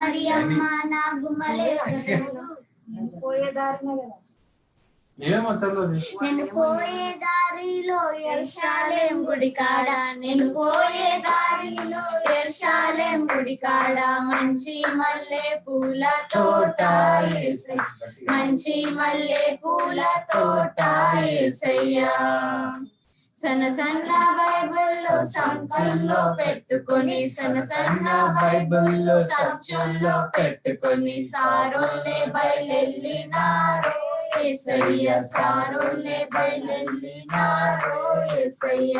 మరియమ్మ నా గుమ్మలే పోయేదారినే కదా నేను పోయే దారిలో యెరూషలేం గుడి కాడ నేను పోయే దారిలో యెరూషలేం గుడి కాడ మంచి మల్లె పూల తోట యేసయ్య మంచి మల్లె పూల తోట యేసయ్యా సన్న సన్న బైబిల్లో సంచుల్లో పెట్టుకొని సన్న సన్న బైబిల్లో సంచుల్లో పెట్టుకొని సారోళ్ళే బయలెళ్ళినారు యేసయ్య సారోళ్ళే బయలెళ్ళినారు యేసయ్య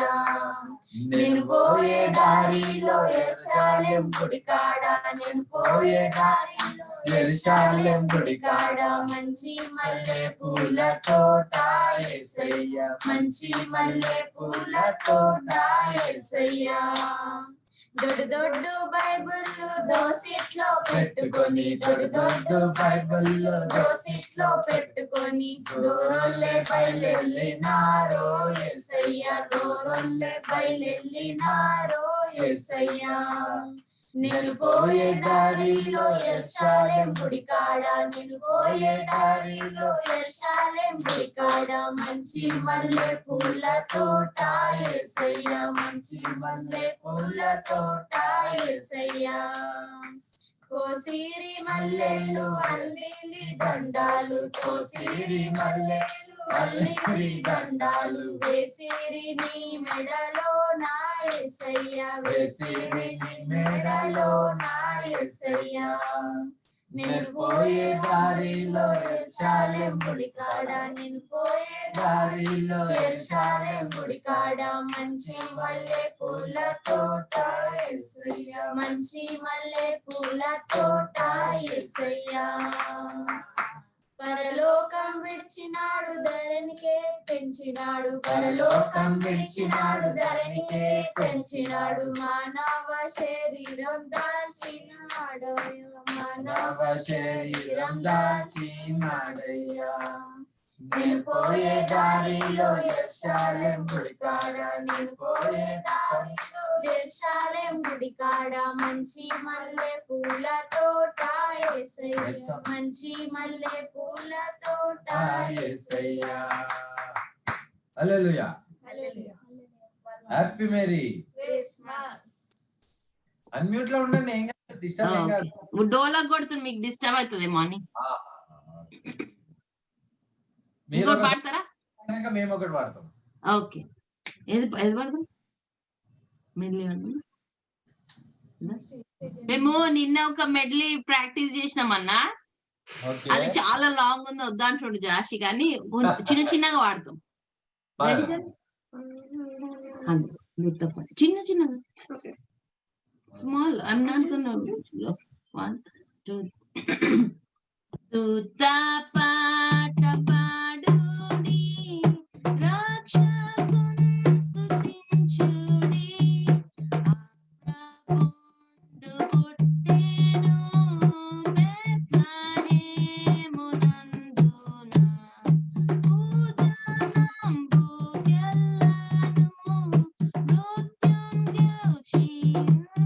నేను పోయే దారిలో యెరూషలేం గుడి కాడ నేను పోయే దారిలో యెరూషలేం గుడి కాడ మంచి మల్లె పూల తోట యేసయ్య మంచి మల్లె పూల తోట యేసయ్య దొడ్డు దొడ్డు బైబిల్లో దోసిట్లో పెట్టుకొని దొడ్డు దొడ్డు బైబిల్లో దోసిట్లో పెట్టుకొని దూరొల్లే బయలెళ్ళినారో యేసయ్య దూరొల్లే బయలెళ్ళినారో యేసయ్య నేను పోయే దారిలో యెరూషలేం గుడి కాడ నేను పోయే దారిలో యెరూషలేం గుడి కాడ మంచి మల్లె పూల తోట యేసయ్య మంచి మల్లె పూల తోట యేసయ్య కోసిరి మల్లెలు అల్లిలి దండాలు కోసిరి మల్లెలు అల్లిరి దండాలు వేసిరి నీ మెడలో నా యేసయ్య వేసిరి నీ మెడలో నా యేసయ్య నేను పోయే దారిలో యెరూషలేం గుడి కాడ నేను పోయే దారిలో యెరూషలేం గుడి కాడ మంచి మల్లె పూల తోట యేసయ్య మంచి మల్లె పూల తోట యేసయ్య పరలోకం విడిచినాడు ధరణికే పెంచినాడు పరలోకం విడిచినాడు ధరణికే పెంచినాడు మానవ శరీరం దాచినాడు మానవ శరీరం దాచినాడయ్యా నేను పోయే దారిలో యెరూషలేం గుడి కాడ నేను పోయే దారిలో యెరూషలేం గుడి కాడ మంచి మల్లె పూల తోట యేసయ్య మంచి మల్లె పూల తోట Yesayya hallelujah hallelujah happy merry Christmas unmute లో ఉండండి ఏం కాదు డిస్టర్బ్ ఏం కాదు డోలా కొడుతుంది మీకు డిస్టర్బ్ అవుతుందేమో అని మీరు పాడతారా మేము ఒకటి పాడతాం ఓకే ఏది పాడదాం మెడ్లీ మేము నిన్న ఒక మెడ్లీ ప్రాక్టీస్ చేసినామన్నా అది చాలా లాంగ్ ఉంది వద్దంటాడు జాషి కానీ చిన్న చిన్నగా వాడతాం చిన్న చిన్నగా స్మాల్ ఐఎమ్ నాట్ గోనా 1 2 పాట పాడుడి రక్షకుని స్తుతించుడి ఆరాపొండు పుట్టెను బెత్లెహేమునందున ఉదయంబు గెల్లను మృత్యుం గెలిచినతు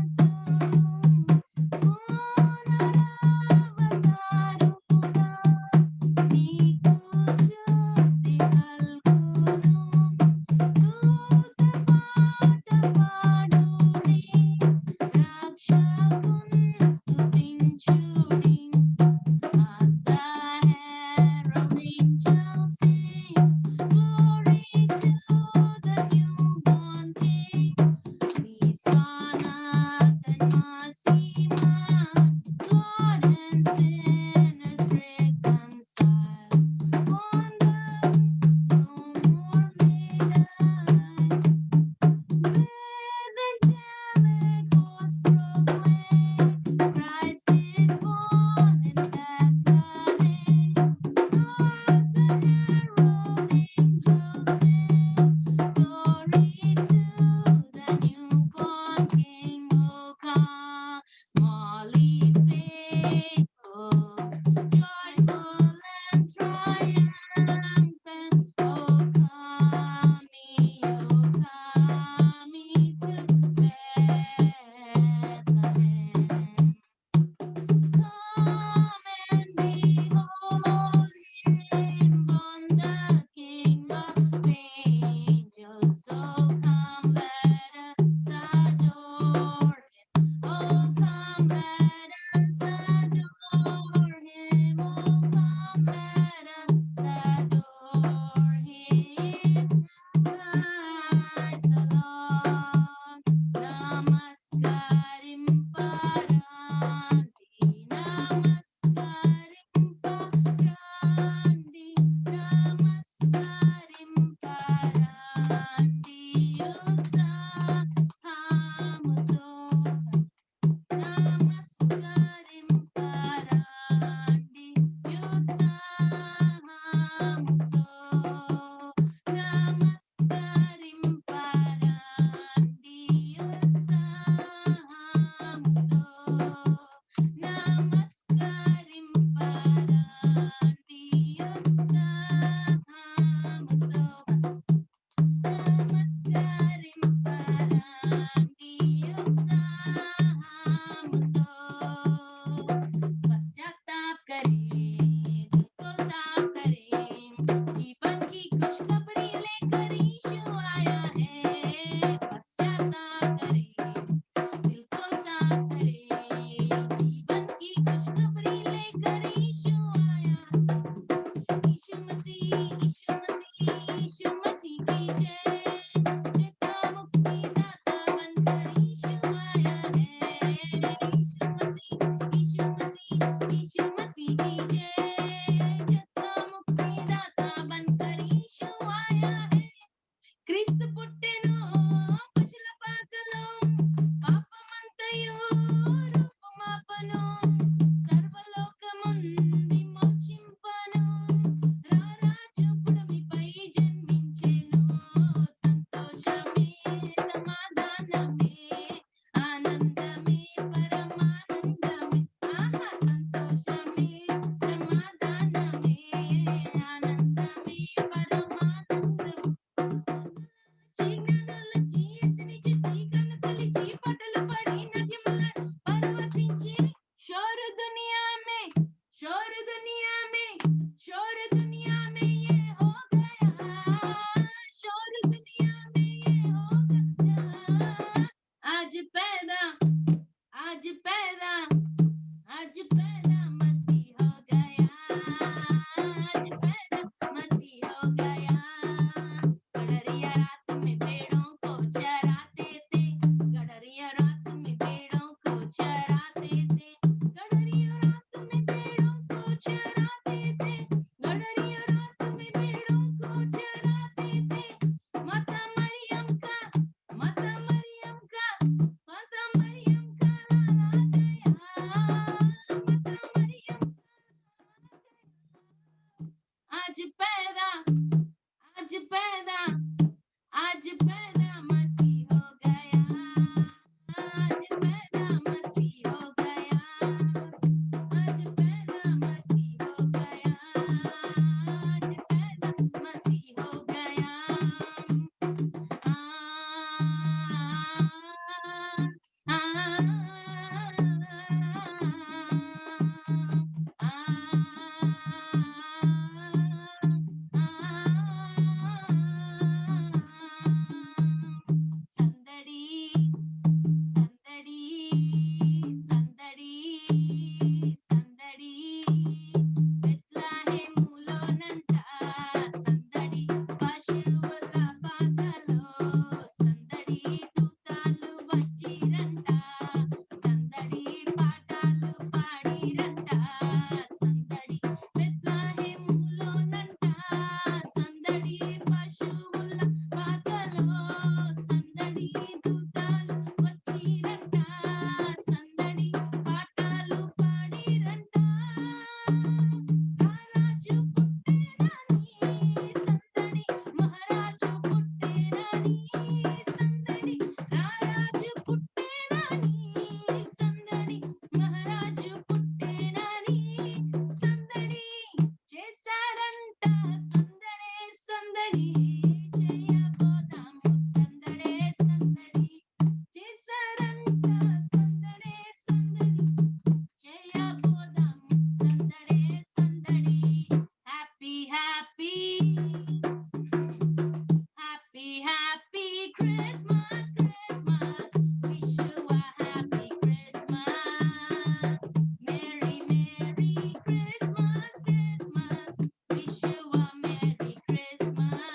Merry, Merry Christmas, Christmas. Wish you a Merry Christmas.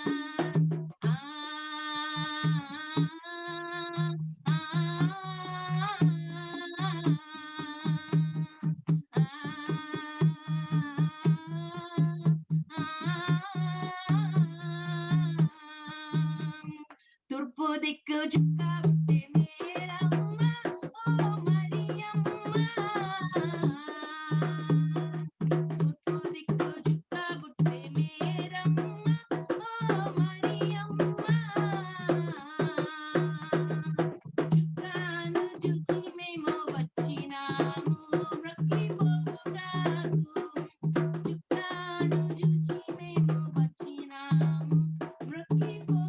తూర్పు దిక్కు చుక్క పుట్టే మేరమ్మ ఓ మరియమ్మ. తూర్పు దిక్కు చుక్క పుట్టే మేరమ్మ ఓ మరియమ్మ. చుక్కాను చూచి మేము వచ్చినాము మ్రొక్కిపోవుటకు. చుక్కాను చూచి మేము వచ్చినాము మ్రొక్కిపోవుటకు.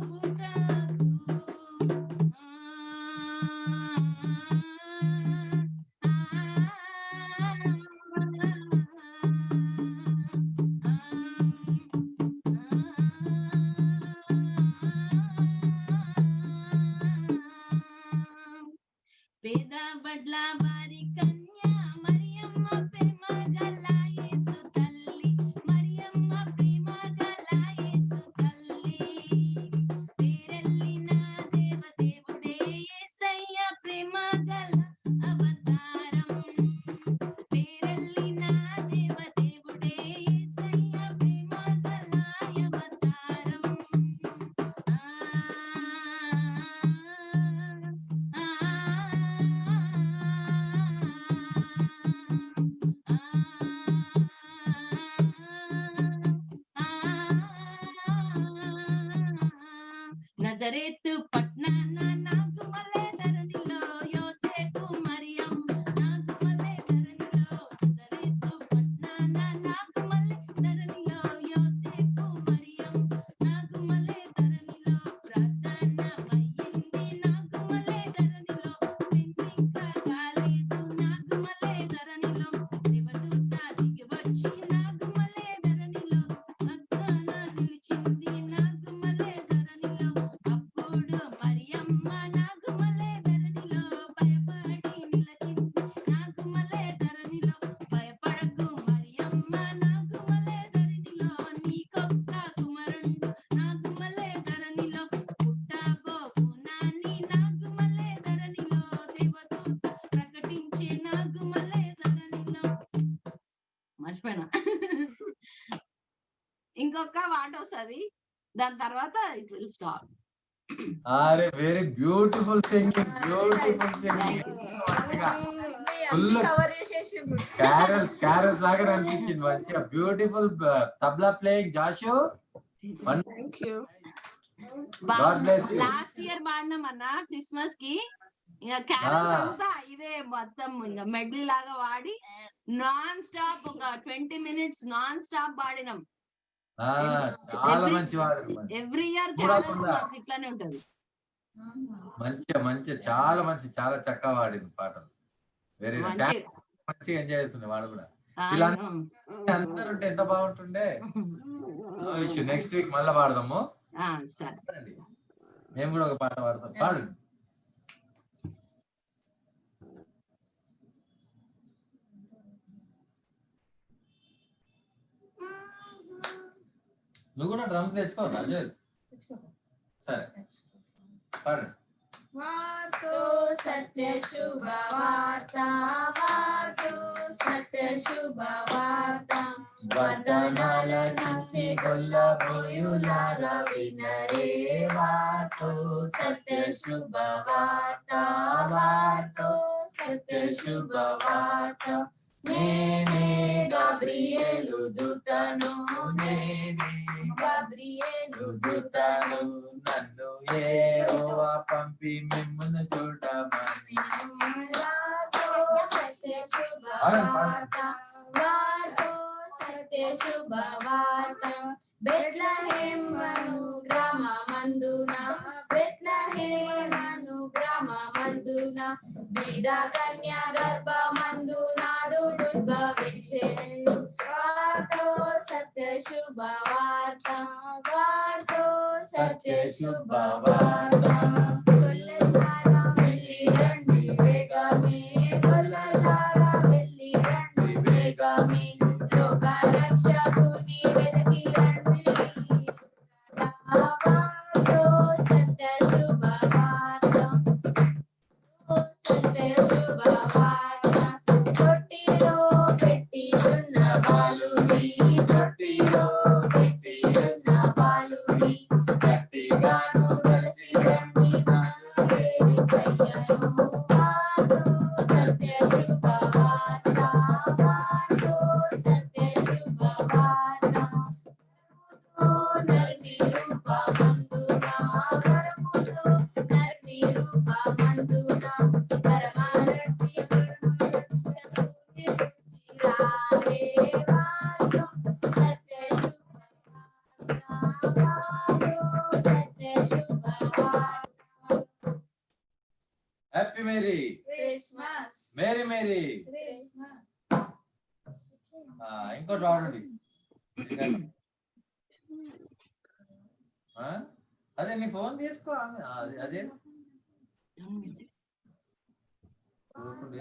పేద బడ్ల వారి కన్య మరియమ్మ ప్రేమ గల యేసు తల్లి. మరియమ్మ ప్రేమ గల యేసు తల్లి. పేరెల్లిన దేవదేవుడే యేసయ్య ప్రేమ గల అవతారం. పేరెల్లిన దేవదేవుడే యేసయ్య ప్రేమ గల అవతారం. నజరేతు పట్నాన నాగుమల్లె ధరణిలో యోసేపు మరియం. నాగుమల్లె ధరణిలో నజరేతు పట్నాన నాగుమల్లె ధరణిలో యోసేపు మరియం. నాగుమల్లె ధరణిలో ప్రార్థనమయ్యింది. నాగుమల్లె ధరణిలో పెళ్ళింకా కాలేదు. నాగుమల్లె ధరణిలో దేవదూత దిగి వచ్చి నాగుమల్లె ధరణిలో పక్కన నిలిచింది. నాగుమల్లె ధరణిలో అప్పుడు మరియమ్మ నాగుమల్లె ధరణిలో భయపడి నిలచింది. నాగుమల్లె ధరణిలో భయపడకు మరియమ్మ. నాగుమల్లె ధరణిలో నీకొక్క కుమారుండు నాగుమల్లె ధరణిలో పుట్టబోవునని. నాగుమల్లె ధరణిలో దేవదూత ప్రకటించే. నాగుమల్లె ధరణిలో మర్చిపోయినా. ఇంకొక మాట వస్తుంది, దాని తర్వాత ఇట్ విల్ స్టాప్. అరే very beautiful singing, beautiful singing. మంచిగా ఫుల్ కవర్ చేసేసిండు. క్యారల్స్ లాగా అనిపించింది. మంచిగా beautiful tabla playing Jashu. God bless you. Last year పాడినాం అన్న క్రిస్మస్ కి. ఇంకా క్యారల్స్ అంతా ఇదే మొత్తం ఇంకా మెడ్లీ లాగా వాడి నాన్ స్టాప్ ఒక 20 minutes నాన్ స్టాప్ పాడినాం. చాలా మంచి వాడు. ఎవ్రీ ఇయర్ చూడకుండా. ఇట్లానే ఉంటది. మంచిగా చాలా చాలా చక్కగా వాడింది పాటలు. వెరీ మంచి మంచిగా ఎంజాయ్ చేస్తుండే వాడు కూడా. అందరూ ఉంటే ఎంత బాగుంటుండే. నెక్స్ట్ వీక్ మళ్ళీ పాడదాము. సరే, మేము కూడా ఒక పాట పాడతాం. పాడండి. నువ్వు కూడా డ్రమ్స్ తెచ్చుకో అజయ్. సరే పాడండి. వార్తో సత్య శుభ వార్త, వార్తో సత్య శుభ వార్త. వర్ధనాలనించే గొల్లబోయులార వినరే. వార్తో సత్య శుభ వార్త, వార్తో సత్య శుభ వార్త. నేనే గాబ్రియేలు దూతను, నేనే గాబ్రియేలు దూతను. నన్ను యెహోవా పంపి మిమ్మును చూడమని. వార్తో సత్య శుభ వార్త, వార్తో సత్య శుభ వార్త. బెత్లెహేమను గ్రామమందున, బెత్లెహేమను గ్రామమందున. బీద కన్య గర్భమందు నాడు ఉద్భవించెను. వార్తో సత్య శుభ వార్త, వార్తో సత్య శుభ వార్త. గొల్లలారా వెళ్ళి రండి వేగమే, గొల్లలారా వెళ్ళి తొట్టిలో పెట్టి ఉన్న బాలుని తొట్టిలో పెట్టి ఉన్న బాలుని గట్టిగాను కలిసి రండి మనము యేసయ్యను వార్తో సత్య శుభవార్త వార్తో సత్య శుభవార్త నరుని రూపమందున వరముతో నరుని రూపమందున పరమ రక్షకుడు చిరారే వార్తో సత్య శుభవార్త వార్తో సత్య శుభవార్త happy merry Christmas merry merry. Christmas ఇంకోటి వాడండి. అదే నీ ఫోన్ తీసుకో. అదే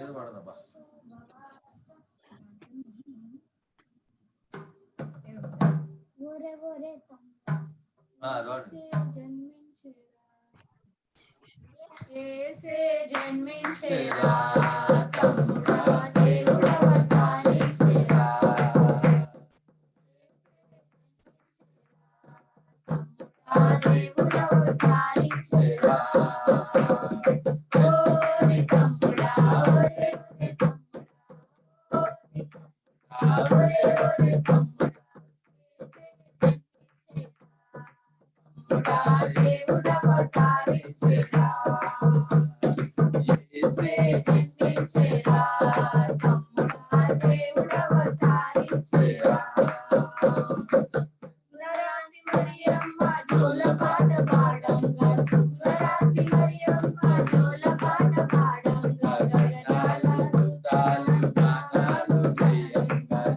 ఏది వాడదబ్బా. అది వాడు. యేసే జన్మించెరా తమ్ముడా దేవుడవతారించెరా దేవుడవతారించెరా ఓరి తమ్ముడా ఓరే ఓరే తమ్ముడా ఓరే ఓరే తమ్ముడా యేసే జన్మించెరా తమ్ముడా దేవుడవతారించెరా యేసే జన్మించెరా తమ్ముడా దేవుడవతారించెరా సుగుణరాశి మరియమ్మ జోల పాట పాడంగా సుగుణరాశి మరియమ్మ జోల పాట పాడంగా గగనాల దూతాలు గానాలు చేయంగా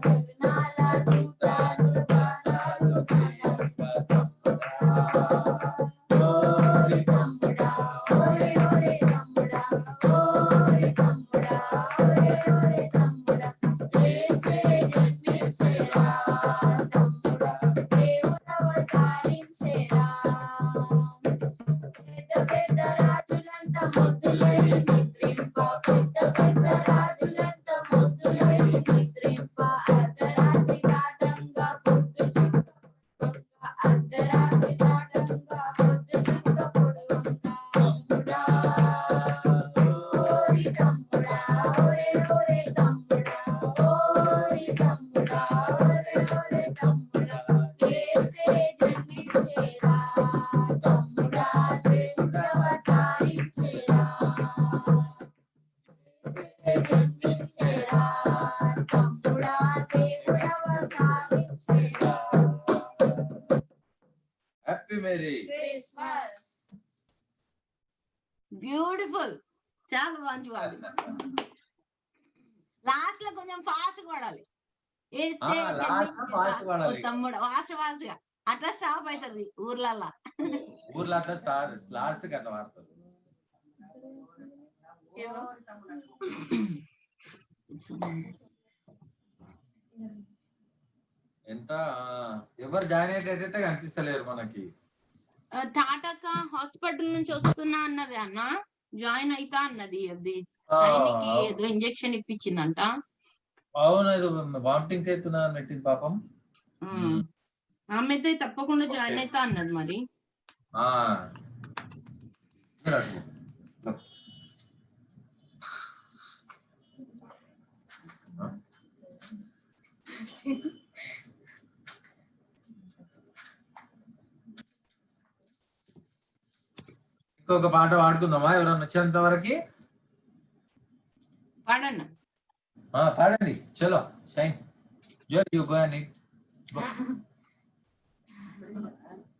గగనాల దూతాలు గానాలు పాడంగా ఓరి తమ్ముడా ఓరే ఓరే తమ్ముడా ఓరి తమ్ముడా ఓరే ఓరే తమ్ముడా యేసే జన్మించెరా తమ్ముడా దేవుడవతారించెరా పెద్ద పెద్ద రాజులంతా మొద్దులై నిద్రింప పెద్ద పెద్ద రాజులంతా మొద్దులై నిద్రింప అర్ధరాత్రి దాటంగా పొద్దు చుక్క పొడవంగా అర్ధరాత్రి దాటంగా పొద్దు చుక్క పొడవంగా తమ్ముడా ఓరి తమ్ముడా ఓరే ఓరే తమ్ముడా ఓరి తమ్ముడా ఓరే ఓరే తమ్ముడా యేసే జన్మించెరా తమ్ముడా దేవుడవతారించెరా యేసే జన్మించెరా తమ్ముడా దేవుడవతారించెరా హ్యాపీ మేరీ. Christmas beautiful. చాలా మంచి వాడు. లాస్ట్ లో కొంచెం ఫాస్ట్ వాడాలి. యేసే లాస్ట్ లో జన్మించెరా. ఫాస్ట్ ఓ వాడాలి. తమ్ముడు ఫాస్ట్ ఫాస్ట్ గా అట్లా స్టాప్ అవుతుంది ఊర్లల్లా. ఊర్లో అట్లా స్టార్ట్ లాస్ట్ కి అట్లా వాడతారు. ఎంత ఎవరు జాయిన్ అయ్యేటట్టయితే కనిపిస్తలేరు మనకి. టాటాక హాస్పిటల్ నుంచి వస్తున్నా అన్నది అన్న జాయిన్ అయితా అన్నది. అది ఆయనకి ఏదో ఇంజెక్షన్ ఇప్పించిందంట. అవును, ఏదో వామిటింగ్ చేస్తున్నా నెట్టింది పాపం. ఆమె అయితే తప్పకుండా జాయిన్ అయితా అన్నది మరి. ఇంకొక పాట పాడుకుందామా ఎవరన్నా వచ్చేంత వరకు? పాడన్న. పాడండి. చలో షైన్ జోర్ యూ గో అండ్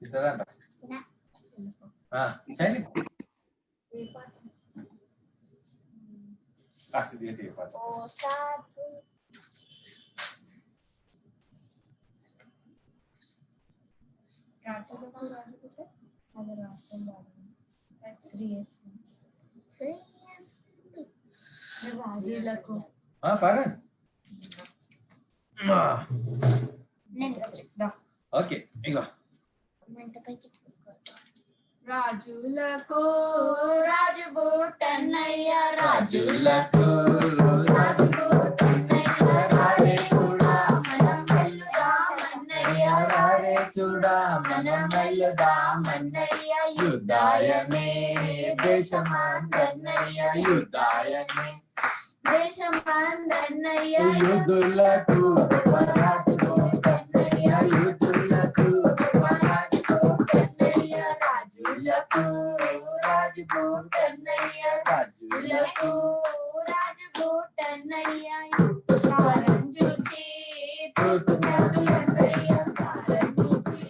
ఇతరంట షైన్ కాస్త దిగ పాట. పాడండి. ఓకే ఇగో రాజులకు రాజు బుట్టన్నయ్య రాజులకు రాజులకు రాజు బుట్టన్నయ్య వెల్లుదామన్నయ్య యుద్ధాయనే దేశమందన్నయ్య యుద్ధాయనే దేశమందన్నయ్య యుద్ధులకు రాజుకోటన్నయ్య యుద్ధులకు రాజుకోటన్నయ్య రాజులకు రాజుకోటన్నయ్య రాజులకు రాజుకోటన్నయ్య తారంజుచి తూర్పు జ్ఞానులన్నయ్య తారంజుచి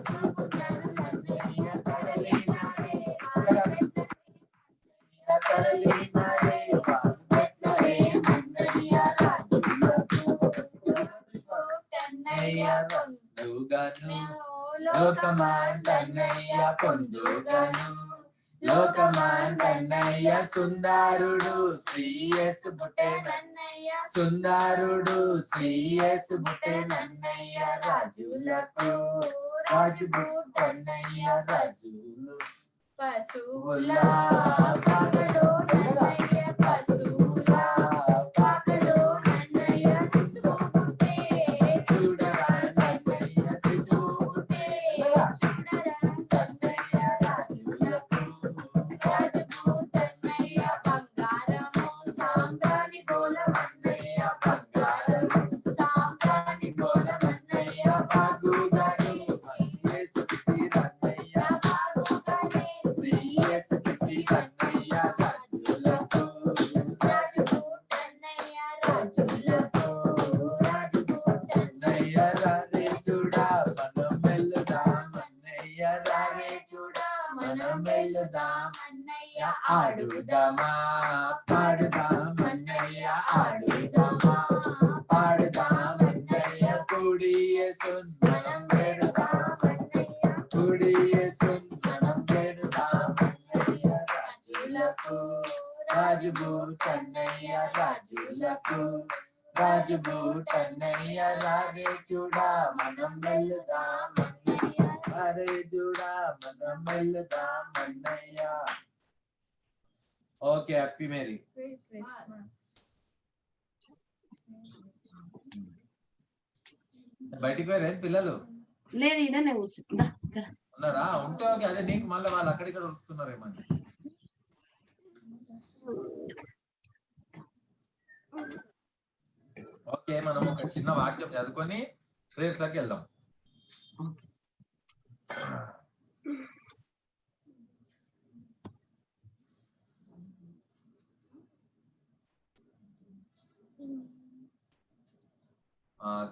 తూర్పు జ్ఞానులన్నయ్య తరలినారే తరలినారే బెత్లెహేమన్నయ్య రాజులకు కోటన్నయ్య పొందుగాను లోకమందన్నయ్య పొందుగాను లోకమందన్నయ్య సుందరుడు శ్రీయేసు పుట్టెనన్నయ్య సుందరుడు శ్రీయేసు పుట్టెనన్నయ్య రాజులకు రాజు పుట్టన్నయ్య పశువులు పశువుల పాకలో నన్నయ్య పశువుల పాకలో నన్నయ్య శిశువు పుట్టే చూడరా నన్నయ్య శిశువు పుట్టే చూడరా నన్నయ్య రాజులకు రాజు పుట్టన్నయ్య బంగారము సాంబ్రాణి కోలమన్నయ్య బంగారము సాంబ్రాణి కోలమన్నయ్య బాగుగానే యేసుకి చీరన్నయ్య బాగుగానే శ్రీయేసుకి చీరన్నయ్య రాజులకు రాజు పుట్టన్నయ్య రాజులకు రాజు పుట్టన్నయ్య అన్నయ్య రారే చూడా మనం వెళ్దామన్నయ్య రారే చూడా మనం వెళ్దామన్నయ్య ఆడుదామా పాడుదామన్నయ్య ఆడుదామా పాడుదామన్నయ్య కూడి యేసున్ మనం వేడుదామన్నయ్య కూడి యేసున్ మనం వేడుదామన్నయ్య రాజులకు రాజు బూటన్నయ్య రాజులకు రాజు బూటన్నయ్య రారే చూడా మనం వెళ్దామన్నయ్య రారే చూడా మనం వెళ్దామన్నయ్య. Okay, happy Mary. బయటికి పోయారు పిల్లలు లేదు ఈడనే కూర్చుందా ఉన్నారా? ఉంటే ఓకే, అదే నీకు మళ్ళీ వాళ్ళు అక్కడిక్కడ వస్తున్నారేమని. ఓకే, మనం ఒక చిన్న వాక్యం చదువుకొని ప్రేయర్స్ లోకి వెళ్దాం.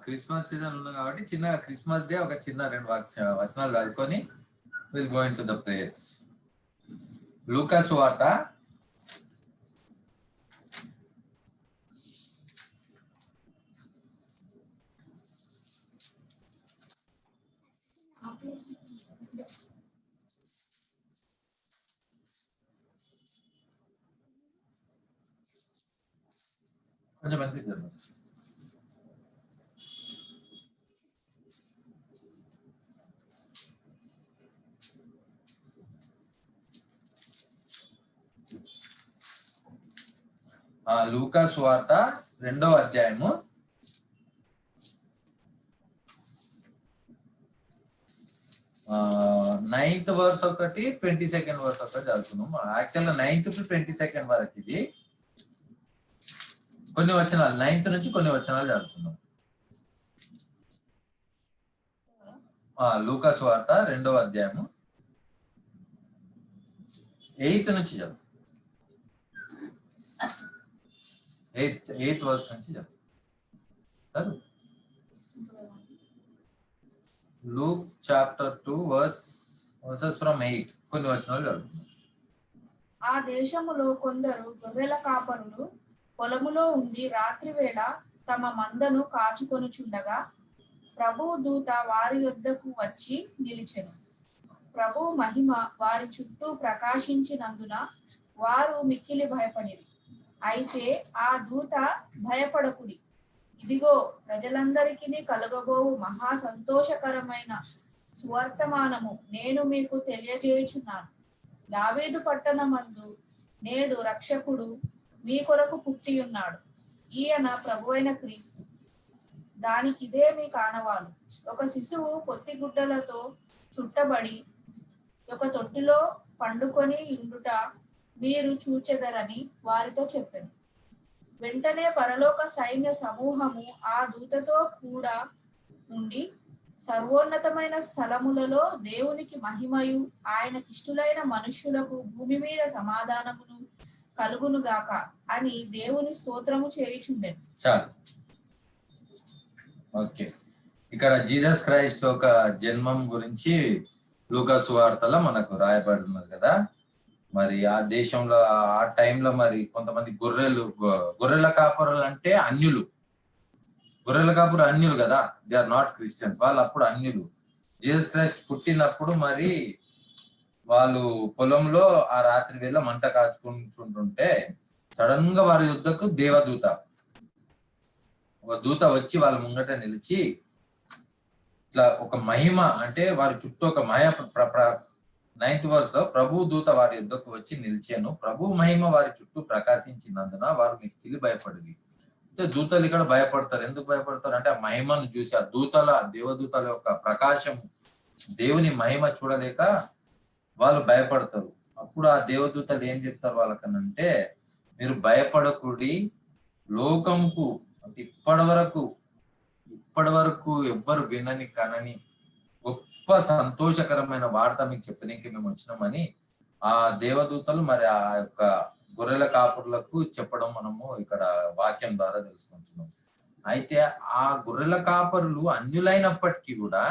క్రిస్మస్ సీజన్ ఉంది కాబట్టి చిన్నగా క్రిస్మస్ డే ఒక చిన్న 2 వచనాలు చదువుకొని will go into the prayers. Luka సువార్త 10 చదువు. లూకా సువార్త 2వ అధ్యాయము 9th వర్స్ ఒకటి 22nd వర్స్ ఒకటి చదువుతున్నాం. యాక్చువల్ గా 9th to 22nd వరకు ఇది కొన్ని వచనాలు 9th నుంచి కొన్ని వచనాలు చదువుతున్నాం. లూకా సువార్త 2వ అధ్యాయము 8th నుంచి చదువు. 8th వర్స్ నుంచి చదువు. లూక్ చాప్టర్ 2 వర్సెస్ ఫ్రమ్ 8 కొన్ని వచనాలు చదువు. ఆ దేశములో కొందరు గొర్రెల కాపరులు పొలములో ఉండి రాత్రి వేళ తమ మందను కాచుకొనుచుండగా ప్రభువు దూత వారి యొద్దకు వచ్చి నిలిచెను. ప్రభువు మహిమ వారి చుట్టూ ప్రకాశించినందున వారు మిక్కిలి భయపడిరి. అయితే ఆ దూత భయపడకుడి, ఇదిగో ప్రజలందరికీ కలుగబోవు మహా సంతోషకరమైన సువర్తమానము నేను మీకు తెలియజేయుచున్నాను. దావీదు పట్టణమందు నేడు రక్షకుడు మీ కొరకు పుట్టి ఉన్నాడు. ఈయన ప్రభువైన క్రీస్తు. దానికిదే మీ కానవాలు. ఒక శిశువు పొత్తిగుడ్డలతో చుట్టబడి ఒక తొట్టిలో పండుకొని ఉండుట మీరు చూచెదరని వారితో చెప్పాను. వెంటనే పరలోక సైన్య సమూహము ఆ దూతతో కూడా ఉండి సర్వోన్నతమైన స్థలములలో దేవునికి మహిమయు ఆయనకిష్టులైన మనుష్యులకు భూమి మీద సమాధానమును కలుగును గాక అని దేవుని స్తోత్రము చేయుచుండెను. చాలు. ఓకే, ఇక్కడ జీసస్ క్రైస్ట్ ఒక జన్మం గురించి లూకా సువార్తలో మనకు రాయబడినది కదా. మరి ఆ దేశంలో ఆ టైంలో మరి కొంతమంది గొర్రెల కాపరులు అంటే అన్యులు. గొర్రెల కాపురు అన్యులు కదా, దే ఆర్ నాట్ క్రిస్టియన్స్. వాళ్ళు అప్పుడు అన్యులు. జీసస్ క్రైస్ట్ పుట్టినప్పుడు మరి వాళ్ళు పొలంలో ఆ రాత్రి వేళ మంట కాచుకుంటుంటే సడన్ గా వారి యుద్ధకు ఒక దూత వచ్చి వాళ్ళ ముంగట నిలిచి ఇట్లా ఒక మహిమ, అంటే వారి చుట్టూ ఒక 9th verse లో ప్రభు దూత వారి యుద్ధకు వచ్చి నిలిచాను, ప్రభు మహిమ వారి చుట్టూ ప్రకాశించినందున వారు మిక్కిలి భయపడింది. దూతలు ఇక్కడ భయపడతారు. ఎందుకు భయపడతారు అంటే ఆ మహిమను చూసి, ఆ దేవదూతల యొక్క ప్రకాశం, దేవుని మహిమ చూడలేక వాళ్ళు భయపడతారు. అప్పుడు ఆ దేవదూతలు ఏం చెప్తారు వాళ్ళకనంటే, మీరు భయపడకుడి, లోకంకు అంటే ఇప్పటి వరకు ఎవ్వరు వినని కనని గొప్ప సంతోషకరమైన వార్త మీకు చెప్పడానికి మేము వచ్చినామని ఆ దేవదూతలు మరి ఆ యొక్క గొర్రెల కాపురులకు చెప్పడం మనము ఇక్కడ వాక్యం ద్వారా తెలుసుకుంటున్నాం. అయితే ఆ గొర్రెల కాపరులు అన్యులైనప్పటికీ కూడా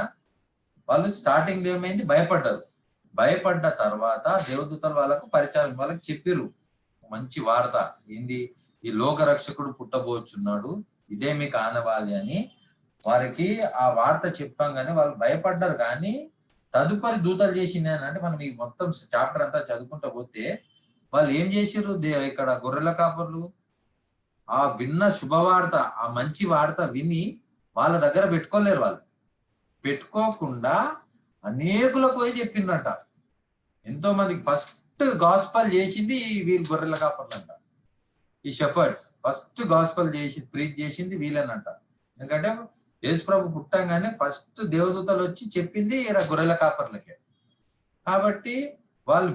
వాళ్ళు స్టార్టింగ్ ఏమైంది, భయపడ్డ తర్వాత దేవదూతలు వాళ్ళకు వాళ్ళకి చెప్పిరు మంచి వార్త ఏంది, ఈ లోక రక్షకుడు పుట్టబోచున్నాడు, ఇదే మీకు ఆనవాలి అని వారికి ఆ వార్త చెప్పంగానే వాళ్ళు భయపడ్డారు. కానీ తదుపరి దూతలు చేసింది అంటే మనం ఈ మొత్తం చాప్టర్ అంతా చదువుకుంటూ పోతే వాళ్ళు ఏం చేసిర్రు, ఇక్కడ గొర్రెల కాపర్లు ఆ విన్న శుభవార్త, ఆ మంచి వార్త విని వాళ్ళ దగ్గర పెట్టుకోలేరు. వాళ్ళు పెట్టుకోకుండా అనేకులకు పోయి చెప్పిండ్రట. ఎంతో మందికి ఫస్ట్ గాస్పల్ చేసింది వీళ్ళు గొర్రెల కాపర్లు అంట. ఈ షెపర్డ్స్ ఫస్ట్ గాస్పల్ ప్రీచ్ చేసింది వీళ్ళనంట. ఎందుకంటే యేసు ప్రభు పుట్టంగానే ఫస్ట్ దేవదూతలు వచ్చి చెప్పింది ఇలా గొర్రెల కాపర్లకే. కాబట్టి వాళ్ళు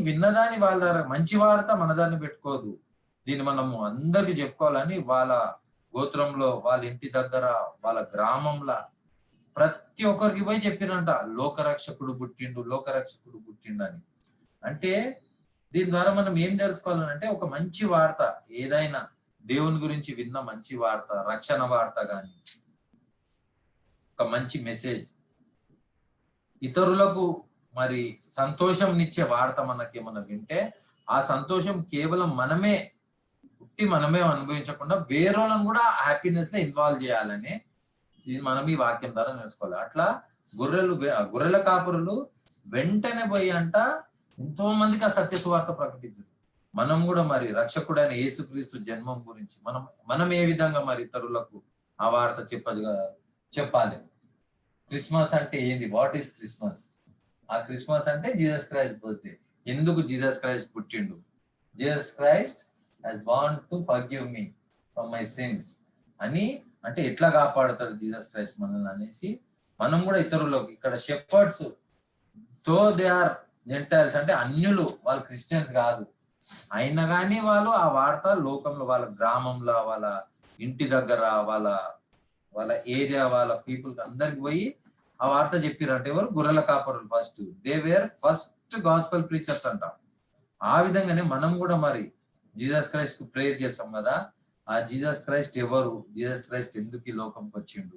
విన్నదాన్ని వాళ్ళ దగ్గర మంచి వార్త మన దాన్ని పెట్టుకోదు, దీన్ని మనము అందరికి చెప్పుకోవాలని వాళ్ళ గోత్రంలో, వాళ్ళ ఇంటి దగ్గర, వాళ్ళ గ్రామంలో ప్రతి ఒక్కరికి పోయి చెప్పినంట, లోకరక్షకుడు పుట్టిండు అని. అంటే దీని ద్వారా మనం ఏం తెలుసుకోవాలంటే, ఒక మంచి వార్త ఏదైనా దేవుని గురించి విన్న మంచి వార్త, రక్షణ వార్త గాని ఒక మంచి మెసేజ్, ఇతరులకు మరి సంతోషంనిచ్చే వార్త మనం వింటే ఆ సంతోషం కేవలం మనమే అనుభవించకుండా వేరేలను కూడా హ్యాపీనెస్ లో ఇన్వాల్వ్ చేయాలని ఇది మనం ఈ వాక్యం ద్వారా నేర్చుకోవాలి. అట్లా గొర్రెల కాపురులు వెంటనే పోయి అంట ఎంతో మందికి ఆ సత్య సువార్త ప్రకటించారు. మనం కూడా మరి రక్షకుడైన యేసుక్రీస్తు జన్మం గురించి మనం ఏ విధంగా మరి ఇతరులకు ఆ వార్త చెప్పాలి. క్రిస్మస్ అంటే ఏంది, వాట్ ఈస్ క్రిస్మస్? ఆ క్రిస్మస్ అంటే జీసస్ క్రైస్ట్ బర్త్డే. ఎందుకు జీసస్ క్రైస్ట్ పుట్టిండు? Jesus Christ has born to forgive me from my sins అని, అంటే ఎట్లా కాపాడుతాడు జీసస్ క్రైస్ట్ మనల్ని అనేసి మనం కూడా ఇతరులకు, ఇక్కడ షెపర్డ్స్ తో దే ఆర్ జెంటైల్స్ అంటే అన్యులు, వాళ్ళు క్రిస్టియన్స్ కాదు అయినా కానీ వాళ్ళు ఆ వార్త లోకంలో, వాళ్ళ గ్రామంలో, వాళ్ళ ఇంటి దగ్గర, వాళ్ళ ఏరియా, వాళ్ళ పీపుల్స్ అందరికి పోయి ఆ వార్త చెప్పిరంటే ఎవరు? గొర్రెల కాపరులు. They were first gospel preachers అంట. ఆ విధంగానే మనం కూడా మరి జీసస్ క్రైస్ట్ కు ప్రేయర్ చేస్తాం కదా. ఆ జీసస్ క్రైస్ట్ ఎవరు? జీసస్ క్రైస్ట్ ఎందుకు ఈ లోకంకి వచ్చిండు?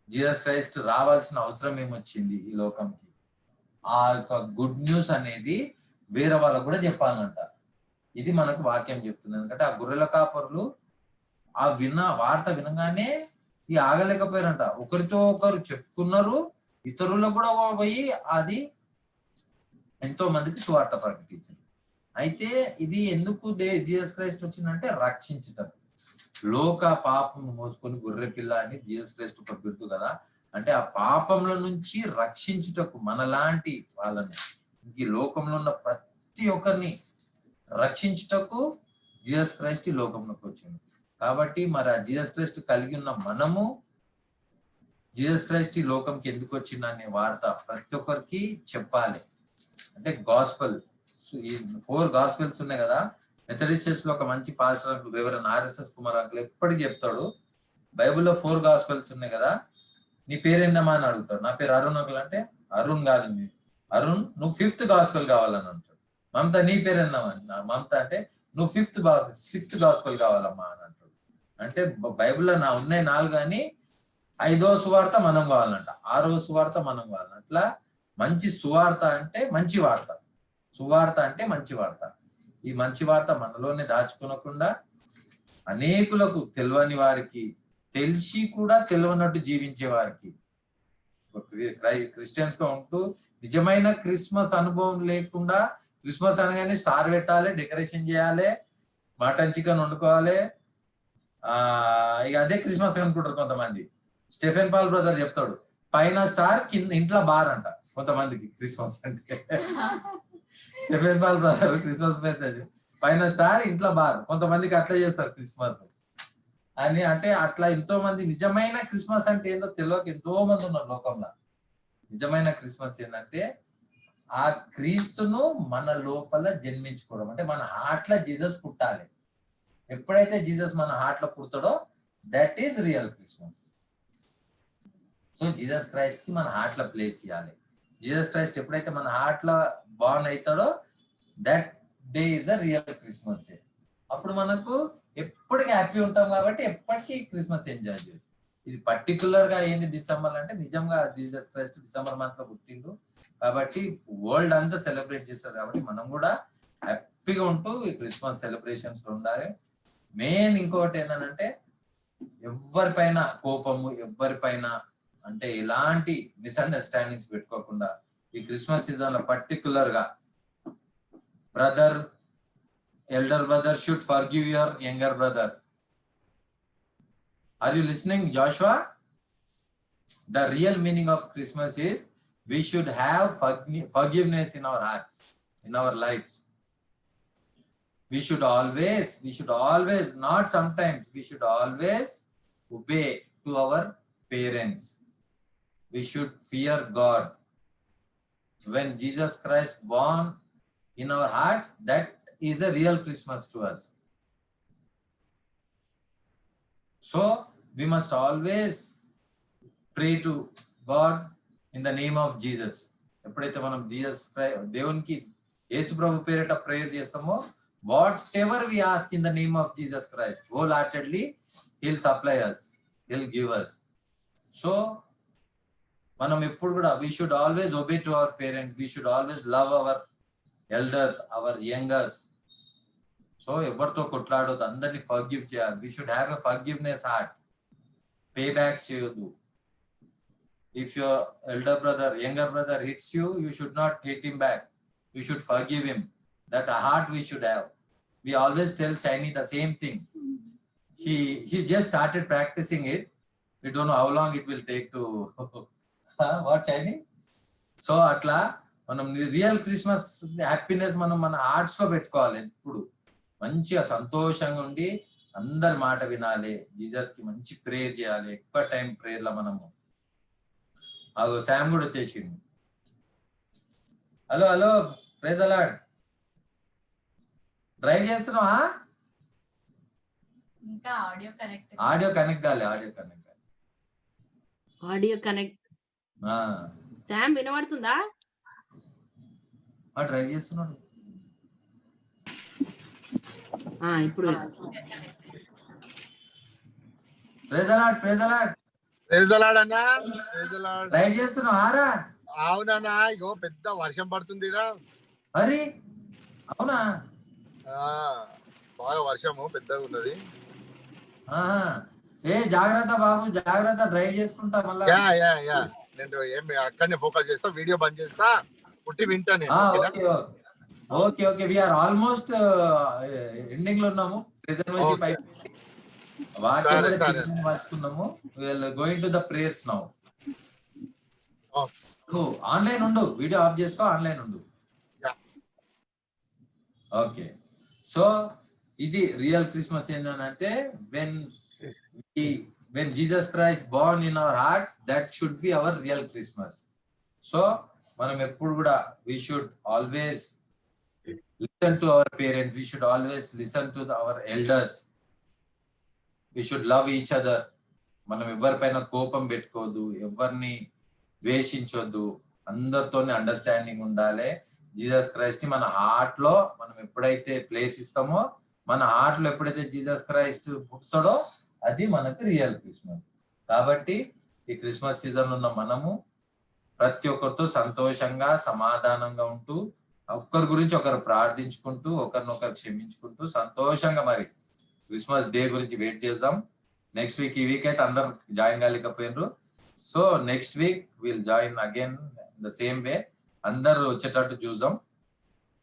జీసస్ క్రైస్ట్ రావాల్సిన అవసరం ఏమొచ్చింది ఈ లోకంకి? ఆ యొక్క గుడ్ న్యూస్ అనేది వేరే వాళ్ళకు కూడా చెప్పాలంట. ఇది మనకు వాక్యం చెప్తుంది. ఎందుకంటే ఆ గొర్రెల కాపరులు ఆ వార్త వినగానే ఆగలేకపోయారంట. ఒకరితో ఒకరు చెప్పుకున్నారు, ఇతరులకు కూడా పోయి అది ఎంతో మందికి సువార్త ప్రకటించారు. అయితే ఇది ఎందుకు జీసస్ క్రైస్ట్ వచ్చిందంటే రక్షించుటకు. లోక పాపం మోసుకొని గొర్రె పిల్ల అని జీసస్ క్రైస్ట్ ఒక బిరుదు కదా. అంటే ఆ పాపంలో నుంచి రక్షించుటకు మనలాంటి వాళ్ళని, ఈ లోకంలో ఉన్న ప్రతి ఒక్కరిని రక్షించుటకు జీసస్ క్రైస్ట్ ఈ లోకంలోకి వచ్చింది. కాబట్టి మరి ఆ జీసస్ క్రైస్ట్ కలిగి ఉన్న మనము జీసస్ క్రైస్ట్ ఈ లోకంకి ఎందుకు వచ్చిందనే వార్త ప్రతి ఒక్కరికి చెప్పాలి. అంటే గాస్పల్, ఈ 4 గాస్పెల్స్ ఉన్నాయి కదా. మెథడిస్ట్ చర్చ్ లో ఒక మంచి pastor uncle reverend RSS Kumar uncle ఎప్పటికీ చెప్తాడు, బైబిల్లో 4 గాస్పెల్స్ ఉన్నాయి కదా, నీ పేరేందమ్మా అని అడుగుతాడు. నా పేరు అరుణ్ అంకుల్ అంటే, అరుణ్ కాదు అరుణ్, నువ్వు 5th గాస్పెల్ కావాలని అంటాడు. మమత నీ పేరేందమ్మా, మమత అంటే నువ్వు 6th గాస్పెల్ కావాలమ్మా అని అంటాడు. అంటే బైబిల్లో ఉన్నాయి 4 కానీ 5వ సువార్త మనం కావాలంట, 6వ సువార్త మనం కావాలంట. అట్లా మంచి సువార్త అంటే మంచి వార్త, సువార్త అంటే మంచి వార్త. ఈ మంచి వార్త మనలోనే దాచుకోనకుండా అనేకులకు తెలియని వారికి, తెలిసి కూడా తెలియనట్టు జీవించే వారికి, క్రిస్టియన్స్ గా ఉంటూ నిజమైన క్రిస్మస్ అనుభవం లేకుండా, క్రిస్మస్ అనగానే స్టార్ పెట్టాలి, డెకరేషన్ చేయాలి, మటన్ చికెన్ వండుకోవాలి, ఇక అదే క్రిస్మస్ అనుకుంటారు కొంతమంది. స్టెఫెన్ పాల్ బ్రదర్ చెప్తాడు, పైన స్టార్ కింద ఇంట్లో బార్ అంట కొంతమందికి క్రిస్మస్ అంటే. Stephen Paul brother Christmas message, పైన స్టార్ ఇంట్లో బార్, కొంతమందికి అట్లా చేస్తారు క్రిస్మస్ అని. అంటే అట్లా ఎంతో మంది నిజమైన క్రిస్మస్ అంటే ఏందో తెలియక ఎంతో మంది ఉన్నారు లోకంలో. నిజమైన క్రిస్మస్ ఏంటంటే ఆ క్రీస్తును మన లోపల జన్మించుకోవడం, అంటే మన హార్ట్ లో జీసస్ పుట్టాలి. ఎప్పుడైతే జీసస్ మన హార్ట్ లో పుడతాడో that is real Christmas. So Jesus Christ కి మన హార్ట్ లో ప్లేస్ ఇవ్వాలి. జీసస్ క్రైస్ట్ ఎప్పుడైతే మన హార్ట్ లో బార్న్ అవుతాడో that day is a real Christmas day. అప్పుడు మనకు ఎప్పటికీ హ్యాపీ ఉంటాం కాబట్టి ఎప్పటికీ క్రిస్మస్ ఎంజాయ్ చేయొచ్చు. ఇది పర్టికులర్ గా ఏంది డిసెంబర్ అంటే, నిజంగా జీసస్ క్రైస్ట్ డిసెంబర్ మంత్ లో పుట్టిండు కాబట్టి వరల్డ్ అంతా సెలబ్రేట్ చేస్తారు. కాబట్టి మనం కూడా హ్యాపీగా ఉంటూ ఈ క్రిస్మస్ సెలబ్రేషన్స్ లో ఉండాలి. మెయిన్ ఇంకొకటి ఏంటంటే ఎవరిపైన కోపము, ఎవరిపైన అంటే ఎలాంటి మిస్అండర్స్టాండింగ్స్ పెట్టుకోకుండా ఈ క్రిస్మస్ సీజన్ లో పర్టికులర్ గా elder brother should forgive your younger brother. Are you listening, Joshua? The real meaning of Christmas is we should have forgiveness in our hearts, in our lives. We should always, not sometimes, we should always obey to our parents. We should fear God. When Jesus Christ born in our hearts, that is a real Christmas to us. So we must always pray to God in the name of Jesus. ఎప్పుడైతే మనం Jesus దేవునికి యేసు ప్రభు పేరిట prayer చేస్తామో, whatever we ask in the name of Jesus Christ, wholeheartedly he'll supply us, he'll give us. So మనం ఎప్పుడు కూడా we should always obey to our parents, we should always love our elders, our youngers. So ఎవరితో కొట్లాడొద్దు, అందరినీ forgive చేయాలి. We should have a forgiveness heart. Pay backs చేయొద్దు. If your elder brother, younger brother hits you, you should not hit him back. You should forgive him. That heart we should have. We always tell Shiny the same thing. She just started practicing it. We don't know how long it will take to what, Shiny? So అట్లా మనం real Christmas happiness మనం మన hearts లో పెట్టుకోవాలి. ఎప్పుడు మంచిగా సంతోషంగా ఉండి అందరి మాట వినాలి. జీసస్ కి మంచి ప్రేయర్ చేయాలి. ఎక్కువ టైం ప్రేయర్ లో మనము. అగో శామ్ కూడా వచ్చేసిండు. Hello hello, praise the lord. Drive చేస్తున్నావా? ఇంకా ఆడియో కనెక్ట్ కాలే. Audio connect. శామ్ వినబడుతుందా? డ్రైవ్ చేస్తున్నాడు. ఇప్పుడు ప్రైజ్ ది లార్డ్ అన్నా. డ్రైవ్ చేస్తున్నావారా? అవునన్నా, ఇగో పెద్ద వర్షం పడుతుంది. మరి అవునా? బాగా వర్షము పెద్దగా ఉన్నది. జాగ్రత్త బాబు, జాగ్రత్త. డ్రైవ్ చేసుకుంటా మళ్ళీ. నేను అక్కడనే ఫోకస్ చేస్తా, వీడియో బంద్ చేస్తా, పుట్టి వింటా నేను. Okay okay, we are almost ending లో ఉన్నాము. రిజర్వేషన్ అయిపోయింది, వాక్యం కూడా మార్చుకున్నాము. Going to the prayers now. నువ్వు ఆన్లైన్ ఉండు, వీడియో ఆఫ్ చేసుకో, ఆన్లైన్ ఉండు. ఓకే, సో ఇది రియల్ క్రిస్మస్ ఏంటంటే when Jesus Christ born in our hearts, that should be our real Christmas. So మనం ఎప్పుడు కూడా we should always listen to our parents, we should always listen to our elders, we should love each other. మనం ఎవరిపైన కోపం పెట్టుకోవద్దు, ఎవరిని ద్వేషించొద్దు, అందరితోనే understanding ఉండాలి. Jesus Christ ని మన హార్ట్ లో మనం ఎప్పుడైతే ప్లేస్ ఇస్తామో, మన హార్ట్ లో ఎప్పుడైతే జీసస్ క్రైస్ట్ పుడతాడో అది మనకు రియల్ క్రిస్మస్. కాబట్టి ఈ క్రిస్మస్ సీజన్ ఉన్న మనము ప్రతి ఒక్కరితో సంతోషంగా సమాధానంగా ఉంటూ, ఒక్కరి గురించి ఒకరు ప్రార్థించుకుంటూ, ఒకరినొకరు క్షమించుకుంటూ సంతోషంగా మరి క్రిస్మస్ డే గురించి వెయిట్ చేద్దాం. నెక్స్ట్ వీక్, ఈ వీక్ అయితే అందరు జాయిన్ కాలేకపోయినరు. So next week will join again the same way, అందరు వచ్చేటట్టు చూద్దాం.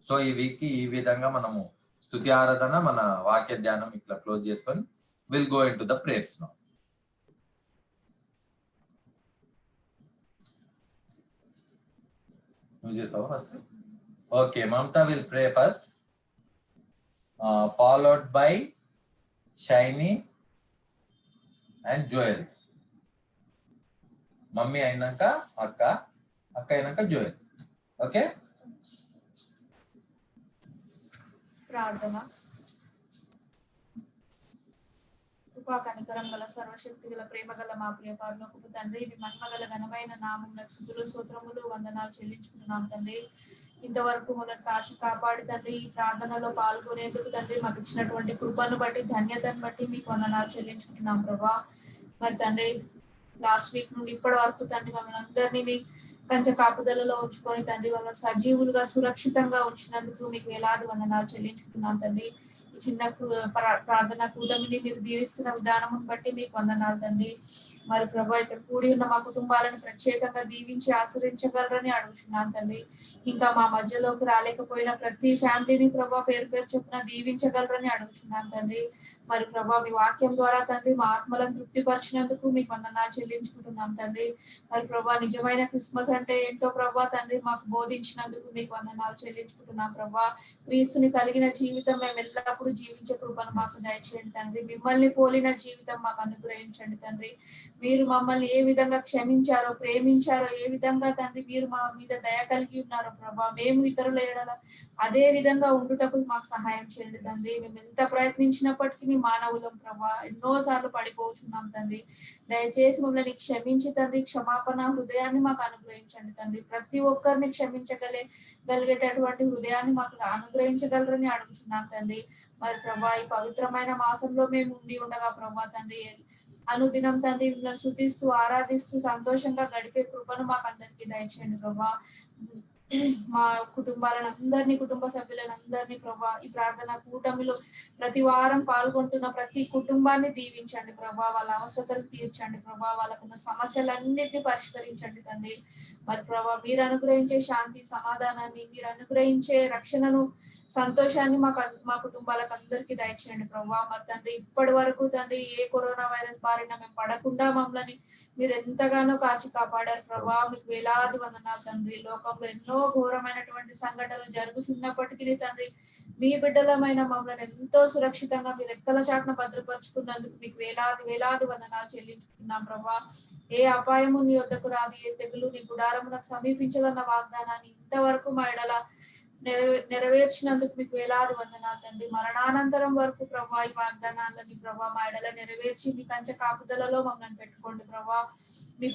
సో ఈ వీక్ కి ఈ విధంగా మనము స్తుతి ఆరాధన, మన వాక్య ధ్యానం ఇట్లా క్లోజ్ చేసుకొని will go into the prayers now. నువ్వు చేసావు first? Okay, Mamata will pray first, followed by shiny and Joel. Mummy అయినాక అక్క, అక్క అయినాక జోయల్. ఓకే, ప్రార్థన. కృపా కనికరం గల సర్వశక్తి గల ప్రేమ గల మా ప్రియ పరలోకపు తండ్రి, మీ మహిమగల ఘనమైన నామమునకు స్తుతులు స్తోత్రములు వందనాలు చెల్లించుకుంటున్నాం తండ్రి. ఇంతవరకు మనల్ని కాచి కాపాడి తండ్రి, ఈ ప్రార్థనలో పాల్గొనేందుకు తండ్రి మాకు ఇచ్చినటువంటి కృపను బట్టి, ధన్యతను బట్టి మీకు వందనాలు చెల్లించుకుంటున్నాం ప్రభా. మరి తండ్రి, లాస్ట్ వీక్ నుండి ఇప్పటి వరకు తండ్రి మమ్మల్ని అందరినీ మీ కంచె కాపుదలలో ఉంచుకొని తండ్రి వాళ్ళ సజీవులుగా సురక్షితంగా ఉంచినందుకు మీకు వేలాది వందనాలు చెల్లించుకుంటున్నాం తండ్రి. ఈ చిన్న ప్రార్థన కూటమిని మీరు దీవిస్తున్న విధానం బట్టి మీకు వందనాలు తండ్రి. మరి ప్రభా, ఇక్కడ కూడి ఉన్న మా కుటుంబాలను ప్రత్యేకంగా దీవించి ఆశ్రయించగలరని అడుగుతున్నాను తండ్రి. ఇంకా మా మధ్యలోకి రాలేకపోయిన ప్రతి ఫ్యామిలీని ప్రభా పేరు పేరు చొప్పున దీవించగలరని అడుగుతున్నాను తండ్రి. మరి ప్రభా, మీ వాక్యం ద్వారా తండ్రి మా ఆత్మలను తృప్తిపరిచినందుకు మీకు వందనాలు చెల్లించుకుంటున్నాం తండ్రి. మరి ప్రభా, నిజమైన క్రిస్మస్ అంటే ఏంటో ప్రభా తండ్రి మాకు బోధించినందుకు మీకు వందనాలు చెల్లించుకుంటున్నాం ప్రభా. క్రీస్తుని కలిగిన జీవితం మేము ఎల్లప్పుడూ జీవించే కృపను మాకు దయచేయండి తండ్రి. మిమ్మల్ని పోలిన జీవితం మాకు అనుగ్రహించండి తండ్రి. మీరు మమ్మల్ని ఏ విధంగా క్షమించారో, ప్రేమించారో, ఏ విధంగా తండ్రి మీరు మా మీద దయ కలిగి ఉన్నారో ప్రభా, మేము ఇతరుల ఎడల అదే విధంగా ఉండుటకు మాకు సహాయం చేయండి తండ్రి. మేము ఎంత ప్రయత్నించినప్పటికీ మానవులం ప్రభా, ఎన్నోసార్లు పడిపోచున్నాం తండ్రి. దయచేసి మమ్మల్ని క్షమించి తండ్రి, క్షమాపణ హృదయాన్ని మాకు అనుగ్రహించండి తండ్రి. ప్రతి ఒక్కరిని క్షమించగలిగేటటువంటి హృదయాన్ని మాకు అనుగ్రహించగలరని అడుగుతున్నాం తండ్రి. మరి ప్రభా, ఈ పవిత్రమైన మాసంలో మేము ఉండి ఉండగా ప్రభా తండ్రి, అనుదినం తండ్రి మిమ్మల్ని స్తుతిస్తూ ఆరాధిస్తూ సంతోషంగా గడిపే కృపను మాకు అందరికీ దయచేయండి ప్రభా. మా కుటుంబాలను అందరినీ, కుటుంబ సభ్యులను అందరినీ ప్రభా, ఈ ప్రార్థన కూటమిలో ప్రతి వారం పాల్గొంటున్న ప్రతి కుటుంబాన్ని దీవించండి ప్రభా. వాళ్ళ అవసరతలు తీర్చండి ప్రభా, వాళ్ళకున్న సమస్యలన్నిటిని పరిష్కరించండి తండ్రి. మరి ప్రభా, మీరు అనుగ్రహించే శాంతి సమాధానాన్ని, మీరు అనుగ్రహించే రక్షణను, సంతోషాన్ని మా కుటుంబాలకు అందరికీ దయచేయండి ప్రభా. మరి తండ్రి, ఇప్పటి వరకు తండ్రి ఏ కరోనా వైరస్ బారిన మేము పడకుండా మమ్మల్ని మీరు ఎంతగానో కాచి కాపాడారు ప్రభా. మీకు వేలాది వందనాలు తండ్రి. లోకంలో ఎన్నో ఘోరమైనటువంటి సంఘటనలు జరుగుతున్నప్పటికీ తండ్రి, మీ బిడ్డలమైన మమ్మల్ని ఎంతో సురక్షితంగా మీరు రెక్కల చాటున భద్రపరుచుకున్నందుకు మీకు వేలాది వందనాలు చెల్లించుకున్నాం ప్రభా. ఏ అపాయము నీ వద్దకు రాదు, ఏ తెగులు నీ గుడారమునకు సమీపించదన్న వాగ్దానాన్ని ఇంతవరకు మా ఎడల నెరవేర్చినందుకు మీకు వేలాది వందనాలు తండ్రి. మరణానంతరం వరకు ప్రభా ఈ వాగ్దానాలని ప్రభా మా ఎడల నెరవేర్చి మీ కంచె కాపుదలలో మమ్మల్ని పెట్టుకోండి ప్రభా. మీ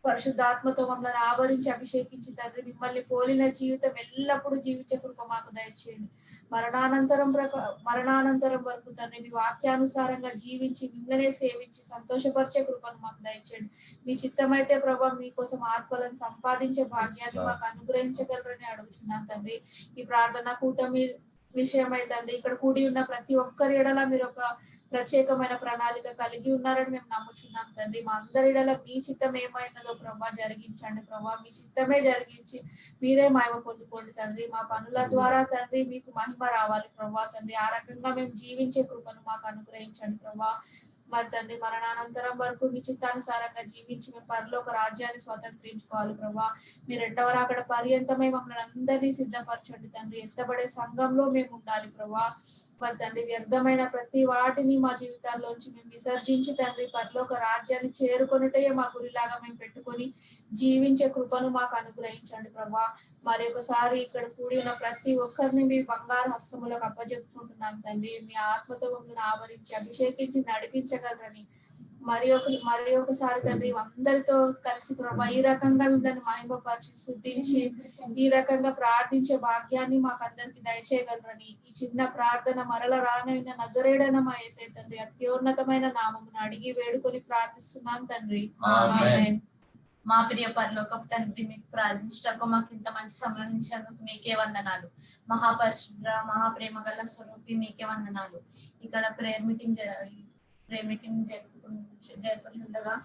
పరిశుద్ధాత్మతో మమ్మల్ని ఆవరించి అభిషేకించి తండ్రి, మిమ్మల్ని పోలిన జీవితం ఎల్లప్పుడూ జీవించే కృప మాకు దయచేయండి. మరణానంతరం వరకు తండ్రి మీ వాక్యానుసారంగా జీవించి మిమ్మల్నే సేవించి సంతోషపరిచే కృపను మాకు దయచేయండి. మీ చిత్తమైతే ప్రభా మీకోసం ఆత్మలను సంపాదించే భాగ్యాన్ని మాకు అనుగ్రహించగలరని అడుగుతున్నాను తండ్రి. ఈ ప్రార్థన కూటమి విషయమై తండ్రి, ఇక్కడ కూడి ఉన్న ప్రతి ఒక్కరి ఎడల మీరు ఒక ప్రత్యేకమైన ప్రణాళిక కలిగి ఉన్నారని మేము నమ్ముచున్నాం తండ్రి. మా అందరి ఎడల మీ చిత్తం ఏమైనదో ప్రభా జరిగించండి ప్రభా. మీ చిత్తమే జరిగించి మీరే మహిమ పొందుకోండి తండ్రి. మా పనుల ద్వారా తండ్రి మీకు మహిమ రావాలి ప్రభా తండ్రి. ఆ రకంగా మేము జీవించే కృపను మాకు అనుగ్రహించండి ప్రభా. మరి తండ్రి మరణానంతరం వరకు మీ చిత్తానుసారంగా జీవించి మేము పరలోక రాజ్యాన్ని స్వతంత్రించుకోవాలి ప్రభా. మీరు రెండవ రాకడ పర్యంతమై మమ్మల్ని అందరినీ సిద్ధపరచండి తండ్రి. ఎత్తబడే సంఘంలో మేము ఉండాలి ప్రభా. మరి తండ్రి వ్యర్థమైన ప్రతి వాటిని మా జీవితాల్లోంచి మేము విసర్జించి తండ్రి పరలోక రాజ్యాన్ని చేరుకొనుటే మా గురిలాగా మేము పెట్టుకొని జీవించే కృపను మాకు అనుగ్రహించండి ప్రభా. మరి ఒకసారి ఇక్కడ కూడి ఉన్న ప్రతి ఒక్కరిని మీ బంగారు హస్తములకు అప్పజెప్పుకుంటున్నాం తండ్రి. మీ ఆత్మతో మమ్మల్ని ఆవరించి అభిషేకించి నడిపించగలరని మరి ఒకసారి తండ్రి అందరితో కలిసి ప్రభా ఈ రకంగా మిమ్మల్ని మహిమపరిచి శుద్ధించి ఈ రకంగా ప్రార్థించే భాగ్యాన్ని మాకు అందరికి దయచేయగలరని ఈ చిన్న ప్రార్థన మరల రానైన నజరేడన మా యేసయ్య తండ్రి అత్యున్నతమైన నామమును అడిగి వేడుకొని ప్రార్థిస్తున్నాను తండ్రి. ఆమేన్. మా ప్రియ పరలోకపు తండ్రి, మీకు ప్రార్థించటకు మాకు ఇంత మంచి సమయం ఇచ్చినందుకు మీకే వందనాలు. మహాపరిశుద్ధ మహాప్రేమ గల స్వరూపి మీకే వందనాలు. ఇక్కడ ప్రేయర్ మీటింగ్ జరుపుతుండగా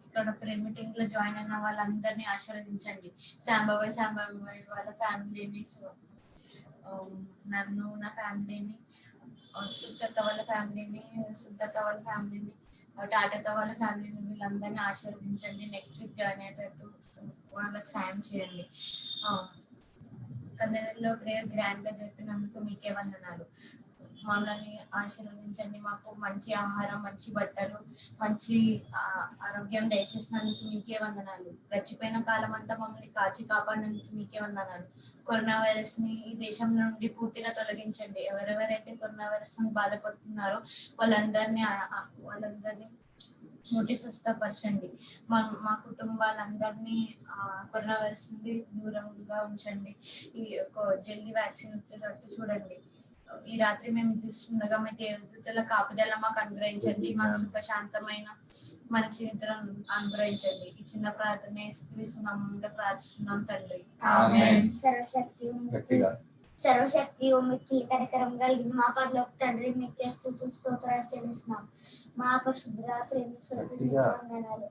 ఇక్కడ ప్రేయర్ మీటింగ్ లో జాయిన్ అయిన వాళ్ళందరినీ ఆశీర్వదించండి. శాంబాబాయ్ వాళ్ళ ఫ్యామిలీని, నన్ను నా ఫ్యామిలీని, సుచత్త వాళ్ళ ఫ్యామిలీని, సుద్దత్త వాళ్ళ ఫ్యామిలీని, టాటత వాళ్ళ ఫ్యామిలీని వీళ్ళందరినీ ఆశీర్వదించండి. నెక్స్ట్ వీక్ జాయిన్ అయ్యేటట్టు వాళ్ళకి సాయం చేయండి. కందరిలో ప్రేయర్ గ్రాండ్ గా జరిపినందుకు మీకే వందనాలు. మమ్మల్ని ఆశీర్వదించండి. మాకు మంచి ఆహారం, మంచి బట్టలు, మంచి ఆరోగ్యం దయచేసినందుకు మీకే వందనాలు. గడిచిపోయిన కాలం అంతా మమ్మల్ని కాచి కాపాడినందుకు మీకే వందనాలు. కరోనా వైరస్ ని ఈ దేశం నుండి పూర్తిగా తొలగించండి. ఎవరెవరైతే కరోనా వైరస్ ని బాధపడుతున్నారో వాళ్ళందరినీ ముట్టి స్వస్థపరచండి. మా కుటుంబాలందరినీ కరోనా వైరస్ నుండి దూరంగా ఉంచండి. ఈ జల్దీ వ్యాక్సిన్ వచ్చేటట్టు చూడండి. ఈ రాత్రి మేము తీసుకుండగా మీ దేవదూతల కాపుదల మాకు అనుగ్రహించండి. మాకు సుఖశాంతమైన మంచి నిద్రను అనుగ్రహించండి. ఈ చిన్న ప్రార్థన యేసుక్రీస్తు నామములో ప్రార్థిస్తున్నాం తండ్రి. ఆమేన్. సర్వశక్తి మీకు కనికరం కలిగిన మా పరలోక తండ్రి, మీకు స్తోత్రాలు చెల్లిస్తున్నాం. మా పరిశుద్ధ ప్రేమ స్వరూపి వందనాలు.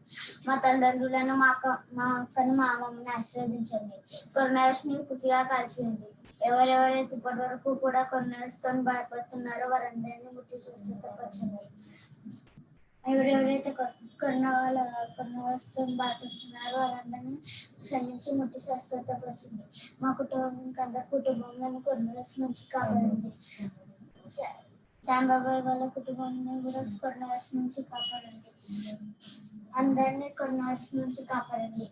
మా తల్లిదండ్రులను మా అక్కను మా అమ్మమ్మని ఆశీర్వదించండి. కరోనా వైరస్ని పూర్తిగా కాల్చివేయండి. ఎవరెవరైతే ఇప్పటి వరకు కూడా కరోనా వైరస్తో భయపడుతున్నారో వారందరినీ ముట్టి స్వస్థపరచండి. ఎవరెవరైతే కరోనా వైరస్తో బాధపడుతున్నారో వారందరినీ క్షమించి ముట్టి స్వస్థపరచండి. మా అందరి కుటుంబంలో కరోనా వైరస్ నుంచి కాపాడండి. శాంబాబాయ్ వాళ్ళ కుటుంబాన్ని కూడా కరోనా వైరస్ నుంచి కాపాడండి. అందరినీ కరోనా వైరస్ నుంచి కాపాడండి.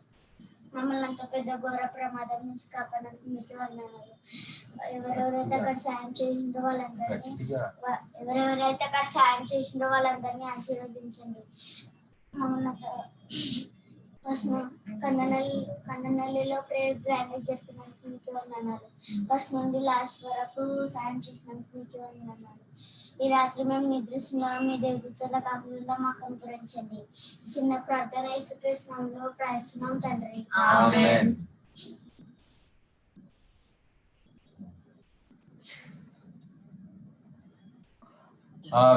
మమ్మల్ని అంత పెద్ద ఘోర ప్రమాదం నుంచి కాపాడడానికి మీకు వందనాలు. ఎవరెవరైతే అక్కడ సాయం చేసిండ్రో వాళ్ళందరినీ ఆశీర్వదించండి. మమ్మల్ని కందనల్లిలో ప్రేయర్ గ్రాండ్ చెప్పినందుకు మీకు వందనాలు. ఫస్ట్ నుండి లాస్ట్ వరకు సాయం చేసినందుకు మీకు వందనాలు. ఈ రాత్రి మేము నిద్రిస్తున్నాము. మీ దేవదూతల కాపుదల మాకు అనుగ్రహించండి. చిన్న ప్రార్థన యేసుక్రీస్తు నామములో ప్రార్థిస్తున్నాం తండ్రి. ఆమేన్.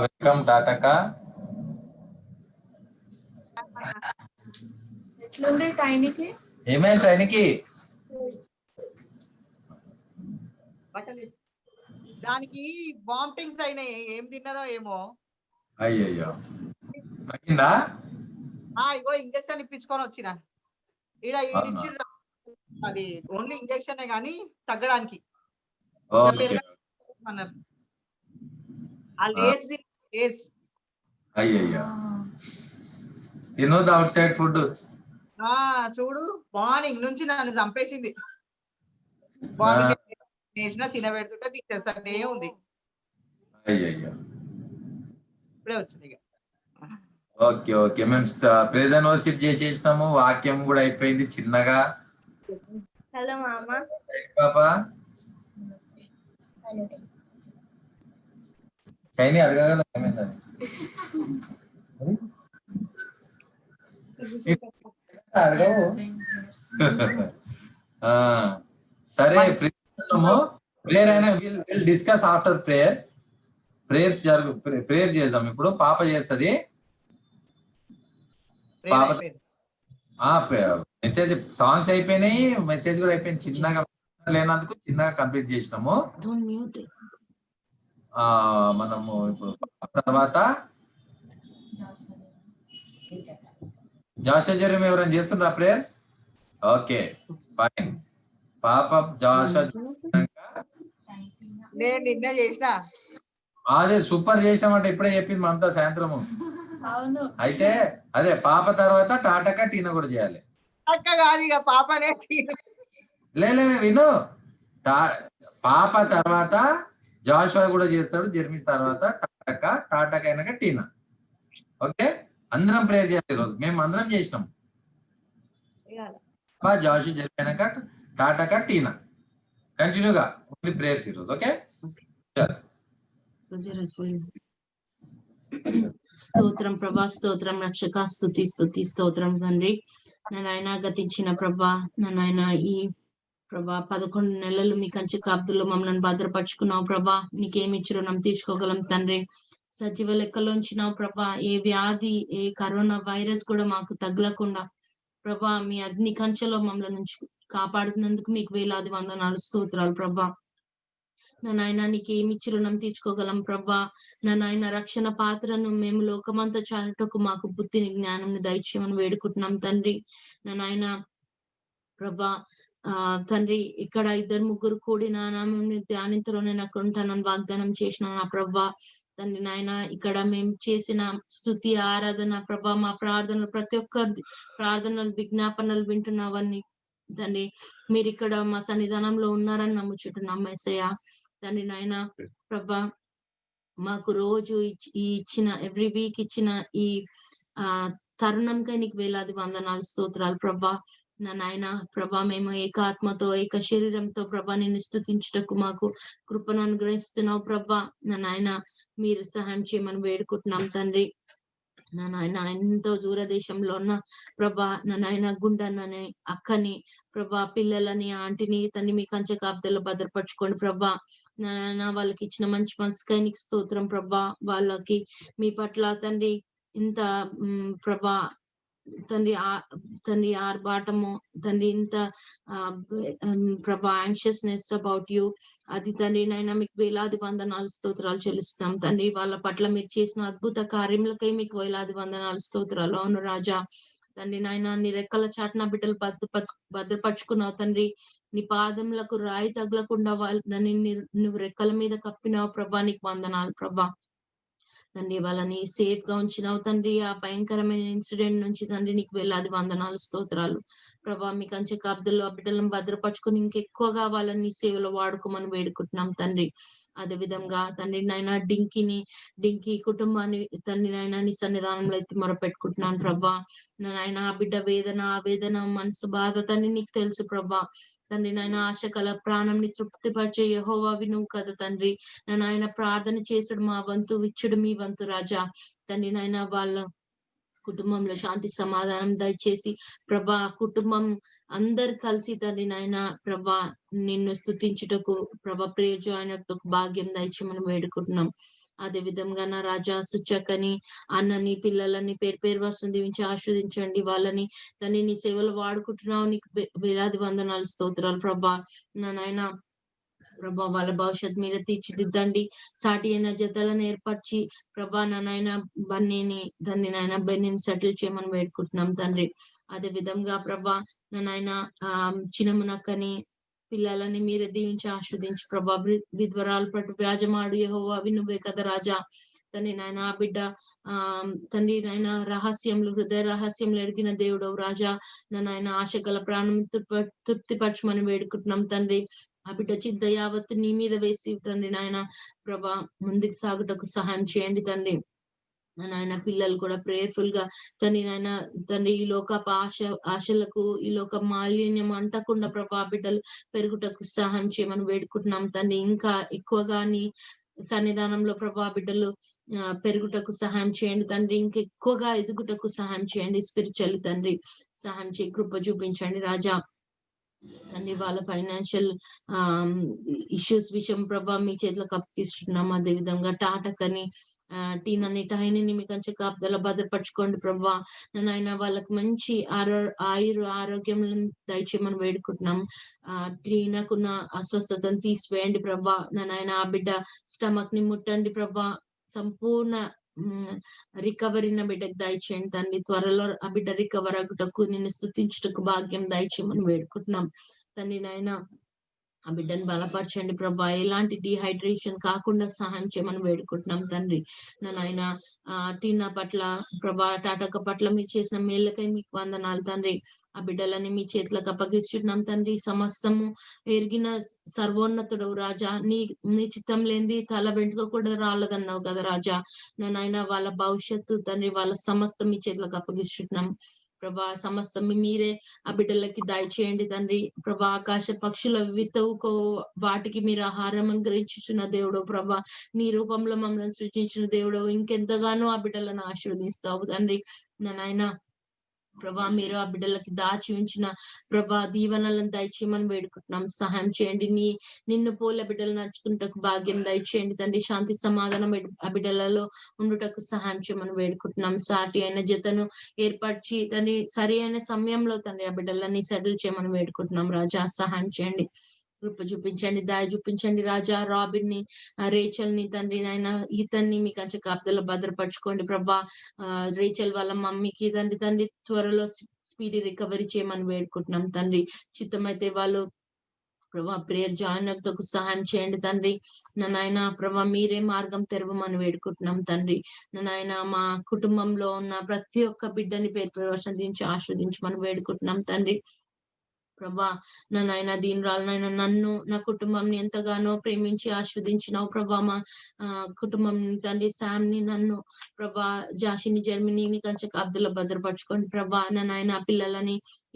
వెల్కమ్ టాటక. ఎట్లుంది టైనీకి? ఏమైంది టైనీకి? దానికి వామిటింగ్స్ అయినాయి. ఏం తిన్నదో ఏమో. అయ్యయ్యో, తగ్గిందా? ఇగో ఇంజక్షన్ ఇప్పించుకొని వచ్చిన. ఈడ ఇచ్చిండ్రు. అది ఓన్లీ ఇంజక్షన్ కానీ తగ్గడానికి అన్నారు. ఆ లేస్ లేస్. అయ్యయ్యో, తినొద్దు అవుట్ సైడ్ ఫుడ్. చూడు, మార్నింగ్ నుంచి నన్ను చంపేసింది. మార్నింగ్ వేసిన తినబెడుతుంటే తీసేస్తానే ఉంది. అయ్యయ్యో, ఇప్పుడే వచ్చింది. ఓకే ఓకే, మేము ప్రైజ్ అండ్ వర్షిప్ చేసేసినాము. వాక్యం కూడా అయిపోయింది చిన్నగా. హలో మామ. పాపా చైనీ అడగగల ఏమైందని అడగవు. సరే, ప్రేయర్ అయినా will discuss after prayer. Prayer చేద్దాం ఇప్పుడు. పాప చేస్తుంది. మెసేజ్ సాంగ్స్ అయిపోయినాయి, మెసేజ్ కూడా అయిపోయింది. చిన్నగా లేనందుకు చిన్నగా కంప్లీట్ చేసినాము. మనము ఇప్పుడు తర్వాత జాషా జెరమి ఎవరైనా చేస్తున్నారా ప్రేయర్? Okay fine. పాప జాషా నేను నిన్న చేసిన. అదే సూపర్ చేసినామంటే ఇప్పుడే చెప్పింది అంతా సాయంత్రము. అవును. అయితే అదే పాప తర్వాత టాటక టీనా కూడా చేయాలి. అక్క కాదు ఇక పాపనే. లే విను, పాప తర్వాత జాషువా కూడా చేస్తాడు, జెర్మీ తర్వాత టాటక అయినాక టీనా. ఓకే అందరం ప్రేయర్ చేయాలి ఈరోజు. మేము అందరం చేసినాం. జాషు జెర్మీ అయినాక టాటక టీనా కంటిన్యూగా ఓన్లీ ప్రేయర్స్ ఈరోజు. ఓకే స్తోత్రం ప్రభా, స్తోత్రం రక్షక, స్తుతి స్తుతి స్తోత్రం తండ్రి. నాయన గతించిన ప్రభా, నాయన ఈ ప్రభా 11 నెలలు మీ కంచె కాపుదల్లో మమ్మల్ని భద్రపరుచుకున్నావు ప్రభా. నీకేమి రుణం తీసుకోగలం తండ్రి. సజీవ లెక్కలోంచినావు ప్రభా. ఏ వ్యాధి, ఏ కరోనా వైరస్ కూడా మాకు తగలకుండా ప్రభా మీ అగ్ని కంచెలో మమ్మల్ని నుంచి కాపాడుతున్నందుకు మీకు వేలాది వందనాలు, స్తోత్రాలు ప్రభా. నా నాయన నీకు ఏమి రుణం తీర్చుకోగలం ప్రభా. నా నాయన రక్షణ పాత్రను మేము లోకమంతా చాటుటకు మాకు బుద్ధిని, జ్ఞానం దయచేయమని వేడుకుంటున్నాం తండ్రి. నా నాయన ప్రభా తండ్రి, ఇక్కడ 2-3 కూడి నా నామమును ధ్యానించలోనే నాకు ఉంటానని వాగ్దానం చేసిన నా ప్రభా తండ్రి. నాయన ఇక్కడ మేము చేసిన స్తుతి ఆరాధన ప్రభా, మా ప్రార్థనలు ప్రతి ఒక్క ప్రార్థనలు విజ్ఞాపనలు వింటున్నావని తండ్రి. మీరు ఇక్కడ మా సన్నిధానంలో ఉన్నారని నమ్ముచుంటున్నాం యేసయ్య తండ్రి. నాయన ప్రభా మాకు రోజు ఇచ్చిన ఎవ్రీ వీక్ ఇచ్చిన ఈ తరుణంకై నీకు వేలాది వందనాలు, స్తోత్రాలు ప్రభా. నా నాయన ప్రభా మేము ఏకాత్మతో ఏక శరీరంతో ప్రభా నిన్ను స్తుతించుటకు మాకు కృపను అనుగ్రహిస్తున్నావు ప్రభా. నా నాయన మీరు సహాయం చేయమని వేడుకుంటున్నాం తండ్రి. నా నాయన ఎంతో దూరదేశంలో ఉన్న ప్రభా, నా నాయన గుండన్నని, అక్కని ప్రభా, పిల్లలని, ఆంటీని తండ్రి మీ కంచె కాపుదల్లో భద్రపరచుకోండి ప్రభా. నా నాయన వాళ్ళకి ఇచ్చిన మంచి మనసుకై నీకు స్తోత్రం ప్రభా. వాళ్ళకి మీ పట్ల తండ్రి ఇంత ప్రభా తండ్రి ఆర్భాటము తండ్రి, ఇంత ప్రభా యాంగ్షియస్నెస్ అబౌట్ యూ అది తండ్రి నైనా మీకు వేలాది వందనాలు, స్తోత్రాలు చెల్లిస్తాం తండ్రి. వాళ్ళ పట్ల మీరు చేసిన అద్భుత కార్యములకై మీకు వేలాది వందనాలు, స్తోత్రాలు. అవును రాజా తండ్రి నాయన నీ రెక్కల చాటున బిడ్డలు భద్రపరుచుకున్నావు తండ్రి. నీ పాదములకు రాయి తగలకుండా వాళ్ళని నువ్వు రెక్కల మీద కప్పినావు ప్రభా. నీకు వందనాలు ప్రభా తండ్రి. వాళ్ళని సేఫ్ గా ఉంచినావు తండ్రి. ఆ భయంకరమైన ఇన్సిడెంట్ నుంచి తండ్రి నీకు వేలాది వందనాలు, స్తోత్రాలు ప్రభా. మీ కంచె కాపుదల్లో ఆ బిడ్డలను భద్రపరుచుకుని ఇంకెక్కువగా వాళ్ళని సేవలో వాడుకోమని వేడుకుంటున్నాం తండ్రి. అదే విధంగా తండ్రి నాయన డింకి కుటుంబాన్ని తండ్రి నాయన నీ సన్నిధానంలో ఎత్తి మొరపెట్టుకుంటున్నాను ప్రభా. నాయన ఆ బిడ్డ వేదన మనసు బాధ తండ్రి నీకు తెలుసు ప్రభా. తండ్రి నాయన ఆశ కల ప్రాణంని తృప్తిపరిచే యెహోవావి నువ్వు కదా తండ్రి. నాయన ప్రార్థన చేసుడు మా వంతు, ఇచ్చుడు మీ వంతు రాజా తండ్రి. నాయన వాళ్ళ కుటుంబంలో శాంతి సమాధానం దయచేసి ప్రభా. కుటుంబం అందరు కలిసి తండ్రి నాయన ప్రభా నిన్ను స్తుతించుటకు ప్రభా ప్రేయర్ జాయిన్ అయ్యేటకు భాగ్యం దయచేయమని వేడుకుంటున్నాం. అదే విధంగా నా రాజా సుచ్చకని, అన్నని, పిల్లలని పేరు వస్తుంది దీవించి ఆస్వాదించండి. వాళ్ళని తన్ని నీ సేవలు వాడుకుంటున్నావు. నీకు వేలాది వందనాలు, స్తోత్రాలు ప్రభా. నా నాయన ప్రభా వాళ్ళ భవిష్యత్ మీద తీర్చిదిద్దండి. సాటి అయిన జతలను ఏర్పరిచి ప్రభా నా నాయన బన్నీని సెటిల్ చేయమని వేడుకుంటున్నాం తండ్రి. అదే విధంగా ప్రభా నా నాయన చిన్నమునక్కని, పిల్లలని మీరే దీవించి ఆస్వాదించి ప్రభా. విధ్వరాలు పట్టు వ్యాజమాడు యెహోవా నువ్వే కదా రాజా తండ్రి. నాయన ఆ బిడ్డ తండ్రి నాయన హృదయ రహస్యంలో ఎడిగిన దేవుడవు రాజా. నాయన ఆశ గల ప్రాణం తృప్తిపరచమని వేడుకుంటున్నాం తండ్రి. ఆ బిడ్డ చింత యావత్తు నీ మీద వేసి తండ్రి నాయన ప్రభా ముందుకు సాగుటకు సహాయం చేయండి తండ్రి. నాయన పిల్లలు కూడా ప్రేయర్ఫుల్ గా తండ్రి ఈ లోక ఆశలకు, ఈ లోక మాలిన్యం అంటకుండా ప్రభా బిడ్డలు పెరుగుటకు సహాయం చేయమని వేడుకుంటున్నాం తండ్రి. ఇంకా ఎక్కువగా నీ సన్నిధానంలో ప్రభా బిడ్డలు పెరుగుటకు సహాయం చేయండి తండ్రి. ఇంకెక్కువగా ఎదుగుటకు సహాయం చేయండి. స్పిరిచువల్ తండ్రి సహాయం చేయి, కృప చూపించండి రాజా తండ్రి. వాళ్ళ ఫైనాన్షియల్ ఇష్యూస్ విషయం ప్రభా మీ చేతులకు అప్పగిస్తున్నాం. అదే విధంగా టాటకని, టీనాని, టైని మీ కంచె కాపుదల భద్రపరచుకోండి ప్రభా. నాయన వాళ్ళకి మంచి ఆరోగ్యం దయచేయమని వేడుకుంటున్నాం. టీనాకున్న అస్వస్థతను తీసివేయండి ప్రభా. నాయన ఆ బిడ్డ స్టమక్ ని ముట్టండి ప్రభా. సంపూర్ణ రికవరీ నా బిడ్డకు దయచేయండి తండ్రి. త్వరలో ఆ బిడ్డ రికవర్ అగుటకు నిన్ను స్తుతించుటకు భాగ్యం దయచేయమని వేడుకుంటున్నాం తండ్రి. నాయన ఆ బిడ్డను బలపరచండి ప్రభా. ఎలాంటి డిహైడ్రేషన్ కాకుండా సహాయం చేయమని వేడుకుంటున్నాం తండ్రి. నాయన టీనా పట్ల ప్రభా, టాటక పట్ల మీరు చేసిన మేళ్ళకై మీకు వందనాలు తండ్రి. ఆ బిడ్డలని మీ చేతులకు అప్పగిస్తున్నాం తండ్రి. సమస్తము ఎరిగిన సర్వోన్నతుడవు రాజా. నీ చిత్తం లేనిది తల వెంట్రుక కూడా రాలదన్నావు కదా రాజా. నాయన వాళ్ళ భవిష్యత్తు తండ్రి, వాళ్ళ సమస్తం మీ చేతులకు అప్పగిస్తున్నాం ప్రభా. సమస్తం మీరే ఆ బిడ్డలకి దయచేయండి తండ్రి. ప్రభా, ఆకాశ పక్షుల విత్తవుకో వాటికి మీరు ఆహారం గ్రహించుచున్న దేవుడు ప్రభా. నీ రూపంలో మమ్మల్ని సృష్టించిన దేవుడు ఇంకెంతగానో ఆ బిడ్డలను ఆశీర్వదిస్తావు తండ్రి. నాయన ప్రభా, మీరు ఆ బిడ్డలకి దాచి ఉంచిన ప్రభా దీవెనలను దయచేయమని వేడుకుంటున్నాం. సహాయం చేయండి. నిన్ను పోల బిడ్డలు నడుచుకుంటకు భాగ్యం దయచేయండి తండ్రి. శాంతి సమాధానం ఆ బిడ్డలలో ఉండుటకు సహాయం చేయమని వేడుకుంటున్నాం. సాటి అయిన జతను ఏర్పరిచి తండ్రి సరి అయిన సమయంలో తండ్రి ఆ బిడ్డలని సెటిల్ చేయమని వేడుకుంటున్నాం రాజా. సహాయం చేయండి, కృప చూపించండి, దయ చూపించండి రాజా. రాబిన్ ని, రేచల్ ని తండ్రి నాయన ఇతన్ని మీ కంచె కాపుదలో భద్రపరచుకోండి ప్రభా. రేచల్ వాళ్ళ మమ్మీకి తండ్రి త్వరలో స్పీడీ రికవరీ చేయమని వేడుకుంటున్నాం తండ్రి. చిత్తమైతే వాళ్ళు ప్రభా ప్రేయర్ జాయిన్ అవ్వటకు సహాయం చేయండి తండ్రి. నాయన ప్రభా, మీరే మార్గం తెరవమని వేడుకుంటున్నాం తండ్రి. నాయన మా కుటుంబంలో ఉన్న ప్రతి ఒక్క బిడ్డని పేరు ప్రవేశించి ఆస్వాదించమని వేడుకుంటున్నాం తండ్రి. ప్రభా, నాయన దీనురాలనైనా నన్ను, నా కుటుంబంని ఎంతగానో ప్రేమించి ఆస్వాదించినావు ప్రభా. మా కుటుంబం తండ్రి, శామ్ ని, నన్ను ప్రభా, జాషిని, జర్మనీని కంచె కాపుదలో భద్రపరచుకోండి ప్రభా. నాయన పిల్లలని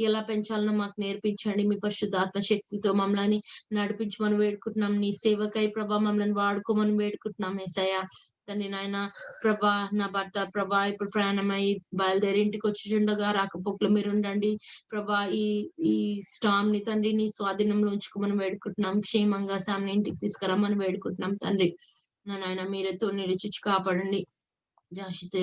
ఎలా పెంచాలనో మాకు నేర్పించండి. మీ పరిశుద్ధాత్మ శక్తితో మమ్మల్ని నడిపించమని వేడుకుంటున్నాం. నీ సేవకై ప్రభా మమ్మల్ని వాడుకోమని వేడుకుంటున్నాం యేసయ్య తండ్రి. నాయన ప్రభా, నా భర్త ప్రభా ఇప్పుడు ప్రయాణమై బయలుదేరి ఇంటికి వచ్చుచుండగా రాకపోకలు మీరు ఉండండి ప్రభా. ఈ స్టామ్ ని తండ్రి నీ స్వాధీనంలో ఉంచుకోమని వేడుకుంటున్నాం. క్షేమంగా శామ్ని ఇంటికి తీసుకురమ్మని వేడుకుంటున్నాం తండ్రి. నాయన మీరేతో నిలిచి కాపాడండి.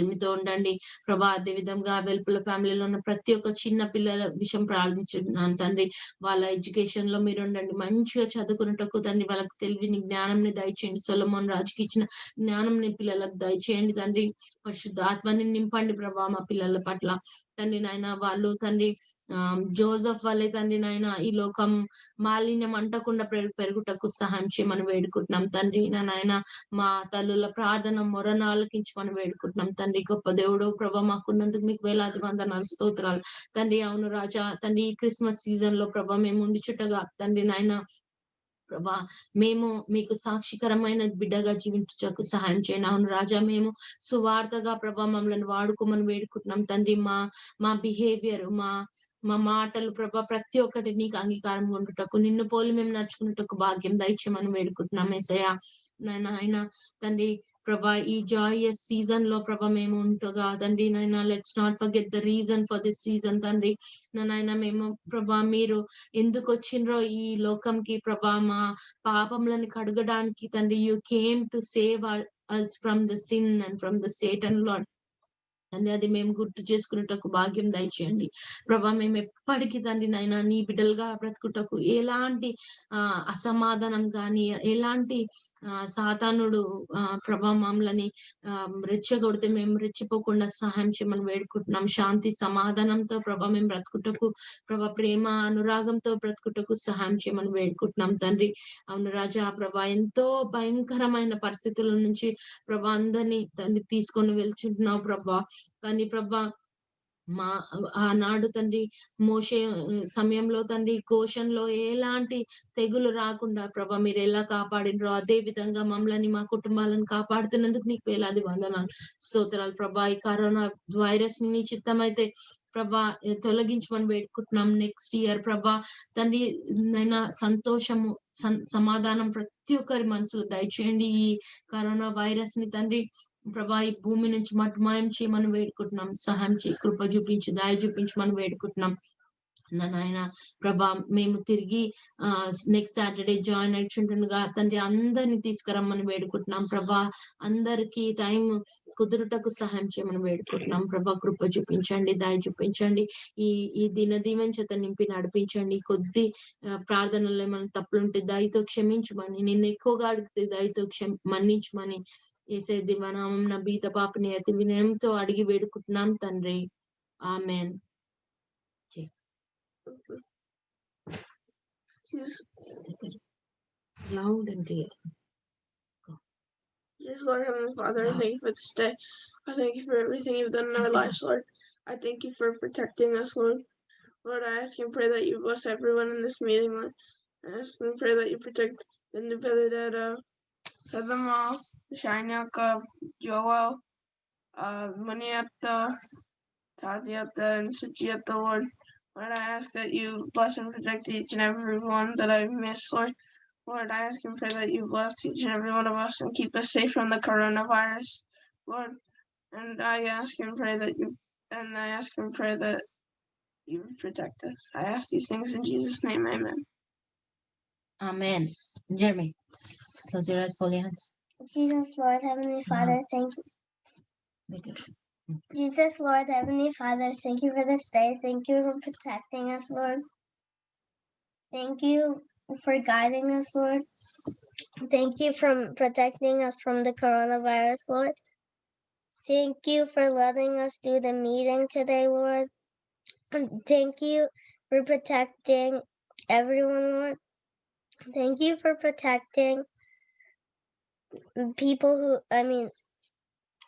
మీతో ఉండండి ప్రభా. అదే విధంగా వెలుపుల ఫ్యామిలీలో ఉన్న ప్రతి ఒక్క చిన్న పిల్లల విషయం ప్రార్థించున్నాను తండ్రి. వాళ్ళ ఎడ్యుకేషన్ లో మీరు ఉండండి. మంచిగా చదువుకున్నటకు తండ్రి వాళ్ళకి తెలివిని, జ్ఞానంని దయచేయండి. సొలొమోన్ రాజుకి ఇచ్చిన జ్ఞానంని పిల్లలకు దయచేయండి తండ్రి. పరిశుద్ధ ఆత్మని నింపండి ప్రభా మా పిల్లల పట్ల తండ్రి. నాయన వాళ్ళు తండ్రి జోసఫ్ వల్లే తండ్రి నాయన ఈ లోకం మాలిన్యం అంటకుండా పెరుగుటకు సహాయం చేయమని వేడుకుంటున్నాం తండ్రి. నాయన మా తల్లుల ప్రార్థన మొరను ఆలకించమని వేడుకుంటున్నాం తండ్రి. గొప్ప దేవుడు ప్రభా మాకున్నందుకు మీకు వేలాది వందనాలు, స్తోత్రాలు తండ్రి. అవును రాజా తండ్రి, ఈ క్రిస్మస్ సీజన్ లో ప్రభా మేము ఉండి చుట్టగా తండ్రి నాయన ప్రభా మేము మీకు సాక్షికరమైన బిడ్డగా జీవించటకు సహాయం చేయండి. అవును రాజా, మేము సువార్తగా ప్రభా మమ్మల్ని వాడుకోమని వేడుకుంటున్నాం తండ్రి. మా బిహేవియర్, మా మాటలు ప్రభా ప్రతి ఒక్కటి నీకు అంగీకారం ఉండుటకు, నిన్ను పోలి మేము నడుచుకున్నటకు భాగ్యం దయచేయమని వేడుకుంటున్నాం యేసయ్య. నాయన తండ్రి ప్రభా, ఈ జాయస్ సీజన్ లో ప్రభా మేము ఉంటగా తండ్రి నాయన let's not forget the reason for this season తండ్రి. నాయన మేము ప్రభా మీరు ఎందుకు వచ్చిండ్రో ఈ లోకంకి ప్రభా, మా పాపములను కడగడానికి తండ్రి. You came to save us from the sin and from the Satan Lord. అది మేము గుర్తు చేసుకున్నటకు భాగ్యం దయచేయండి ప్రభా. మేము ఎప్పటికీ తండ్రి నాయన నీ బిడ్డలుగా బ్రతుకుటకు ఎలాంటి అసమాధానం కానీ, ఎలాంటి సాతానుడు ప్రభా మమ్మల్ని రెచ్చగొడితే మేము రెచ్చిపోకుండా సహాయం చేయమని వేడుకుంటున్నాం. శాంతి సమాధానంతో ప్రభా మేము బ్రతుకుటకు ప్రభా, ప్రేమ అనురాగంతో బ్రతుకుటకు సహాయం చేయమని వేడుకుంటున్నాం తండ్రి. అవును రాజా ప్రభా, ఎంతో భయంకరమైన పరిస్థితుల నుంచి ప్రభా అందరినీ తండ్రి తీసుకొని వెళ్తుంటున్నావు ప్రభా. కానీ ప్రభా ఆనాడు తండ్రి మోషే సమయంలో తండ్రి గోషన్లో ఎలాంటి తెగులు రాకుండా ప్రభా మీరు ఎలా కాపాడినరో అదే విధంగా మమ్మల్ని, మా కుటుంబాలను కాపాడుతున్నందుకు నీకు వేలాది వందనాలు, స్తోత్రాలు ప్రభా. ఈ కరోనా వైరస్ ని చిత్తమైతే ప్రభా తొలగించమని వేడుకుంటున్నాం. నెక్స్ట్ ఇయర్ ప్రభా తండ్రి నైనా సంతోషము, సమాధానం ప్రతి ఒక్కరి మనసులో దయచేయండి. ఈ కరోనా వైరస్ ని తండ్రి ప్రభా ఈ భూమి నుంచి మటుమాయం చేయమని వేడుకుంటున్నాం. సహాయం చేయి, కృప చూపించు, దయ చూపించమని వేడుకుంటున్నాం నాయన ప్రభా. మేము తిరిగి నెక్స్ట్ సాటర్డే జాయిన్ అయిచుంటుండగా తండ్రి అందరిని తీసుకురమ్మని వేడుకుంటున్నాం ప్రభా. అందరికి టైం కుదురుటకు సహాయం చేయమని వేడుకుంటున్నాం ప్రభా. కృప చూపించండి, దయ చూపించండి. ఈ దిన దీవెంచేత నింపి నడిపించండి. కొద్ది ప్రార్థనలో ఏమైనా తప్పులుంటే దయతో క్షమించమని, నిన్ను ఎక్కువగా అడిగితే దయతో మన్నించమని యేసే దివ్యనామమున బీద పాపని అతి వినయంతో అడిగి వేడుకుంటున్నాం తండ్రి. ఆమేన్. Jesus, Loud and clear. Jesus, Lord, Heavenly Father, I thank you for this day. I thank you for everything you've done in our lives, Lord. I thank you for protecting us, Lord. Lord, I ask and pray that you bless everyone in this meeting, Lord. I ask and pray that you protect the Dada, Sadama, Shanyaka, Joel, Maniata, Tatiata, and Suchiata, Lord. Lord, I ask that you bless and protect each and every one that I've missed, Lord. Lord, I ask and pray that you bless each and every one of us and keep us safe from the coronavirus, Lord. And I ask and pray that you protect us. I ask these things in Jesus' name, amen. Amen. Jeremy, close your eyes, fold your hands. Jesus, Lord, Heavenly Father, thank you. Make it. Jesus, Lord, Heavenly Father, thank you for this day. Thank you for protecting us, Lord. Thank you for guiding us, Lord. Thank you for protecting us from the coronavirus, Lord. Thank you for letting us do the meeting today, Lord. And thank you for protecting everyone, Lord. Thank you for protecting people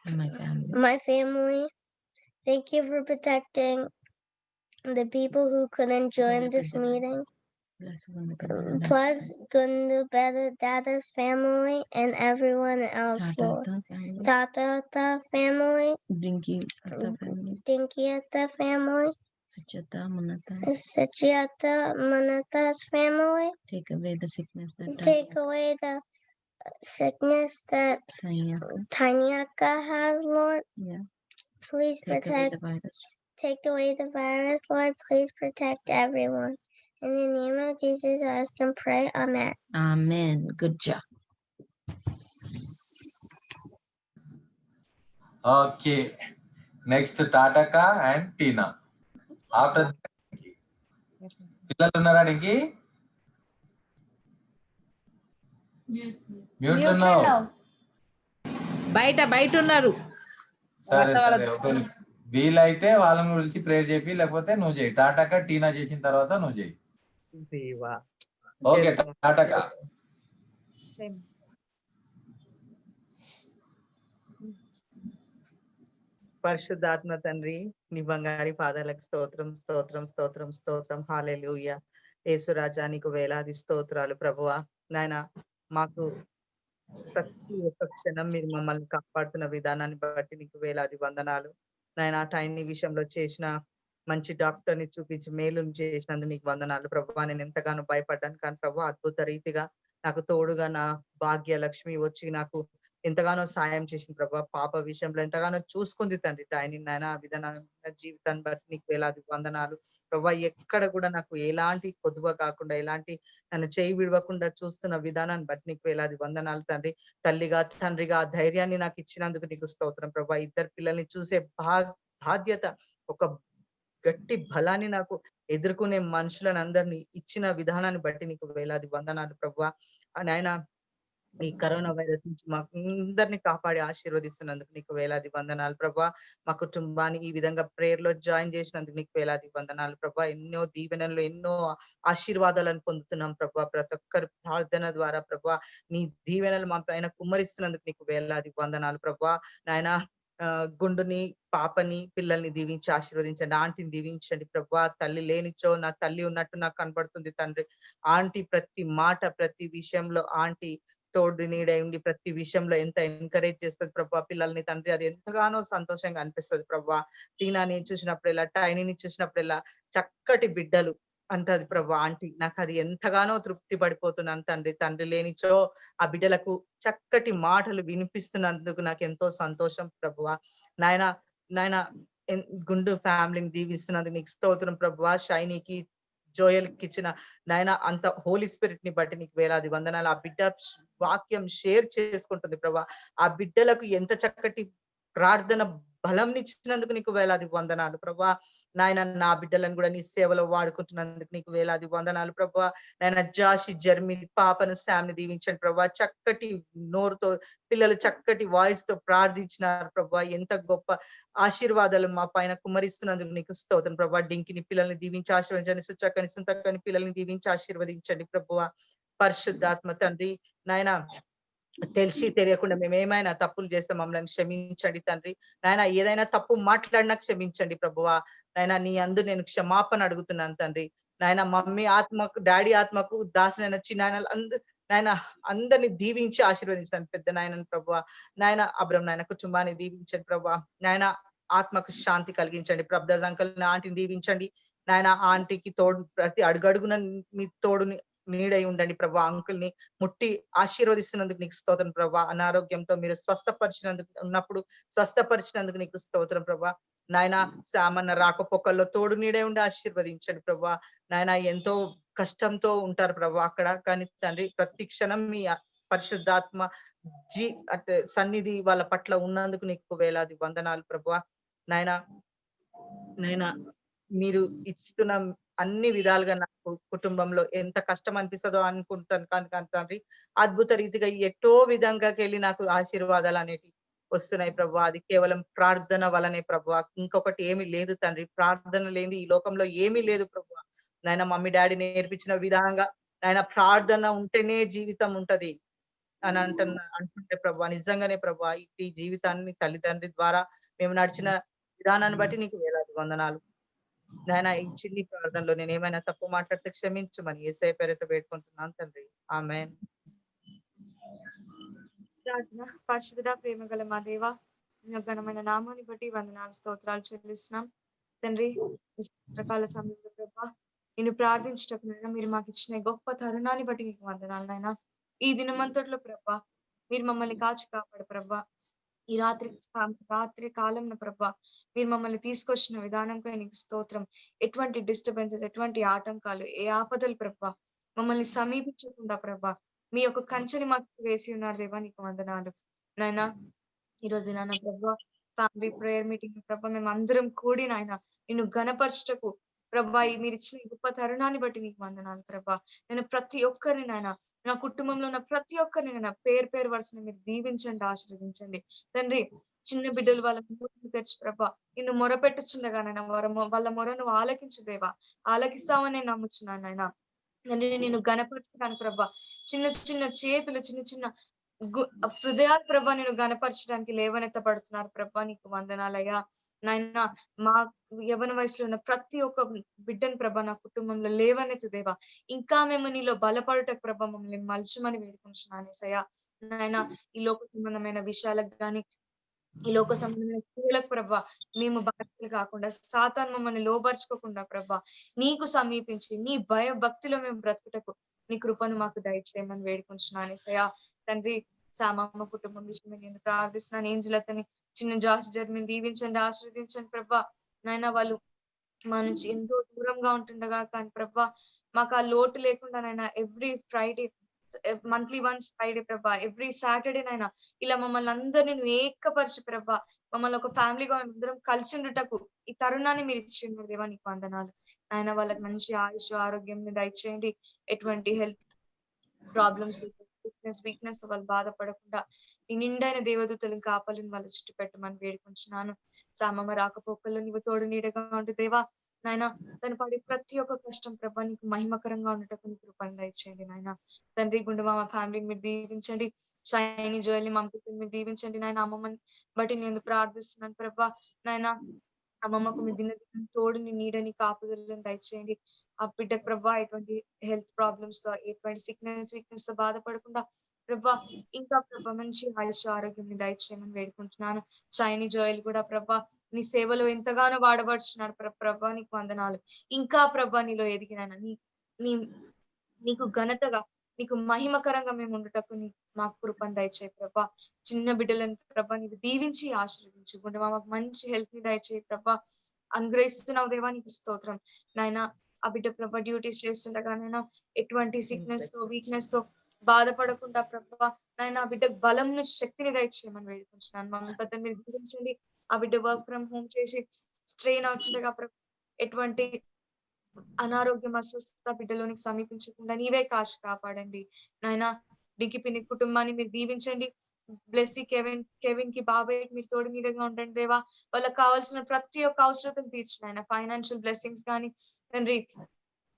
My family. my family. Thank you for protecting the people who couldn't join this meeting. Bless one of Plus, Gundu Dada's family and everyone else, Lord. Tata family, Dinky family. Dinkiata family, Suchata, Munata. Sachiata Manata's family. Take away the sickness that Take away the sickness that Tanyaka has, Lord. Yeah. Please Take away protect. the virus. Take away the virus, Lord. Please protect everyone. In the name of Jesus, I ask and pray. Amen. Amen. Good job. Okay. Next Tataka and Tina. After పిల్లలు ఉన్నారా నీకు? Mute ఉన్నావు. బయట ఉన్నారు. సరే సరే, ఒక వీలైతే వాళ్ళని పిలిచి ప్రేయర్ చేపి, లేకపోతే నువ్వు చేయి. టాటాక టీనా చేసిన తర్వాత నువ్వు చేయి. ఓకే టాటాక. పరిశుద్ధాత్మ తండ్రి, నీ బంగారి పాదాలకు స్తోత్రం స్తోత్రం స్తోత్రం స్తోత్రం. హల్లెలూయా. యేసు రాజా, నీకు వేలాది స్తోత్రాలు ప్రభువా. నాయన, మాకు ప్రతి ఒక్క క్షణం మీరు మమ్మల్ని కాపాడుతున్న విధానాన్ని బట్టి నీకు వేలాది వందనాలు. నాయన, టైం విషయంలో చేసిన మంచి డాక్టర్ ని చూపించి మేలును చేసినందుకు నీకు వందనాలు ప్రభువా. నేను ఎంతగానో భయపడ్డాను, కానీ ప్రభు అద్భుత రీతిగా నాకు తోడుగా నా భాగ్య లక్ష్మి వచ్చి నాకు ఎంతగానో సాయం చేసింది ప్రభా. పాప విషయంలో ఎంతగానో చూసుకుంది తండ్రి. టైని నాయన విధానమైన జీవితాన్ని బట్టి నీకు వేలాది వందనాలు ప్రభా. ఎక్కడ కూడా నాకు ఎలాంటి కొదువ కాకుండా, ఎలాంటి నన్ను చేయి విడవకుండా చూస్తున్న విధానాన్ని బట్టి నీకు వేలాది వందనాలు తండ్రి. తల్లిగా తండ్రిగా ఆ ధైర్యాన్ని నాకు ఇచ్చినందుకు నీకు స్తోత్రం ప్రభా. ఇద్దరు పిల్లల్ని చూసే బాధ్యత, ఒక గట్టి బలాన్ని నాకు ఎదుర్కొనే మనుషులను అందరినీ ఇచ్చిన విధానాన్ని బట్టి నీకు వేలాది వందనాలు ప్రభా. నాయన, ఈ కరోనా వైరస్ నుంచి మాకు అందరినీ కాపాడి ఆశీర్వదిస్తున్నందుకు నీకు వేలాది వందనాలు ప్రభా. మా కుటుంబాన్ని ఈ విధంగా ప్రేయర్ లో జాయిన్ చేసినందుకు నీకు వేలాది వందనాలు ప్రభా. ఎన్నో దీవెనలు, ఎన్నో ఆశీర్వాదాలను పొందుతున్నాం ప్రభా. ప్రతి ఒక్కరి ప్రార్థన ద్వారా ప్రభా నీ దీవెనలు మా పైన కుమ్మరిస్తున్నందుకు నీకు వేలాది వందనాలు ప్రభా. నాయన, గుండుని, పాపని, పిల్లల్ని దీవించి ఆశీర్వదించండి. ఆంటీని దీవించండి ప్రభా. తల్లి లేనిచో నా తల్లి ఉన్నట్టు నాకు కనబడుతుంది తండ్రి. ఆంటీ ప్రతి మాట, ప్రతి విషయంలో ఆంటీ తోడు నీడై ఉండి ప్రతి విషయంలో ఎంత ఎంకరేజ్ చేస్తుంది ప్రభా పిల్లల్ని తండ్రి. అది ఎంతగానో సంతోషంగా అనిపిస్తుంది ప్రభా. టీనాని చూసినప్పుడెల్లా, టైనీని చూసినప్పుడెల్లా చక్కటి బిడ్డలు అంటది ప్రభా ఆంటీ. నాకు అది ఎంతగానో తృప్తి పడిపోతున్నాను తండ్రి. తండ్రి లేనిచో ఆ బిడ్డలకు చక్కటి మాటలు వినిపిస్తున్నందుకు నాకు ఎంతో సంతోషం ప్రభువా. నాయన గుండు ఫ్యామిలీని దీవిస్తున్నందుకు నీకు స్తోత్రం ప్రభువా. షైనీకి, జోయల్ కి ఇచ్చిన నాయన అంత హోలీ స్పిరిట్ ని బట్టి నీకు వేలాది వందనాలు. ఆ బిడ్డ వాక్యం షేర్ చేసుకుంటుంది ప్రభా. ఆ బిడ్డలకు ఎంత చక్కటి ప్రార్థన బలం ఇచ్చినందుకు నీకు వేలాది వందనాలు ప్రభా. నాయన నా బిడ్డలను కూడా నీ సేవలో వాడుకుంటున్నందుకు నీకు వేలాది వందనాలు ప్రభా. నాయన జాషి, జర్మిని, పాపను, శామ్ని దీవించండి ప్రభా. చక్కటి నోరుతో పిల్లలు చక్కటి వాయిస్ తో ప్రార్థించినారు ప్రభా. ఎంత గొప్ప ఆశీర్వాదాలు మా పైన కుమ్మరిస్తున్నందుకు నీకు స్తోత్రం ప్రభా. డింకిని పిల్లల్ని దీవించి ఆశీర్వదించండి. సుచక్కని, సుంతక్కని పిల్లల్ని దీవించి ఆశీర్వదించండి ప్రభువా. పరిశుద్ధాత్మ తండ్రి నాయన తెలిసి తెలియకుండా మేము ఏమైనా తప్పులు చేస్తే మమ్మల్ని క్షమించండి తండ్రి. నాయన ఏదైనా తప్పు మాట్లాడినా క్షమించండి ప్రభువా. నాయన నీ అందు నేను క్షమాపణ అడుగుతున్నాను తండ్రి. నాయన మమ్మీ ఆత్మకు, డాడీ ఆత్మకు, దాసునైన చిన్న నాయన అందరిని దీవించి ఆశీర్వదించండి పెద్ద నాయన ప్రభువా. నాయన అబ్రహం నాయన కుటుంబాన్ని దీవించండి ప్రభువా. నాయన ఆత్మకు శాంతి కలిగించండి. ప్రభాస్ అంకల్ ఆంటీని దీవించండి నాయన. ఆంటీకి తోడు ప్రతి అడుగడుగున మీ తోడుని నీడై ఉండండి ప్రభా. అంకుల్ ని ముట్టి ఆశీర్వదిస్తున్నందుకు నీకు స్తోత్రం ప్రభా. అనారోగ్యంతో మీరు స్వస్థపరిచినందుకు నీకు స్తోత్రం ప్రభా. నాయన సామాన్య రాకపోకల్లో తోడు నీడే ఉండి ఆశీర్వదించండి ప్రభా. నాయన ఎంతో కష్టంతో ఉంటారు ప్రభా అక్కడ, కానీ తండ్రి ప్రతి క్షణం మీ పరిశుద్ధాత్మ అంటే సన్నిధి వాళ్ళ పట్ల ఉన్నందుకు నీకు వేలాది వందనాలు ప్రభా. నాయన మీరు ఇస్తున్న అన్ని విధాలుగా నాకు కుటుంబంలో ఎంత కష్టం అనిపిస్తుందో అనుకుంటాను, కానీ తండ్రి అద్భుత రీతిగా ఎటో విధంగా వెళ్ళి నాకు ఆశీర్వాదాలు అనేవి వస్తున్నాయి ప్రభు. అది కేవలం ప్రార్థన వలనే ప్రభు. ఇంకొకటి ఏమీ లేదు తండ్రి. ప్రార్థన లేని ఈ లోకంలో ఏమీ లేదు ప్రభు. నాయన మమ్మీ డాడీ నేర్పించిన విధానంగా నాయన ప్రార్థన ఉంటేనే జీవితం ఉంటది అని అంటుంటే ప్రభు, నిజంగానే ప్రభు ఈ జీవితాన్ని తల్లిదండ్రి ద్వారా మేము నడిచిన విధానాన్ని బట్టి నీకు వేలాది వందనాలు నాయన. ఈ చిన్ని ప్రార్థనలో నేను ఏమైనా తప్పు మాట్లాడితే క్షమించమని యేసయ్య పేరిట వేడుకుంటున్నాను తండ్రి. ఆమేన్. ప్రార్థన. పరిశుద్ధ ప్రేమ గల మా దేవ, ఘనమైన నామాన్ని బట్టి వందనాలు స్తోత్రాలు చెల్లిస్తున్నాం తండ్రి. రకాల సమయంలో ప్రభా నేను ప్రార్థించటకు నైనా మీరు మాకు ఇచ్చిన గొప్ప తరుణాన్ని బట్టి మీకు వందనాలు నాయన. ఈ దినమంతట్లో ప్రభా మీరు మమ్మల్ని కాచి కాపాడు ప్రభా. ఈ రాత్రి కాలంలో ప్రభా మీరు మమ్మల్ని తీసుకొచ్చిన విధానంపై నీకు స్తోత్రం. ఎటువంటి డిస్టర్బెన్సెస్, ఎటువంటి ఆటంకాలు, ఏ ఆపదలు ప్రభా మమ్మల్ని సమీపించకుండా ప్రభా మీ యొక్క కంచెని మాకు వేసి ఉన్నారు దేవా, నీకు వందనాలు నాయన. ఈ రోజు నాయన ప్రభా ఫ్యామిలీ ప్రేయర్ మీటింగ్ ప్రభా మేము అందరం కూడి నాయన నిన్ను ఘనపరచటకు ప్రభా మీరు ఇచ్చిన గొప్ప తరుణాన్ని బట్టి నీకు వందనాలు ప్రభా. నేను ప్రతి ఒక్కరిని నాయన నా కుటుంబంలో ఉన్న ప్రతి ఒక్కరిని నాయన పేరు వరుసని మీరు దీవించండి, ఆశీర్వదించండి తండ్రి. చిన్న బిడ్డలు వాళ్ళ మూతులు తెచ్చి ప్రభా నిన్ను మొరపెట్టుచుండగా నాయన వాళ్ళ మొరను ఆలకించదేవా, ఆలకిస్తామని నేను నమ్ముచున్నాను నాయన. నేను గణపరచడానికి ప్రభా చిన్న చిన్న చేతులు, చిన్న చిన్న హృదయాలు ప్రభా నేను గణపరచడానికి లేవనెత్తబడుతున్నారు ప్రభా, నీకు వందనాలయ్యా నాయన. మా యవన వయసులో ఉన్న ప్రతి ఒక్క బిడ్డను ప్రభా నా కుటుంబంలో లేవనెత్తు దేవా. ఇంకా మేము నీలో బలపడటకు ప్రభా మమ్మల్ని మలచమని వేడుకుంటున్నాను యేసయ్యా నాయన. ఈ లోక సంబంధమైన విషయాలకు గాని, ఈ లోక సంబంధమైన క్రియలకు ప్రభా మేము బాధ్యతలు కాకుండా, సాతాను మమ్మల్ని లోబర్చుకోకుండా ప్రభా నీకు సమీపించి నీ భయ భక్తిలో మేము బ్రతుకుటకు నీ కృపను మాకు దయచేయమని వేడుకుంటున్నాను యేసయ్యా తండ్రి. సామమ్మ కుటుంబం విషయం నేను ప్రార్థిస్తున్నాను. ఏంజలతని, చిన్న జాస్ జర్మిని దీవించండి, ఆశీర్వదించండి ప్రభా నాయన. వాళ్ళు మా నుంచి ఎంతో దూరంగా ఉంటుండగా కానీ ప్రభా మాకు ఆ లోటు లేకుండా నాయన every Friday, monthly once Friday ప్రభా, ఎవ్రీ సాటర్డే నైనా ఇలా మమ్మల్ని అందరినీ నువ్వు ఏకపరిచి ప్రభా మమ్మల్ని ఒక ఫ్యామిలీగా అందరం కలిసి ఉండుటకు ఈ తరుణాన్ని మీరు ఇచ్చింది దేవా, నీకు వందనాలు ఆయన. వాళ్ళకి మంచి ఆయుష్ ఆరోగ్యం దయచేయండి. ఎటువంటి హెల్త్ ప్రాబ్లమ్స్, వీక్నెస్ వాళ్ళు బాధపడకుండా నీ నిండైన దేవదూతలను కాపాలని వాళ్ళ చుట్టూ పెట్టమని వేడుకుంటున్నాను. సామమ్మ రాకపోకల్లో నీవు తోడు నీడగా ఉంటే దేవా నాయన. తను పడే ప్రతి ఒక్క కష్టం ప్రభా నీకు మహిమకరంగా ఉండటకు నీకు కృపను దయచేయండి నాయన తండ్రి. గుండెమామ ఫ్యామిలీని మీరు దీవించండి. షైని, జోయల్ని, మమ్మల్ని మీరు దీవించండి నాయన. అమ్మమ్మని బట్టి నేను ప్రార్థిస్తున్నాను ప్రభా నాయన. అమ్మమ్మకు మీ దిన తోడుని నీడని కాపుదలను దయచేయండి. ఆ బిడ్డకు ప్రభా ఎటువంటి హెల్త్ ప్రాబ్లమ్స్ తో, ఎటువంటి వీక్నెస్ తో బాధపడకుండా ప్రభా ఇంకా ప్రభా మంచి ఆయుష్ ఆరోగ్యం దయచేయమని వేడుకుంటున్నాను. షైని, జోయల్ కూడా ప్రభా నీ సేవలో ఎంతగానో వాడబడుచున్నారు ప్రభా, నీకు వందనాలు. ఇంకా ప్రభా నీలో ఎదిగినాను నీకు ఘనతగా, నీకు మహిమకరంగా మేము ఉండటకు మాకు కృపను దయచేయి ప్రభా. చిన్న బిడ్డలను ప్రభా నీకు దీవించి ఆశీర్వదించు. గుండె మాకు మంచి హెల్త్ ని దయచేయి ప్రభా. అనుగ్రహిస్తున్నావు దేవా, నీకు స్తోత్రం నాయన. ఆ బిడ్డ ప్రభా డ్యూటీస్ చేస్తుండగా నాయన ఎటువంటి సిక్నెస్ తో, వీక్నెస్ తో బాధపడకుండా ప్రభా నాయన ఆ బిడ్డకు బలంను, శక్తిని దయచేయమని వేడుకుంటున్నాను. మమ్మల్ని పెద్ద మీరు దీవించండి, ఆ బిడ్డ వర్క్ ఫ్రమ్ హోమ్ చేసి స్ట్రెయిన్ అవుతుండగా ప్రభా ఎటువంటి అనారోగ్యం అస్వస్థత బిడ్డలోనికి సమీపించకుండా నీవే కాచి కాపాడండి నాయన. డింకి పిన్ని కుటుంబాన్ని మీరు దీవించండి. బ్లెస్సీ కెవిన్ కి బాబాయ్ మీరు తోడు నీడగా ఉండండి దేవా. వాళ్ళకి కావాల్సిన ప్రతి ఒక్క అవసరతను తీర్చిన ఆయన. ఫైనాన్షియల్ బ్లెస్సింగ్స్ కానీ తండ్రి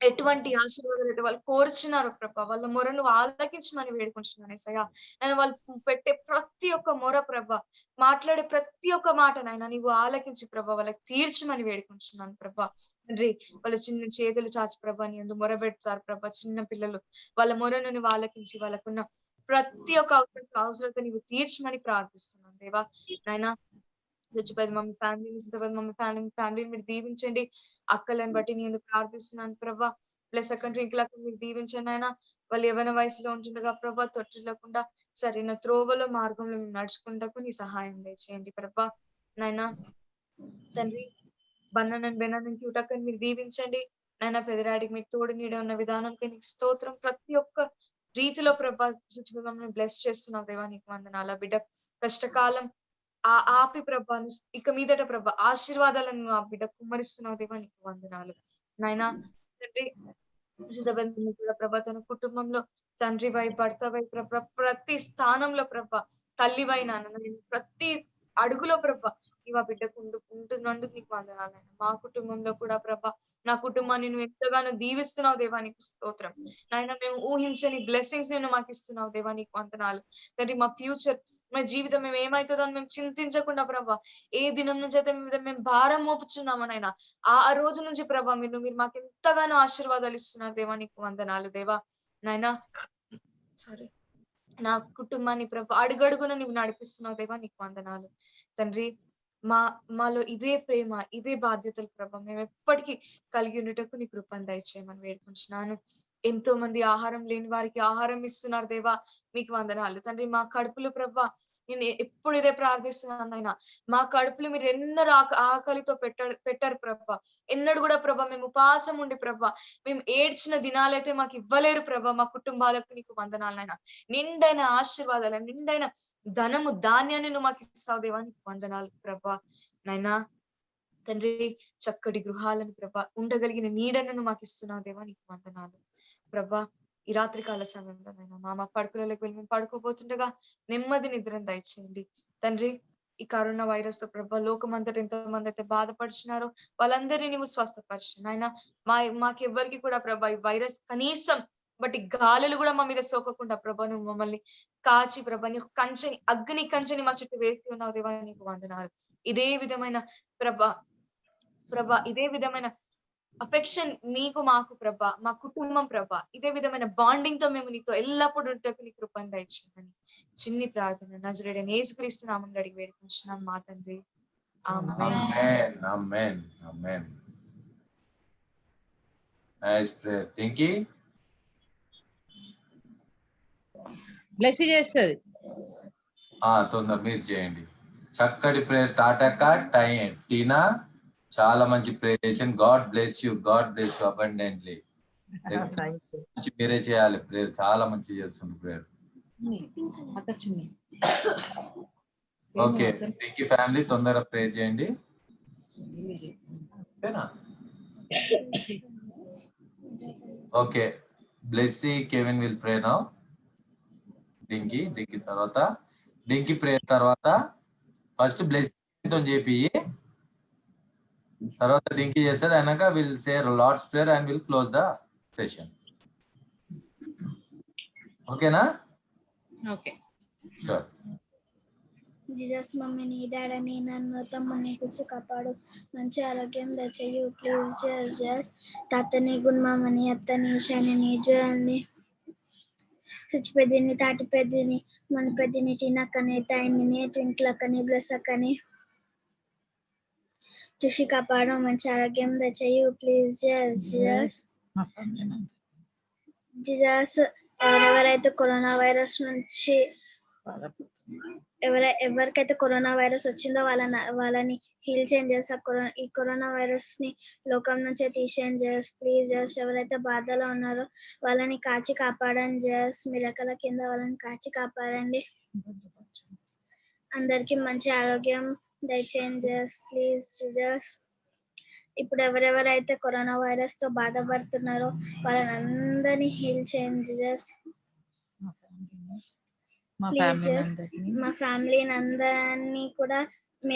ఎటువంటి ఆశీర్వాదాలు వాళ్ళు కోరుచున్నారు ప్రభా, వాళ్ళ మొరను ఆలకించమని వేడుకుంటున్నాను యేసయ్యా. నేను వాళ్ళు పెట్టే ప్రతి ఒక్క మొర ప్రభా, మాట్లాడే ప్రతి ఒక్క మాట నాయన నీవు ఆలకించి ప్రభా వాళ్ళకి తీర్చమని వేడుకుంటున్నాను ప్రభా. తండ్రి వాళ్ళ చిన్న చేతులు చాచి ప్రభా నీ యందు మొర పెడతారు ప్రభా. చిన్న పిల్లలు వాళ్ళ మొరను నువ్వు ఆలకించి వాళ్ళకున్న ప్రతి ఒక్క అవసరత నీవు తీర్చమని ప్రార్థిస్తున్నాను దేవా. నాయన చచ్చిపోయింది మమ్మీ ఫ్యామిలీ మీరు దీవించండి. అక్కలను బట్టి నేను ప్రార్థిస్తున్నాను ప్రభా. ప్లస్ సెకండరీ ఇంట్లో మీరు దీవించండి ఆయన. వాళ్ళు యవ్వన వయసులో ఉంటుండగా ప్రభా తొట్టిల్లకుండా సరైన త్రోవలో మార్గంలో మేము నడుచుకుంటూ నీ సహాయం దయచేయండి ప్రభా. నాయన తండ్రి బెన్నను క్యూటక్కని మీరు దీవించండి నాయన. పెదరాడికి మీకు తోడు నీడ ఉన్న విధానంకి నీకు స్తోత్రం. ప్రతి ఒక్క రీతిలో ప్రభా మమ్మల్ని బ్లెస్ చేస్తున్నావు దేవా, నీకు వందనాలు. బిడ్డ కష్టకాలం ఆపి ప్రభా ఇక మీదట ప్రభా ఆశీర్వాదాలను ఆ బిడ్డ కుమ్మరిస్తున్నావు దేవా, నీకు వందనాలు నాయనా. తండ్రి కూడా ప్రభా తన కుటుంబంలో తండ్రి వై భర్త వై ప్రభా ప్రతి స్థానంలో ప్రభా తల్లి వై నాన్న ప్రతి అడుగులో ప్రభా నీవు ఆ బిడ్డకు ఉంటున్నందుకు నీకు వందనాలు. మా కుటుంబంలో కూడా ప్రభా నా కుటుంబాన్ని నువ్వు ఎంతగానో దీవిస్తున్నావు దేవా, నీకు స్తోత్రం నాయన. మేము ఊహించని బ్లెస్సింగ్స్ నేను మాకు ఇస్తున్నావు దేవా, నీకు వందనాలు. తండ్రి మా ఫ్యూచర్ మా జీవితం మేము ఏమవుతుందో అని మేము చింతించకుండా ప్రభా ఏ దినం నుంచి అయితే మేము భారం మోపుచున్నామనైనా ఆ రోజు నుంచి ప్రభా మీరు మాకు ఎంతగానో ఆశీర్వాదాలు ఇస్తున్నారు దేవా, నీకు వందనాలు దేవా. నాయనా సారీ నా కుటుంబాన్ని ప్రభా అడుగడుగున నువ్వు నడిపిస్తున్నావు దేవా, నీకు వందనాలు తండ్రి. మాలో ఇదే ప్రేమ ఇదే బాధ్యతలు ప్రభా మేము ఎప్పటికీ కలిగి ఉండటకు నీ కృపను దయచేయమని వేడుకుంటున్నాను. ఎంతో మంది ఆహారం లేని వారికి ఆహారం ఇస్తున్నారు దేవా, మీకు వందనాలు తండ్రి. మా కడుపులు ప్రభా నేను ఎప్పుడు ఇదే ప్రార్థిస్తున్నాను అయినా మా కడుపులు మీరు ఎన్నడూ ఆకలితో పెట్టారు ప్రభా. ఎన్నడూ కూడా ప్రభా మేము ఉపవాసం ఉండి ప్రభా మేము ఏడ్చిన దినాలైతే మాకు ఇవ్వలేరు ప్రభా. మా కుటుంబాలకు నీకు వందనాలైనా నిండైన ఆశీర్వాదాలు నిండైన ధనము ధాన్యాన్ని నువ్వు మాకు ఇస్తావు దేవా, నీకు వందనాలు ప్రభా. నైనా తండ్రి చక్కటి గృహాలను ప్రభా ఉండగలిగిన నీడను మాకు ఇస్తున్నావు దేవా, నీకు వందనాలు ప్రభా. ఈ రాత్రి కాల సమయంలో నైనా మా పడుకులలోకి వెళ్ళి మేము పడుకోబోతుండగా నెమ్మది నిద్రను దయచేయండి తండ్రి. ఈ కరోనా వైరస్ తో ప్రభా లోకమంతటా ఎంతమంది అయితే బాధపడుచున్నారో వాళ్ళందరినీ నువ్వు స్వస్థపరచు నాయన. మాకెవ్వరికి కూడా ప్రభా ఈ వైరస్ కనీసం బట్ గాలులు కూడా మా మీద సోకకుండా ప్రభా నువ్వు మమ్మల్ని కాచి ప్రభా నీ కంచెని అగ్ని కంచెని మా చుట్టూ వేసి ఉన్నావు దేవా, నీకు వందనాలు. ఇదే విధమైన ప్రభా ఇదే విధమైన అఫెక్షన్ నీకు మాకు ప్రభా మా కుటుంబం ప్రభా ఇదే విధమైన బాండింగ్ తో మేము నీతో ఎల్లప్పుడూ నీ కృపను దయచేయమని చిన్ని ప్రార్థన నజరేయుడైన యేసుక్రీస్తు నామములో అడిగి వేడుకుంటున్నాం మా తండ్రి, amen. Amen amen. Nice prayer. Dinky bless చేస్తుంది. తొందర మీరు చేయండి. చక్కటి ప్రేయర్. టాటక్క టీనా చాలా మంచి ప్రేయర్ చేసాను. God bless you abundantly. మీరే చేయాలి ప్రేయర్, చాలా మంచి చేస్తుంది ప్రేయర్. ఓకే థింకీ ఫ్యామిలీ తొందరగా ప్రేయర్ చేయండి. Okay Blessy Kevin will pray now. Dinky తర్వాత డింకీ ప్రేయర్ తర్వాత ఫస్ట్ బ్లెస్సింగ్ చెప్పి తర్వాత డింకీ చేసేది అయినాక will say Lord's prayer and will close the session. ఓకేనా? Okay sure. జీసస్ మమ్మీని డాడీని నన్ను తమ్ముని కూర్చు కాపాడు, మంచి ఆరోగ్యం దయచేయు ప్లీజ్ జస్ తాతని గుణమామని అత్తని ఈశాని జల్ని చచ్చిపెద్దిని తాటి పెద్దిని మన పెద్దిని టీనక్కని తాయిని ట్వింక్లక్కని బ్లెస్ అక్కని చూసి కాపాడు, మంచి ఆరోగ్యం దయచేయు ప్లీజ్ జస్ జీసస్ ఎవరెవరైతే కరోనా వైరస్ నుంచి ఎవరికైతే కరోనా వైరస్ వచ్చిందో వాళ్ళని హీల్ చేంజ్ చేసి ఈ కరోనా వైరస్ ని లోకం నుంచే తీసేయండి జస్ ప్లీజ్ జస్. ఎవరైతే బాధలో ఉన్నారో వాళ్ళని కాచి కాపాడండి జస్, మీ రెక్కల కింద వాళ్ళని కాచి కాపాడండి. అందరికి మంచి ఆరోగ్యం దయచేయండి జీసస్ ప్లీజ్ జీసస్. ఇప్పుడు ఎవరెవరైతే కరోనా వైరస్ తో బాధపడుతున్నారో వాళ్ళని హీల్ చేయండి జీసస్ మా ప్లీజ్ ఫ్యామిలీ జీసస్. అందరినీ మా ఫ్యామిలీని అందరినీ కూడా మీ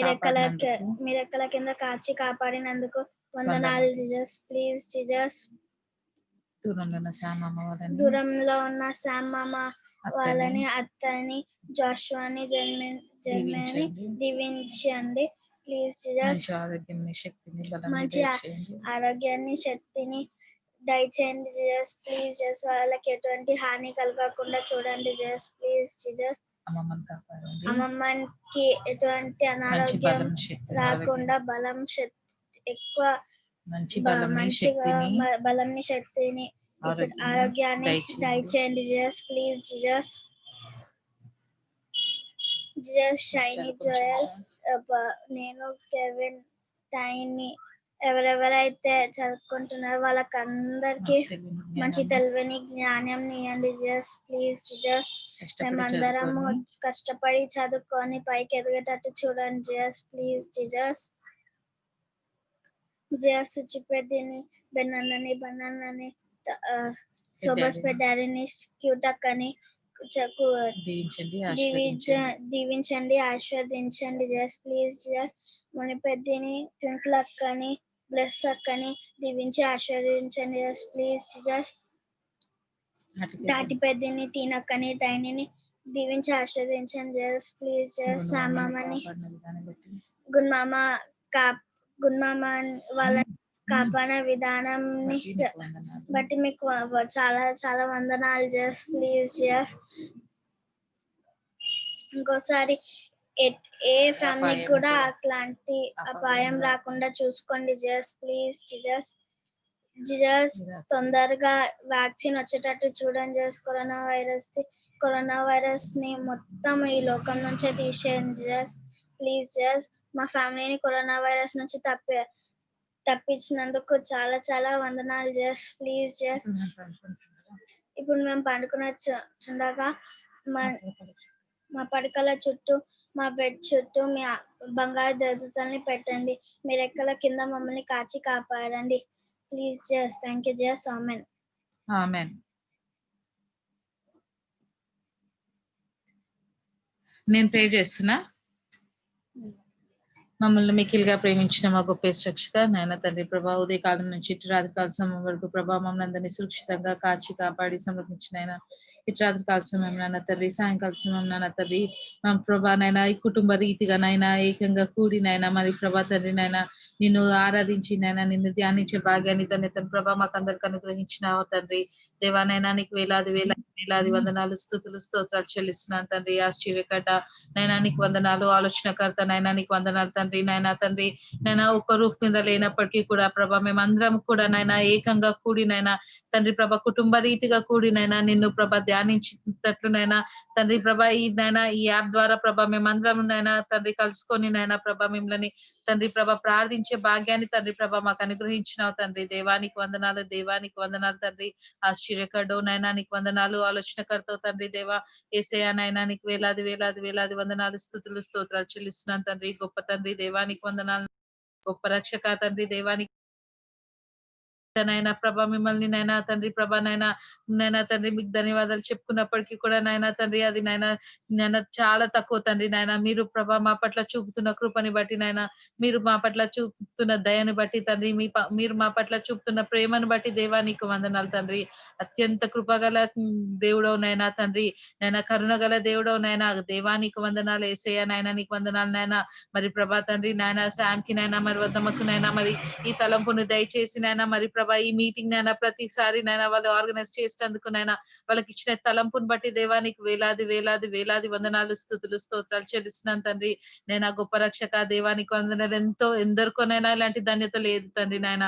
రెక్కల కింద కాచి కాపాడినందుకు వందనాలు జీసస్ ప్లీజ్ జీసస్. దూరంలో ఉన్న శామ్ మామ వాళ్ళని అత్తని జాషువాని జన్మని దీవించండి ప్లీజ్ జీసస్. మంచి ఆరోగ్యాన్ని శక్తిని దయచేయండి జీసస్ ప్లీజ్ జీసస్. వాళ్ళకి ఎటువంటి హాని కలగకుండా చూడండి జీసస్ ప్లీజ్ జీసస్. అమ్మమ్మకి ఎటువంటి అనారోగ్యం రాకుండా బలం ఎక్కువ మంచిగా బలంని శక్తిని ఆరోగ్యాన్ని దయచేయండి Jesus please Jesus. Jesus shiny Joel నేను కెవిన్ టైని ఎవరెవరైతే చదువుకుంటున్నారో వాళ్ళకందరికి మంచి తెలివిని జ్ఞానం ఇవ్వండి జీసస్ ప్లీజ్ జీసస్. మేమందరము కష్టపడి చదువుకొని పైకి ఎదిగేటట్టు చూడండి జీసస్ ప్లీజ్ జీసస్. జీసస్ సుచిపెద్దిని బెన్నని బనానని సోబస్ డాడీని క్యూటక్ అని దీవించండి ఆశీర్వదించండి జీసస్ ప్లీజ్ జీసస్. మునిపెద్దిని ట్వింకిల్ అక్కని బ్లెస్ అక్కని దీవించి ఆశీర్వదించండి జీసస్ ప్లీజ్ జీసస్. తాటి పెద్దిని టీనక్కని టైనీని దీవించి ఆశీర్వదించండి జీసస్ ప్లీజ్ జీసస్. సామమ్మని గున్మామ వాళ్ళ కాపాడే విధానం బట్టి మీకు చాలా చాలా వందనాలు జీసస్ ప్లీజ్ జీసస్. ఇంకోసారి ఏ ఫ్యామిలీకి కూడా అట్లాంటి అపాయం రాకుండా చూసుకోండి జీసస్ ప్లీజ్ జీసస్. జీసస్ తొందరగా వ్యాక్సిన్ వచ్చేటట్టు చూడండి జీసస్. కరోనా వైరస్ ని మొత్తం ఈ లోకం నుంచే తీసేయండి జీసస్ ప్లీజ్ జీసస్. మా ఫ్యామిలీని కరోనా వైరస్ నుంచి తప్పించినందుకు చాలా చాలా వందనాలు జీసస్ ప్లీజ్ జీసస్. ఇప్పుడు మేము పండుకుని చుండగా మా పడకల చుట్టూ మా బెడ్ చుట్టూ మీ బంగారు దేవతల్ని పెట్టండి. మీ రెక్కల కింద మమ్మల్ని కాచి కాపాడండి please Jesus. Thank you Jesus. Amen amen. నేను ప్రే చేస్తున్నా. మమ్మల్ని మిక్కిలిగా ప్రేమించిన మా గొప్ప రక్షక నాయన తండ్రి ప్రభా, ఉదయకాలం నుంచి రాత్రి కాల సమయం వరకు ప్రభా మమ్మల్ని అందరినీ సురక్షితంగా కాచి కాపాడి సమర్పించిన ఆయన రాత్రి కాల సమయం నాన్న తండ్రి, సాయంకాల సమయం నాన్న తండ్రి మా ప్రభా నైనా ఈ కుటుంబ రీతిగా నైనా ఏకంగా కూడినైనా మరి ప్రభా తండ్రి నైనా నిన్ను ఆరాధించి నైనా నిన్ను ధ్యానించే భాగ్యాన్ని తన ప్రభా మాకు అందరికి అనుగ్రహించినావు తండ్రి. దేవానైనా నీకు వేలాది వందనాలు స్తుతులు స్తోత్రాలు చెల్లిస్తున్నాను తండ్రి. ఆశ్చర్యకర్త నైనా నీకు వందనాలు, ఆలోచనకర్త నైనా నీకు వందనాలు తండ్రి. నైనా తండ్రి నైనా ఒక్క రూఫ్ కింద లేనప్పటికీ కూడా ప్రభా మేమందరం కూడా నైనా ఏకంగా కూడినైనా తండ్రి ప్రభా కుటుంబ రీతిగా కూడినైనా నిన్ను ప్రభా ధ్యానించినట్లునైనా తండ్రి ప్రభా ఈ యాప్ ద్వారా ప్రభా మేమందరం నైనా తండ్రి కలుసుకొని నైనా ప్రభా మిమ్మల్ని తండ్రి ప్రభా ప్రార్థించే భాగ్యాన్ని తండ్రి ప్రభా మాకు అనుగ్రహించినావు తండ్రి. దేవానికి వందనాలు తండ్రి. ఆశ్చర్యకర్డో నైనా నీకు వందనాలు, ఆలోచనకర్తో తండ్రి. దేవా యేసయ్యా నైనా నీకు వేలాది వందనాలు స్తుతులు స్తోత్రాలు చెల్లిస్తున్నాను తండ్రి. గొప్ప తండ్రి దేవానికి వందనాలు, గొప్ప రక్షక తండ్రి. దేవానికి నైనా ప్రభా మిమ్మల్ని నైనా తండ్రి ప్రభా నైనా తండ్రి మీకు ధన్యవాదాలు చెప్పుకున్నప్పటికీ కూడా నైనా తండ్రి అది నైనా చాలా తక్కువ తండ్రి. నైనా మీరు ప్రభా మా పట్ల చూపుతున్న కృపని బట్టి నైనా మీరు మా పట్ల చూపుతున్న దయని బట్టి తండ్రి మీరు మా పట్ల చూపుతున్న ప్రేమను బట్టి దేవా నీకు వందనాలు తండ్రి. అత్యంత కృపగల దేవుడవు నైనా తండ్రి, నైనా కరుణ గల దేవుడవు నైనా దేవానికి వందనాలు. యేసయ్య నైనా నీకు వందనాలు నైనా. మరి ప్రభా తండ్రి నైనా శామ్ కి నైనా మరి వద్దమ్మకు నైనా మరి ఈ తలంపును దయచేసి నైనా మరి ప్రభా ఈ మీటింగ్ నైనా ప్రతిసారి నైనా వాళ్ళు ఆర్గనైజ్ చేసేందుకు నైనా వాళ్ళకి ఇచ్చిన తలంపుని బట్టి దేవానికి వేలాది వందనాలు స్తుతులు స్తోత్రాలు చెల్లిస్తున్నాను తండ్రి. నేను గొప్ప రక్షక దేవానికి వందనాలు. ఎందరికోనైనా ఇలాంటి ధన్యత లేదు తండ్రి. నాయన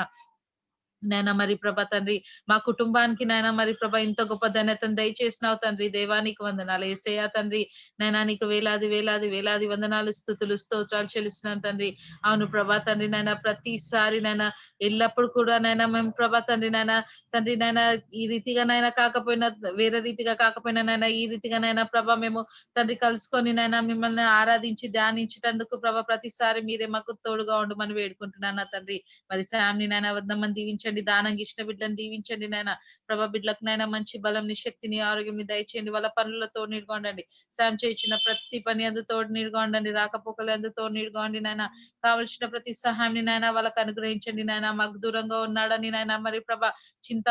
నైనా మరి ప్రభా తండ్రి మా కుటుంబానికి నైనా మరి ప్రభా ఇంత గొప్ప ధన్యతను దయచేసినావు తండ్రి. దేవానికి వందనాలు యేసయ్యా తండ్రి. నైనా నీకు వేలాది వేలాది వేలాది వందనాలు స్తుతులు స్తోత్రాలు చెల్లిస్తున్నాను తండ్రి. అవును ప్రభా తండ్రి నైనా ప్రతిసారి నైనా ఎల్లప్పుడు కూడా నైనా మేము ప్రభా తండ్రి నైనా ఈ రీతిగా నైనా కాకపోయినా వేరే రీతిగా కాకపోయినా నైనా ఈ రీతిగా నైనా ప్రభా మేము తండ్రి కలుసుకొని నైనా మిమ్మల్ని ఆరాధించి ధ్యానించేటందుకు ప్రభా ప్రతిసారి మీరే మాకు తోడుగా ఉండమని వేడుకుంటున్నాను నా తండ్రి. మరి శామ్ని నైనా 100 మంది దీవించండి. దానంగా ఇష్ట బిడ్డలను దీవించండి నైనా. ప్రభా బిడ్డలకు నైనా మంచి బలంని శక్తిని ఆరోగ్యంని దయచేయండి. వాళ్ళ పనులతో నీడుగా ఉండండి. శామ్ చేయించిన ప్రతి పని అందు తోడు నీడుగా ఉండండి. రాకపోకలు అందు తోడు నీడుగా ఉండి నైనా కావలసిన ప్రతి సహాయాన్ని నైనా వాళ్ళకి అనుగ్రహించండి నైనా. మాకు దూరంగా ఉన్నాడని నైనా మరి ప్రభా చింత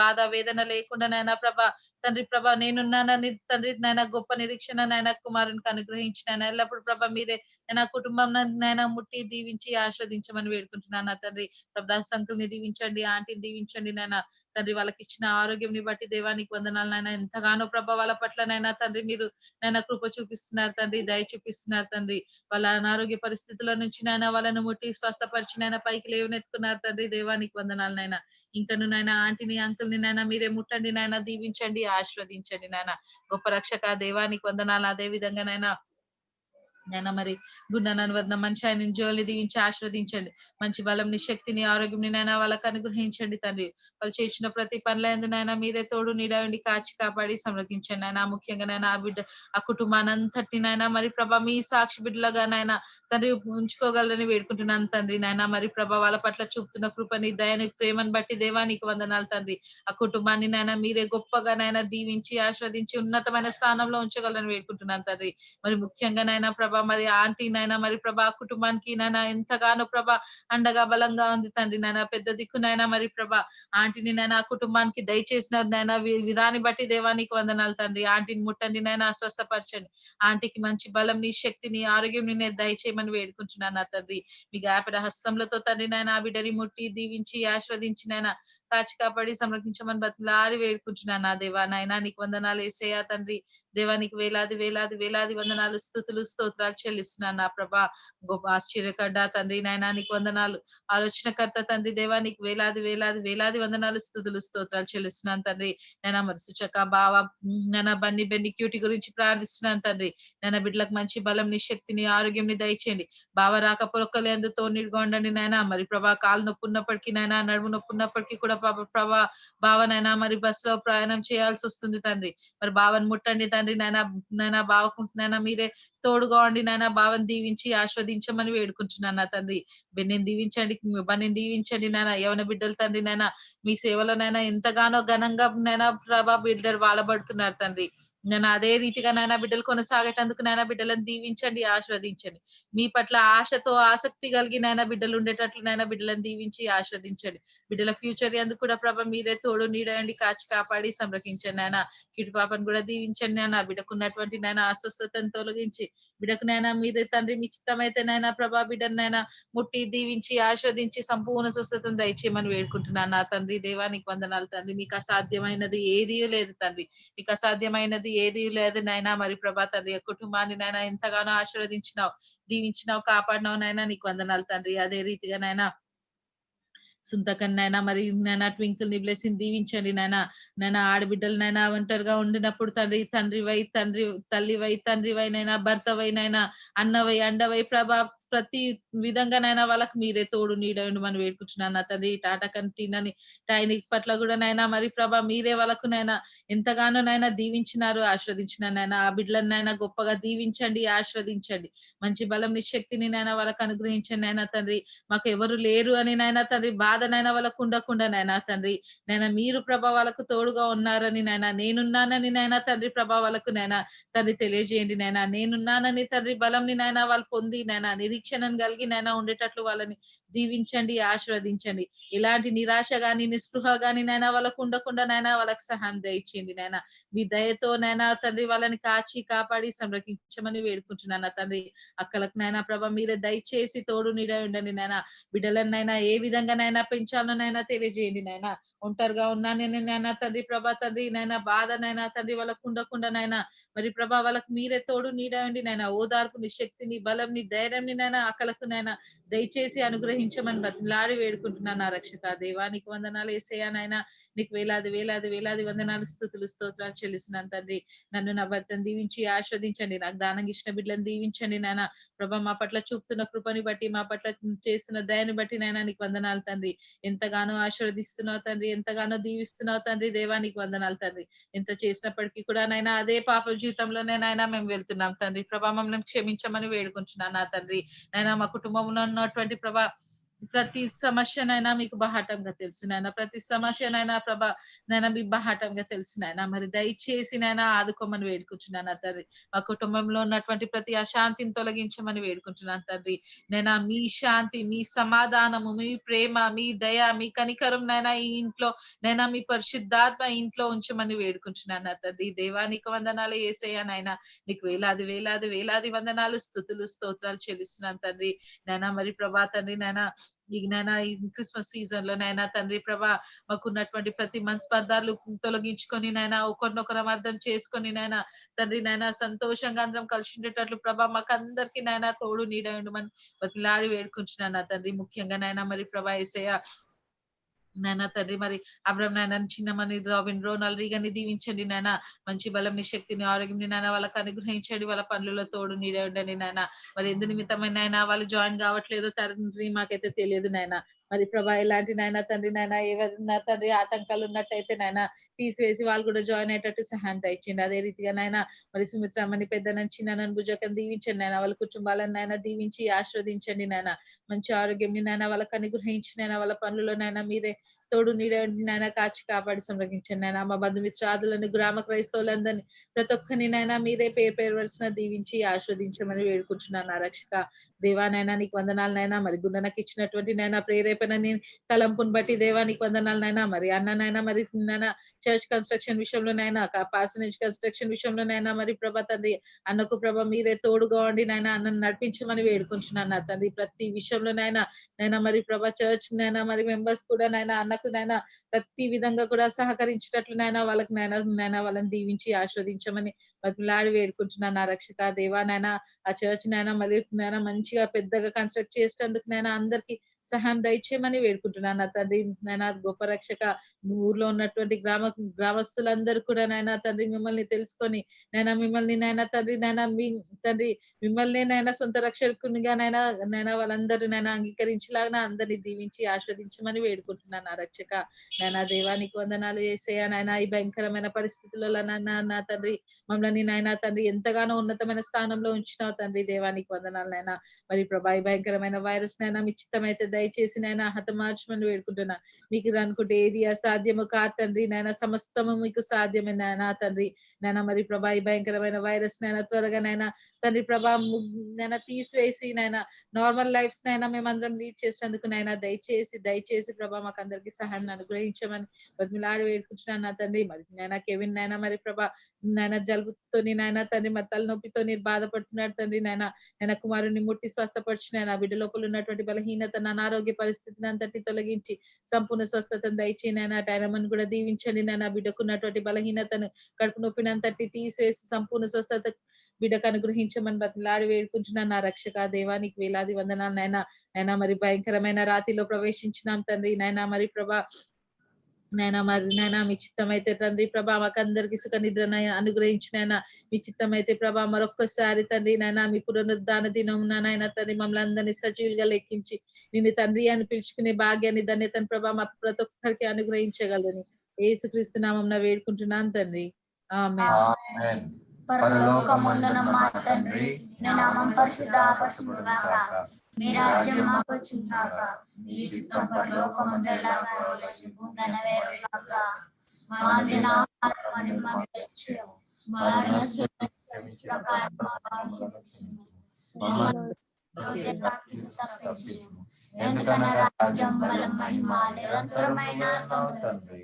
బాధ వేదన లేకుండా నైనా ప్రభా తండ్రి ప్రభా నేనున్నానని తండ్రి నైనా గొప్ప నిరీక్షణ నైనా కుమారునికి అనుగ్రహించిన ఎల్లప్పుడు ప్రభా మీరే నా కుటుంబం నైనా ముట్టి దీవించి ఆస్వాదించమని వేడుకుంటున్నాను నా తండ్రి. ప్రభా సంకుల్ని దీవించండి, ఆంటీని దీవించండి నైనా తండ్రి. వాళ్ళకి ఇచ్చిన ఆరోగ్యంని బట్టి దేవానికి వందనాలు నైనా. ఎంతగానో ప్రభా వాళ్ళ పట్ల నైనా తండ్రి మీరు నైనా కృప చూపిస్తున్నారు తండ్రి, దయ చూపిస్తున్నారు తండ్రి. వాళ్ళ అనారోగ్య పరిస్థితుల నుంచి నైనా వాళ్ళను ముట్టి స్వస్థపరిచి నైనా పైకి లేవనెత్తుకున్నారు తండ్రి. దేవానికి వందనాలు నైనా. ఇంకను నైనా ఆంటీని అంకుల్ని నైనా మీరే ముట్టండి నైనా, దీవించండి, ఆశీర్వదించండి నైనా. గొప్ప రక్షక దేవానికి వందనాలు. అదే విధంగా నైనా మరి గుండెనని వద్ద మంచి ఆయన జోలి దీవించి ఆశీర్వదించండి. మంచి బలంని శక్తిని ఆరోగ్యంని నైనా వాళ్ళకి అనుగ్రహించండి తండ్రి. వాళ్ళు చేసిన ప్రతి పనులందునైనా మీరే తోడు నీడవండి, కాచి కాపాడి సంరక్షించండి నైనా. ముఖ్యంగా నైనా ఆ బిడ్డ ఆ కుటుంబానంతటిని నైనా మరి ప్రభా మీ సాక్షి బిడ్డలుగా నైనా తండ్రి ఉంచుకోగలరని వేడుకుంటున్నాను తండ్రి. నైనా మరి ప్రభా వాళ్ళ పట్ల చూపుతున్న కృపని దయని ప్రేమను బట్టి దేవానికి వందనాలు తండ్రి. ఆ కుటుంబాన్ని నైనా మీరే గొప్పగా నైనా దీవించి ఆస్వాదించి ఉన్నతమైన స్థానంలో ఉంచగలరని వేడుకుంటున్నాను తండ్రి. మరి ముఖ్యంగా నైనా ప్రభా మరి ఆంటీ నైనా మరి ప్రభా కుటుంబానికి నైనా ఎంతగానో ప్రభా అండగా బలంగా ఉంది తండ్రి. నైనా పెద్ద దిక్కునైనా మరి ప్రభా ఆంటీని నైనా కుటుంబానికి దయచేసిన నైనా విధాన్ని బట్టి దేవానికి వందనాలు తండ్రి. ఆంటీని ముట్టండి నైనా, స్వస్థపరచండి. ఆంటీకి మంచి బలంని శక్తిని ఆరోగ్యం నేను దయచేయమని వేడుకుంటున్నాను నా తండ్రి. మీ గాపడ హస్తంలతో తండ్రి నైనా ఆ బిడ్డని ముట్టి దీవించి ఆస్వాదించి నైనా కాచి కాపాడి సంరక్షించమని బతులారి వేడుకుంటున్నాను నా దేవా. నైనా నీకు వందనాలు యేసయ్యా తండ్రి. దేవానికి వేలాది వేలాది వేలాది వందనాలు స్తుతులు స్తోత్రాలు చెల్లిస్తున్నాను నా ప్రభా. గొప్ప ఆశ్చర్యకర్త తండ్రి నైనా నీకు వందనాలు. ఆలోచనకర్త తండ్రి దేవానికి వేలాది వేలాది వేలాది వందనాలు స్తుతులు స్తోత్రాలు చెల్లిస్తున్నాను తండ్రి. నైనా మరి సుచక బావ నైనా బెన్ని క్యూటీ గురించి ప్రార్థిస్తున్నాను తండ్రి. నైనా బిడ్డలకు మంచి బలంని శక్తిని ఆరోగ్యంని దయచేయండి. బావ రాకపోకలు ఎందుతో నీడుగా ఉండండి నైనా. మరి ప్రభా కాలు నొప్పి ఉన్నప్పటికీ నైనా నడుము నొప్పి ఉన్నప్పటికీ కూడా ప్రభా బావనైనా మరి బస్ లో ప్రయాణం చేయాల్సి వస్తుంది తండ్రి. మరి బావని ముట్టండి తండ్రి. నైనా బావకుంటున్నాయినా మీరే తోడుగా ఉండి నైనా బావని దీవించి ఆస్వాదించమని వేడుకుంటున్నాను నా తండ్రి. బన్నీని దీవించండి నైనా. యవన బిడ్డలు తండ్రి నైనా మీ సేవలోనైనా ఎంతగానో ఘనంగా నైనా ప్రభా బిడ్డలు వాలబడుతున్నారు తండ్రి. నేను అదే రీతిగా నైనా బిడ్డలు కొనసాగేటందుకు నైనా బిడ్డలను దీవించండి, ఆస్వాదించండి. మీ పట్ల ఆశతో ఆసక్తి కలిగి నైనా బిడ్డలు ఉండేటట్లు నైనా బిడ్డలను దీవించి ఆస్వాదించండి. బిడ్డల ఫ్యూచర్ ఎందుకు కూడా ప్రభా మీరే తోడు నీడండి, కాచి కాపాడి సంరక్షించండి నైనా. కిటు పాపను కూడా దీవించండి నైనా. బిడ్డకున్నటువంటి నైనా అస్వస్థతను తొలగించి బిడ్డకు నైనా మీరే తండ్రి మీ చిత్తమైతే నైనా ప్రభా బిడ్డను నైనా ముట్టి దీవించి ఆస్వాదించి సంపూర్ణ స్వస్థతను దయచేయమని వేడుకుంటున్నాను నా తండ్రి. దేవానికి వందనాలు తండ్రి. మీకు అసాధ్యమైనది ఏదీ లేదు తండ్రి. మీకు అసాధ్యమైనది ఏదీ లేదు నైనా. మరి ప్రభా తండ్రి కుటుంబాన్ని నైనా ఎంతగానో ఆశీర్వదించినావు, దీవించినావు, కాపాడినావు నైనా. నీకు వందనాలు తండ్రి. అదే రీతిగా నైనా సుంతకన్నైనా మరి నైనా ట్వింకిల్ ని బ్లెస్సింగ్ దీవించండి నైనా ఆడబిడ్డలు నైనా ఒంటరిగా ఉండినప్పుడు తల్లివై తండ్రివై నైనా భర్తవై నైనా అన్నవై అండవై ప్రభా ప్రతి విధంగానైనా వాళ్ళకి మీరే తోడు నీడండి మనం వేడుకుంటున్నాను నా తండ్రి. టాటా కంటినని టైనిక్ పట్ల కూడా నైనా మరి ప్రభా మీరే వాళ్ళకు నైనా ఎంతగానో నైనా దీవించినారు, ఆస్వాదించినారు నైనా. ఆ బిడ్డలను నైనా గొప్పగా దీవించండి, ఆస్వాదించండి. మంచి బలం శక్తిని నైనా వాళ్ళకు అనుగ్రహించండి నైనా తండ్రి. మాకు ఎవరు లేరు అని నైనా తండ్రి బాధనైనా వాళ్ళకు ఉండకుండా నైనా తండ్రి నైనా మీరు ప్రభా వాళ్ళకు తోడుగా ఉన్నారని నైనా, నేనున్నానని నైనా తండ్రి ప్రభా వాళ్ళకు నైనా తండ్రి తెలియజేయండి నైనా. నేనున్నానని తండ్రి బలంని నైనా వాళ్ళు పొంది నైనా నిరీక్షణను కలిగి నైనా ఉండేటట్లు వాళ్ళని దీవించండి, ఆశీర్వదించండి. ఇలాంటి నిరాశ గాని నిస్పృహ గాని నైనా వాళ్ళకు ఉండకుండా నైనా వాళ్ళకి సహాయం దయచేయండి నైనా. మీ దయతో నైనా తండ్రి వాళ్ళని కాచి కాపాడి సంరక్షించమని వేడుకుంటున్నాను తండ్రి. అక్కలకు నైనా ప్రభా మీరే దయచేసి తోడు నీడ ఉండండి నైనా. బిడ్డలనైనా ఏ విధంగానైనా పెంచాలనైనా తెలియజేయండి నైనా. ఒంటరిగా ఉన్నానని నైనా తండ్రి ప్రభా తండ్రి నైనా బాధనైనా తండ్రి వాళ్ళకు ఉండకుండా నైనా మరి ప్రభా వాళ్ళకు మీరే తోడు నీడండి నైనా. ఓదార్పుని శక్తిని బలంని ధైర్యంని నైనా అక్కలకు నైనా దయచేసి అనుగ్రహించి అనుగ్రహించమని బతిలాడి వేడుకుంటున్నాను నా రక్షక దేవా. నీకు వందనాలు యేసయ్యా నాయన. నీకు వేలాది వేలాది వేలాది వందనాలు స్తుతులు స్తోత్రాలు చెల్లిస్తున్నాను తండ్రి. నన్ను నా భర్తను దీవించి ఆస్వాదించండి. నాకు దానం ఇచ్చిన బిడ్డలను దీవించండి నాయన ప్రభా. మా పట్ల చూపుతున్న కృపని బట్టి, మా పట్ల చేస్తున్న దయని బట్టి నాయన నీకు వందనాలు తండ్రి. ఎంతగానో ఆశీర్వదిస్తున్నావు తండ్రి, ఎంతగానో దీవిస్తున్నావు తండ్రి. దేవా నీకు వందనాలు తండ్రి. ఎంత చేసినప్పటికీ కూడా నాయన అదే పాప జీవితంలోనే నాయన మేము వెళ్తున్నాం తండ్రి. ప్రభా మమ్మల్ని క్షమించమని వేడుకుంటున్నాను నా తండ్రి. నాయన మా కుటుంబంలో ఉన్నటువంటి ప్రభా ప్రతి సమస్యనైనా మీకు బహాటంగా తెలుసు నాయన. ప్రతి సమస్యనైనా ప్రభా నైనా మీకు బహాటంగా తెలుసు నాయన. మరి దయచేసి నైనా ఆదుకోమని వేడుకుంటున్నాను తండ్రి. మా కుటుంబంలో ఉన్నటువంటి ప్రతి అశాంతిని తొలగించమని వేడుకుంటున్నాను తండ్రి. నైనా మీ శాంతి, మీ సమాధానము, మీ ప్రేమ, మీ దయ, మీ కనికరం నైనా ఈ ఇంట్లో నైనా మీ పరిశుద్ధాత్మ ఇంట్లో ఉంచమని వేడుకుంటున్నాను తండ్రి. దేవానికి వందనాలు యేసయ్యా నాయన. నీకు వేలాది వేలాది వేలాది వందనాలు స్తుతులు స్తోత్రాలు చెల్లిస్తున్నాను తండ్రి. నైనా మరి ప్రభా తండ్రి నైనా ఈ క్రిస్మస్ సీజన్ లో నైనా తండ్రి ప్రభా మాకున్నటువంటి ప్రతి మనస్పర్ధాలు తొలగించుకొని నైనా ఒకరినొకరం అర్థం చేసుకొని నైనా తండ్రి నైనా సంతోషంగా అందరం కలిసి ఉండేటట్లు ప్రభా మాకు అందరికి నైనా తోడు నీడ ఉండమని బతిలాడి వేడుకుంటున్నాను తండ్రి. ముఖ్యంగా నైనా మరి ప్రభా యేసయ్యా నాయన తండ్రి మరి అబ్రహం నాయన చిన్నమని రాబిన్ రోనాల్ రీగాని దీవించండి నాయన. మంచి బలం శక్తిని ఆరోగ్యం నాయన వాళ్ళకి అనుగ్రహించండి. వాళ్ళ పనులలో తోడు నీడే ఉండండి నాయన. మరి ఎందు నిమిత్తమైన నాయన వాళ్ళు జాయిన్ కావట్లేదు తండ్రి మాకైతే తెలియదు నాయన. మరి ప్రభా ఇలాంటి నాయన తండ్రి నాయన ఏవైనా తండ్రి ఆటంకాలు ఉన్నట్టయితే నాయన తీసివేసి వాళ్ళు కూడా జాయిన్ అయ్యేటట్టు సహాయం ఇచ్చింది. అదే రీతిగా నాయన మరి సుమిత్రమ్మని పెద్దనని చిన్ననని భుజకం దీవించండి నాయన. వాళ్ళ కుటుంబాలను నాయన దీవించి ఆశీర్వదించండి నాయన. మంచి ఆరోగ్యం నాయన వాళ్ళకి అనుగ్రహించి నాయన వాళ్ళ పనులలో నాయన మీరే తోడు నీడండి నాయన. కాచి కాపాడి సంరక్షించండి నాయన. మా బంధుమిత్రాదులను గ్రామ క్రైస్తవులందరినీ ప్రతి ఒక్కరిని నాయన మీరే పేరు వరుసన దీవించి ఆస్వాదించమని వేడుకుంటున్నాను నా రక్షక దేవానైనా. నీకు వందనాలు నైనా. మరి గుండెనకు ఇచ్చినటువంటి నైనా ప్రేరేపణని తలంపుని బట్టి దేవానికి వందనాలు నైనా. మరి అన్ననైనా మరి నైనా చర్చ్ కన్స్ట్రక్షన్ విషయంలోనైనా పార్సనేజ్ కన్స్ట్రక్షన్ విషయంలోనైనా మరి ప్రభా తండ్రి అన్నకు ప్రభ మీరే తోడుగా ఉండి నైనా అన్నను నడిపించమని వేడుకుంటున్నాను నా తండ్రి. ప్రతి విషయంలోనైనా నైనా మరి ప్రభా చర్చ్ నైనా మరి మెంబర్స్ కూడా నైనా అన్నకు నైనా ప్రతి విధంగా కూడా సహకరించేటట్లు నైనా వాళ్ళకి నైనా వాళ్ళని దీవించి ఆస్వాదించమని బతిలాడి వేడుకుంటున్నాను నా రక్షక దేవానైనా. ఆ చర్చ్ నైనా మళ్ళీ నైనా మంచిగా పెద్దగా కన్స్ట్రక్ట్ చేసేందుకు నైనా అందరికి సహాయం దయచేయమని వేడుకుంటున్నాను నా తండ్రి. నైనా గొప్ప రక్షక ఊర్లో ఉన్నటువంటి గ్రామస్తులందరూ కూడా నైనా తండ్రి మిమ్మల్ని తెలుసుకొని నైనా మిమ్మల్ని నైనా తండ్రి నైనా మీ తండ్రి మిమ్మల్ని నైనా సొంత రక్షకునిగా నైనా వాళ్ళందరూ నైనా అంగీకరించేలాగా అందరినీ దీవించి ఆస్వాదించమని వేడుకుంటున్నాను నా రక్షక నైనా. దేవానికి వందనాలు యేసయ్యా నైనా. ఈ భయంకరమైన పరిస్థితులలో నా తండ్రి మమ్మల్ని నైనా తండ్రి ఎంతగానో ఉన్నతమైన స్థానంలో ఉంచినావు తండ్రి. దేవానికి వందనాలు నైనా. మరి ప్రభా ఈ భయంకరమైన వైరస్ నైనా మీ చిత్తమైతే దయచేసి నైనా హతమార్చమని వేడుకుంటున్నా. మీకు అనుకుంటే ఏది అసాధ్యము కాదు తండ్రి నైనా. సమస్తము మీకు సాధ్యమే నైనా తండ్రి నైనా. మరి ప్రభా ఈ భయంకరమైన వైరస్ నైనా త్వరగా నైనా తండ్రి ప్రభా నైనా తీసివేసి నైనా నార్మల్ లైఫ్స్ నైనా మేమందరం లీడ్ చేసినందుకు నైనా దయచేసి ప్రభా మాకు అందరికి సహాయాన్ని అనుగ్రహించమని బతిలాడి వేడుకుంటున్నాను నా తండ్రి. మరి నైనా కెవిన్ నైనా మరి ప్రభా నైనా జలుబుతోని నైనా తండ్రి మరి తలనొప్పితో మీరు బాధపడుతున్నాడు తండ్రి నైనా కుమారుని ముట్టి స్వస్థపరిచిన బిడ్డ లోపల ఉన్నటువంటి బలహీనత అనారోగ్య పరిస్థితిని అంతటి తొలగించి సంపూర్ణ స్వస్థతను దయచేసి నైనా టైరమని కూడా దీవించండి నైనా. బిడ్డకు ఉన్నటువంటి బలహీనతను కడుపు నొప్పిని అంతటి తీసివేసి సంపూర్ణ స్వస్థత బిడ్డకు అనుగ్రహించమని బతిలాడి వేడుకుంటున్నాను నా రక్షక దేవానికి వేలాది వందనాలు నైనా. మరి భయంకరమైన రాతిలో ప్రవేశించినాం తండ్రి నైనా. మరి ప్రభా నైనా మరి నైనా మీ చిత్తం అయితే తండ్రి ప్రభా మాకు అందరికి సుఖ నిద్ర అనుగ్రహించినైనా మీ చిత్తం అయితే ప్రభా మరొక్కసారి తండ్రి నైనా మీ పునరుద్ధాన దినం నైనా తండ్రి మమ్మల్ని అందరినీ సజీవులుగా లెక్కించి నిన్ను తండ్రి అని పిలుచుకునే భాగ్యాన్ని ధన్యతను ప్రభా మాకు ప్రతి ఒక్కరికి అనుగ్రహించగలని యేసుక్రీస్తు నామమున వేడుకుంటున్నాను తండ్రి. ఆమేన్. పరలోకమందున్న మా తండ్రి నీ నామం పరిశుద్ధపరచుగాక. నీ రాజ్యం మాకు వచ్చుగాక. నీ చిత్తం పరలోకమందు ఎలాగో భూమిపైన నెరవేరుగాక. మా దిన ఆహారమును మాకు దయచేయము. మా రుణస్థులను క్షమించు ప్రకారం మా పాపములను క్షమించు. మమ్మల్ని తప్పించుము. ఎందుకనగా రాజ్యం బలం మహిమ నిరంతరమైన తండ్రి.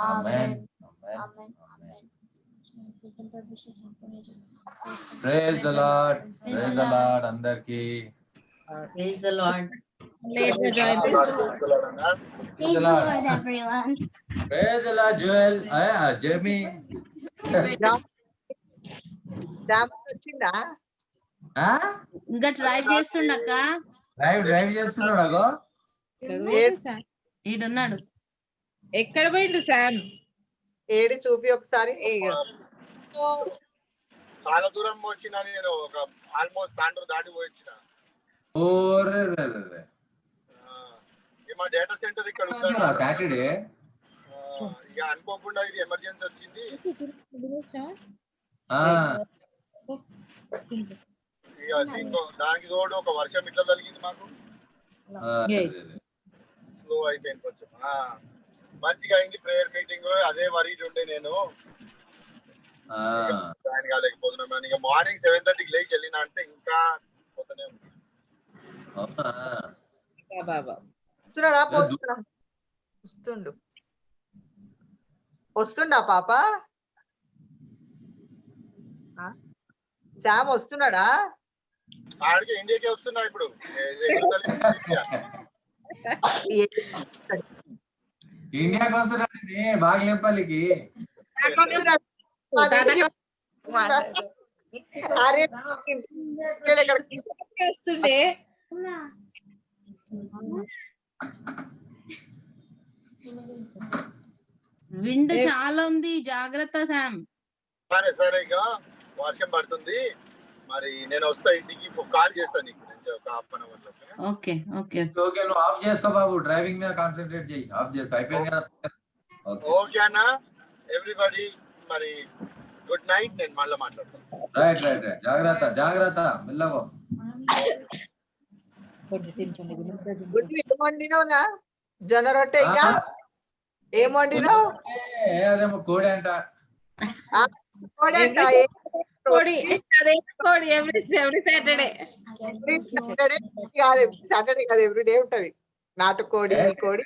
Amen. Amen. Praise the lord. Praise the lord అందరికి. Praise the Lord. Praise the Lord everyone. Praise the Lord Joel. Jamie. వచ్చిందా ఇంకా డ్రైవ్ చేస్తుండక్క. డ్రైవ్ చేస్తున్నాడు. ఈడున్నాడు. ఎక్కడ పోయిండు శామ్? ఏడి చూపి ఒకసారి. చాలా దూరం వచ్చిన నేను, ఒక ఆల్మోస్ట్ తాండ్రు దాటి పోయి వచ్చిన. మా డేటా సెంటర్ ఇక్కడ సాటర్డే ఇక అనుకోకుండా ఇది ఎమర్జెన్సీ వచ్చింది. ఇక దానికి తోడు ఒక వర్షం ఇట్లా కలిగింది మాకు, స్లో అయిపోయింది కొంచెం. మంచిగా అయింది ప్రేయర్ మీటింగ్. అదే వరీడ్ ఉండే నేను జాయిన్ కాలేకపోతున్నాను. ఇక మార్నింగ్ 7:30కి లేచి వెళ్ళినా అంటే ఇంకా పోతూనే ఉంది. వస్తుండా పాప? శామ్ వస్తున్నాడా? ఆడికి ఇండియాకే వస్తున్నా ఇప్పుడు. ఇండియాకి వస్తున్నాడండి బాగలేపల్లికి. వస్తుండే విండ్ చాలా ఉంది, జాగ్రత్త శామ్. సరే సరే, ఇక వర్షం పడుతుంది మరి, నేను వస్తా ఇంటికి, కాల్ చేస్తాను నీకు ఒక హాఫ్ అన్ అవర్ లో. ఓకే ఓకే ఓకే, నువ్వు ఆఫ్ చేసుకో బాబు, డ్రైవింగ్ మీద కాన్సన్ట్రేట్ చేయి. ఆఫ్ చేసుకో, అయిపోయింది కదా. ఓకే అన్న, ఎవ్రీబడి మరి గుడ్ నైట్. నేను మళ్ళీ మాట్లాడతాను. రైట్ రైట్ రైట్, జాగ్రత్త జాగ్రత్త, మెల్లగో. ఏం వండినావునా? జొన్న రొట్టె. ఇంకా ఏం వండినావు? అదేమో కోడి అంట. ఎవ్రీ సాటర్డే కాదు, సాటర్డే కాదు, ఎవ్రీడే ఉంటది నాటుకోడి. కోడి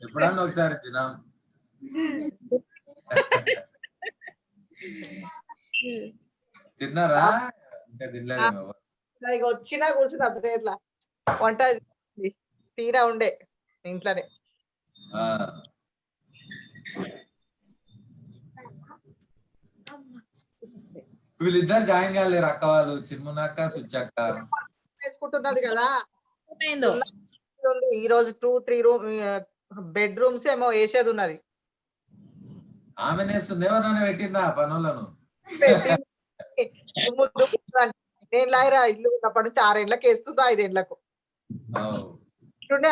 ఎప్పుడన్నా ఒకసారి తినాం. తిన్నారా? ఇంకా తినలేదేమో. వచ్చినా కూర్చున్నా ప్రేర్లా, వంట తీరా ఉండే ఇంట్లోనే. వీళ్ళిద్దరు జాయిన్ కాలేరు, అక్క వాళ్ళు, చిన్మునక్క సుచ్చక్క వేసుకుంటున్నది కదా. ఈ రోజు 2-3 బెడ్రూమ్స్ ఏమో వేసేది ఉన్నది. ఆమె నేస్తుంది, ఎవరన్నా పెట్టిందా పనులను? నేను లాయరా ఇల్లు ఉన్నప్పటి నుంచి 6 ఏళ్ళకి వేస్తుందా, 5 ఏళ్ళకు ఇట్లుండే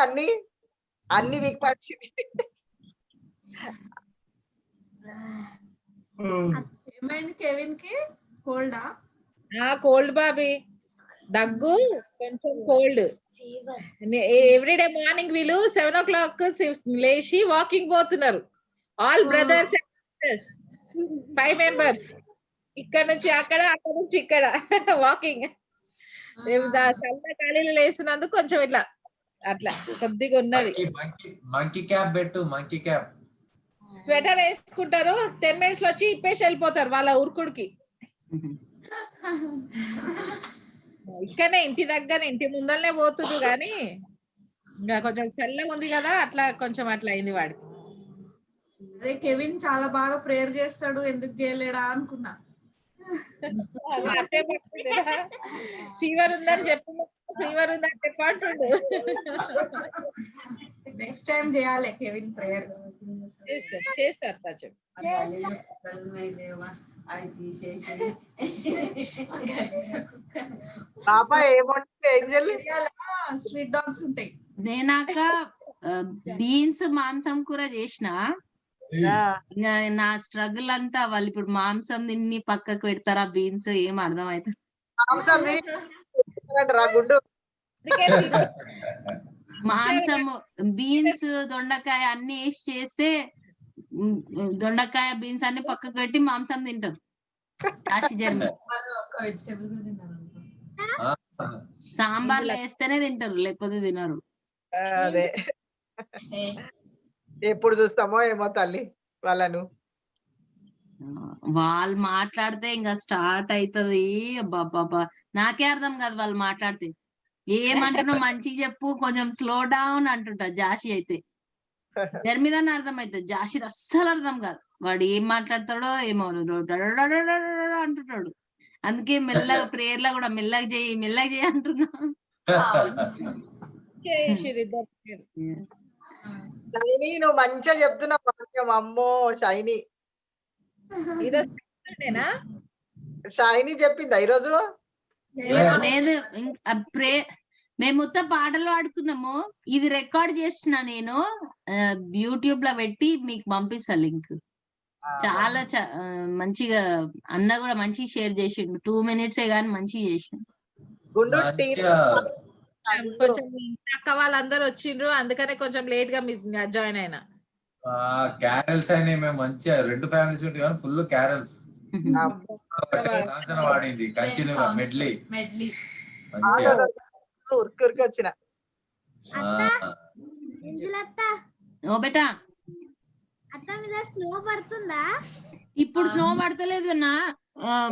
అన్ని వీక్ పడిచింది. ఏమైంది కెవిన్ కి? కోల్డా? కోల్డ్ బాబీ, దగ్గు, కొంచెం కోల్డ్. ఎవ్రీడే మార్నింగ్ వీళ్ళు 7 o'clock లేచి వాకింగ్ పోతున్నారు. All brothers and sisters, 5 members. ఇక్కడ నుంచి అక్కడ, అక్కడ నుంచి ఇక్కడ వాకింగ్. ఖాళీలు లేస్తున్నందుకు కొంచెం ఇట్లా అట్లా కొద్దిగా ఉన్నది. మంకీ క్యాప్ పెట్టు, మంకీ క్యాప్. స్వెటర్ వేసుకుంటారు, 10 minutes లో వచ్చి ఇప్పేసి వెళ్ళిపోతారు వాళ్ళ ఉరుకుడికి. ఇక్కడనే ఇంటి దగ్గర, ఇంటి ముందరనే పోతున్నారు కానీ ఇంకా కొంచెం చల్లగా ఉంది కదా, అట్లా కొంచెం అట్లా అయింది వాడికి. అదే కెవిన్ చాలా బాగా ప్రేయర్ చేస్తాడు, ఎందుకు చేయలేడా అనుకున్నా. ఫీవర్ ఉందని చెప్పి, ఫీవర్ ఉందని చెప్పంటుండు. నెక్స్ట్ టైం చేయాలి కెవిన్ ప్రేయర్. చేస్తారు చెప్పు. పాప ఏమంటే స్ట్రీట్ డాగ్స్ ఉంటాయి. నేనాక బీన్స్ మాంసం కూర చేసిన. ఇంకా నా స్ట్రగుల్ అంతా వాళ్ళు ఇప్పుడు మాంసం తిన్ని పక్కకు పెడతారా, బీన్స్ ఏం అర్థం అవుతుంది. మాంసం, బీన్స్, దొండకాయ అన్ని వేసి చేస్తే దొండకాయ బీన్స్ అన్ని పక్కకు పెట్టి మాంసం తింటారు. సాంబార్లో వేస్తేనే తింటారు, లేకపోతే తినరు. అదే ఎప్పుడు చూస్తామో ఏమో తల్లి వాళ్ళను. వాళ్ళు మాట్లాడితే ఇంకా స్టార్ట్ అవుతుంది. బాబా నాకే అర్థం కాదు వాళ్ళు మాట్లాడితే. ఏమంటున్నావు మంచిగా చెప్పు, కొంచెం స్లో డౌన్ అంటుంటా. జాషి అయితే దాని మీద అర్థం అవుతుంది, జాషి అస్సలు అర్థం కాదు. వాడు ఏం మాట్లాడతాడో ఏమో అంటుంటాడు. అందుకే మెల్లగా ప్రేయర్ లో కూడా మెల్లగా చేయి అంటున్నా. చేసిర్రు ఇద్దరు. షైనీ నువ్వు మంచిగా చెప్తున్నావు వాక్యం. అమ్మో షైనీ ఈరోజు సాటర్డేనా? షైనీ చెప్పిందా ఈరోజు? లేదు మేము మొత్తం పాటలు పాడుకున్నాము. ఇది రికార్డ్ చేస్తున్నా నేను, యూట్యూబ్ లో పెట్టి మీకు పంపిస్తా లింక్. చాలా మంచిగా అన్న కూడా మంచిగా షేర్ చేసిండు. 2 minutes గాని మంచిగా చేసిండు. కొంచెం అక్క వాళ్ళందరూ వచ్చిండ్రు, అందుకనే కొంచెం లేట్ గా జాయిన్ అయినా. క్యారల్స్ అయినాయి. మేము మంచిగా 2 ఫ్యామిలీస్ ఉంటాయి కానీ ఫుల్ క్యారల్స్ సాంగ్స్ వాడింది కంటిన్యూగా మెడ్లీ మంచిగా ఉరికి వచ్చిన. ఓ బేటా అత్త మీద స్నో పడుతుందా? ఇప్పుడు స్నో పడతలేదు అన్న,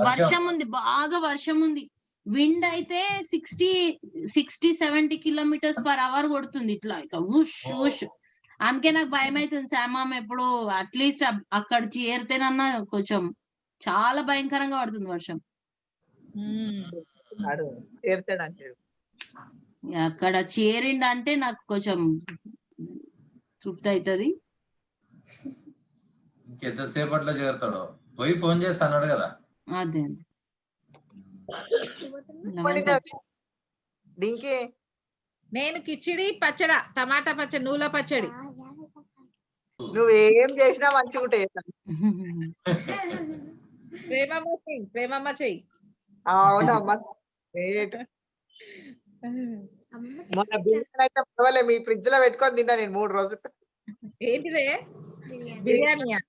వర్షం ఉంది, బాగా వర్షం ఉంది. విండ్ అయితే 60-70 km/h కొడుతుంది. ఇట్లా ఉష్ ఉష్. అందుకే నాకు భయం అవుతుంది. శామామ ఎప్పుడు అట్లీస్ట్ అక్కడ చేరితేనన్నా కొంచెం చాలా భయంకరంగా పడుతుంది వర్షం. అక్కడ చేరిండంటే నాకు కొంచెం తృప్తి అవుతుంది. ఇంకెంతసేపట్లో చేరుతాడో పోయి ఫోన్ చేస్తా అన్నాడు కదా. అదే నేను కిచిడి పచ్చడి, టమాటా పచ్చడి, నూల పచ్చడి. నువ్వేం చేసినా మంచిగా ఉంటాయి. ప్రేమమ్మ చెయ్యి. అవునమ్మా. మొన్న బిర్యానీ అయితే పర్వాలే, మీ ఫ్రిడ్జ్ లో పెట్టుకొని తిన్నా నేను 3 రోజులు. ఏంటిదే? బిర్యానీయా?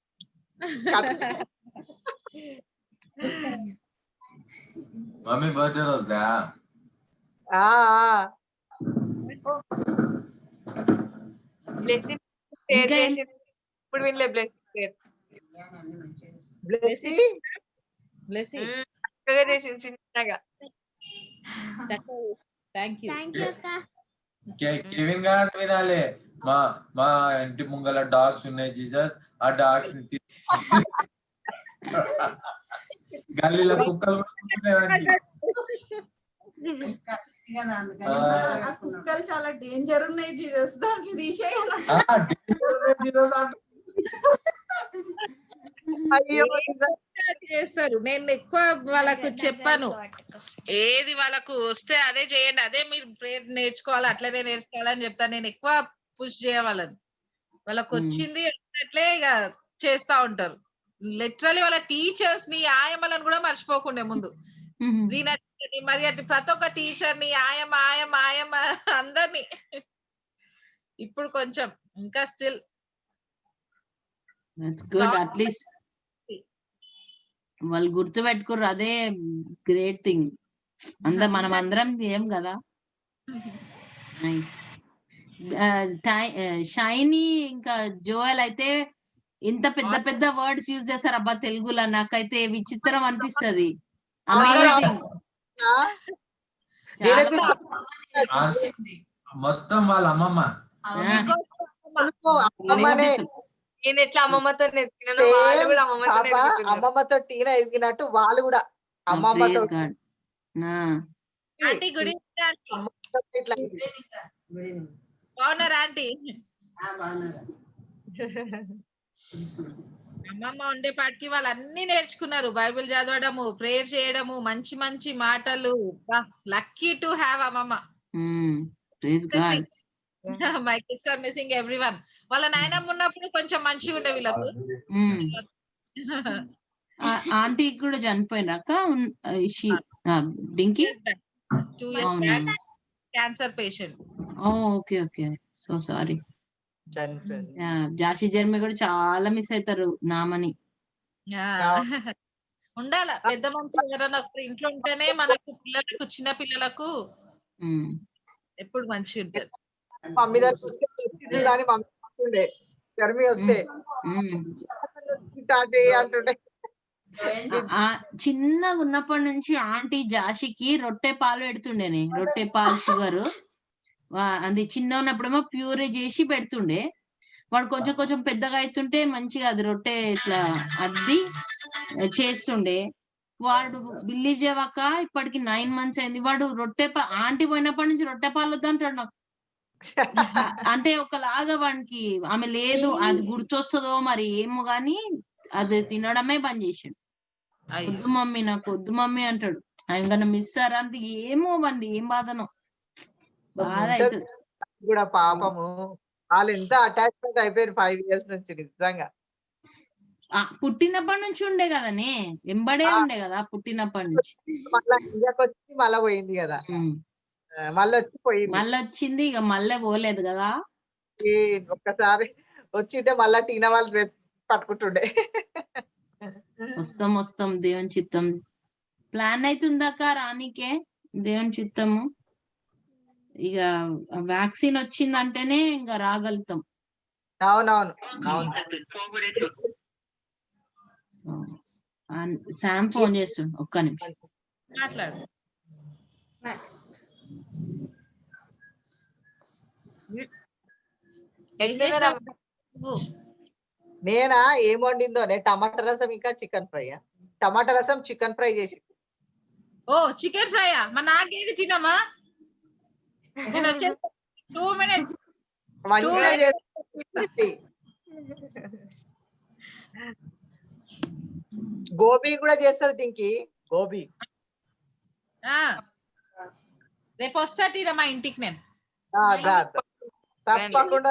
మమ్మీ బర్త్డే రోజా? ఇప్పుడు వినలే చక్కగా చేసింది చిన్నగా. కెవిన్ గారు వినాలి. మా ఇంటి ముంగల డాగ్స్ ఉన్నాయి జీసస్, ఆ డాగ్స్ ని తీసి గల్లీలో కుక్కలు కుక్కలు చాలా డేంజర్ ఉన్నాయి జీసస్, దానికి తీసేయాలి. చేస్తారు. నేను ఎక్కువ వాళ్ళకు చెప్పాను, ఏది వాళ్ళకు వస్తే అదే చేయండి, అదే మీరు ప్రేయర్ నేర్చుకోవాలి, అట్లనే నేర్చుకోవాలని చెప్తాను. నేను ఎక్కువ పుష్ చేయవాలని. వాళ్ళకు వచ్చింది అట్లే ఇక చేస్తా ఉంటారు. లిటరలీ వాళ్ళ టీచర్స్ ని, ఆయమ్మలను కూడా మర్చిపోకుండే ముందు. మరి అటు ప్రతి ఒక్క టీచర్ ని, ఆయమ్మ అందరినీ. ఇప్పుడు కొంచెం ఇంకా స్టిల్ అట్లీస్ట్ వాళ్ళు గుర్తు పెట్టుకోరు, అదే గ్రేట్ థింగ్. మనం అందరం ఏం కదా. నైస్. షైనీ ఇంకా జోయల్ అయితే ఇంత పెద్ద పెద్ద వర్డ్స్ యూజ్ చేస్తారు అబ్బా తెలుగులో. నాకైతే విచిత్రం అనిపిస్తది. మొత్తం వాళ్ళ అమ్మమ్మ. నేను ఎట్లా అమ్మమ్మతో అమ్మమ్మతో టీనా ఎదిగినట్టు వాళ్ళు కూడా అమ్మమ్మతో. బాగున్నారా ఆంటీ? అమ్మమ్మ ఉండేపాటికి వాళ్ళు అన్ని నేర్చుకున్నారు. బైబిల్ చదవడము, ప్రేయర్ చేయడము, మంచి మంచి మాటలు. లక్కీ టు హ్యావ్ అమ్మమ్మ. My kids are missing everyone. వాళ్ళ నాయనమ్మ ఉన్నప్పుడు కొంచెం మంచిగా ఉండే వీళ్ళకు. ఆంటీ కూడా చనిపోయినాక Dinky 2 years back cancer patient. Okay okay, so sorry. జాషి జర్మి కూడా చాలా మిస్ అవుతారు నామని. ఉండాల పెద్ద మనిషి ఎవరైనా ఇంట్లో ఉంటేనే మనకు పిల్లలకు, చిన్న పిల్లలకు ఎప్పుడు మంచి ఉంటది. మమ్మీ దగ్గర మమ్మీ జర్మి వస్తే అంటుండే. చిన్నగా ఉన్నప్పటి నుంచి ఆంటీ జాషికి రొట్టె పాలు పెడుతుండేనే. రొట్టె పాలు షుగర్ అది చిన్న ఉన్నప్పుడేమో ప్యూరే చేసి పెడుతుండే. వాడు కొంచెం కొంచెం పెద్దగా అవుతుంటే మంచిగా అది రొట్టె ఇట్లా అద్ది చేస్తుండే. వాడు బిలీవ్ చేయవక్క ఇప్పటికి 9 months అయింది. వాడు ఆంటీ పోయినప్పటి నుంచి రొట్టె పాలు వద్దంటాడు నాకు. అంటే ఒకలాగా వానికి ఆమె లేదు, అది గుర్తొస్తుందో మరి ఏమో గాని అది తినడమే బంద్ చేసిండు. వద్దు మమ్మీ, నాకు వద్దు మమ్మీ అంటాడు. ఆయన మిస్ అయ్యారా అంటే ఏమో వండి, ఏం బాధనో బాధ అవుతుంది కూడా పాపము. వాళ్ళు ఎంత అటాచ్మెంట్ అయిపోయారు 5 years నుంచి నిజంగా. పుట్టినప్పటి నుంచి ఉండే కదనే, వెంబడే ఉండే కదా పుట్టినప్పటి నుంచి. మళ్ళీ ఇండియాకి వచ్చి మళ్ళీ పోయింది కదా, మళ్ళీ వచ్చింది ఇక మళ్ళీ పోలేదు కదా. ఒక్కసారి వచ్చింటే మళ్ళా టీనా వాళ్ళు పట్టుకుంటుండే. వస్తాం దేవుని చిత్తం. ప్లాన్ అవుతుందాక రానికే దేవుని చిత్తము. ఇక వ్యాక్సిన్ వచ్చిందంటేనే ఇంకా రాగలుగుతాం. అవునవును. శామ్ ఫోన్ చేస్తుండు, ఒక్క నిమిషం మాట్లాడు. నేనా ఏం వండిందో, టమాటా రసం ఇంకా చికెన్ ఫ్రై. టమాటా రసం చికెన్ ఫ్రై చేసి. ఓ చికెన్ ఫ్రైయా? మరి నాకేది తినమా? నేను వచ్చే 2 minutes. గోబీ కూడా చేస్తారు దీనికి, గోబీ. రేపు వస్తా టీనా మా ఇంటికి. నేను తప్పకుండా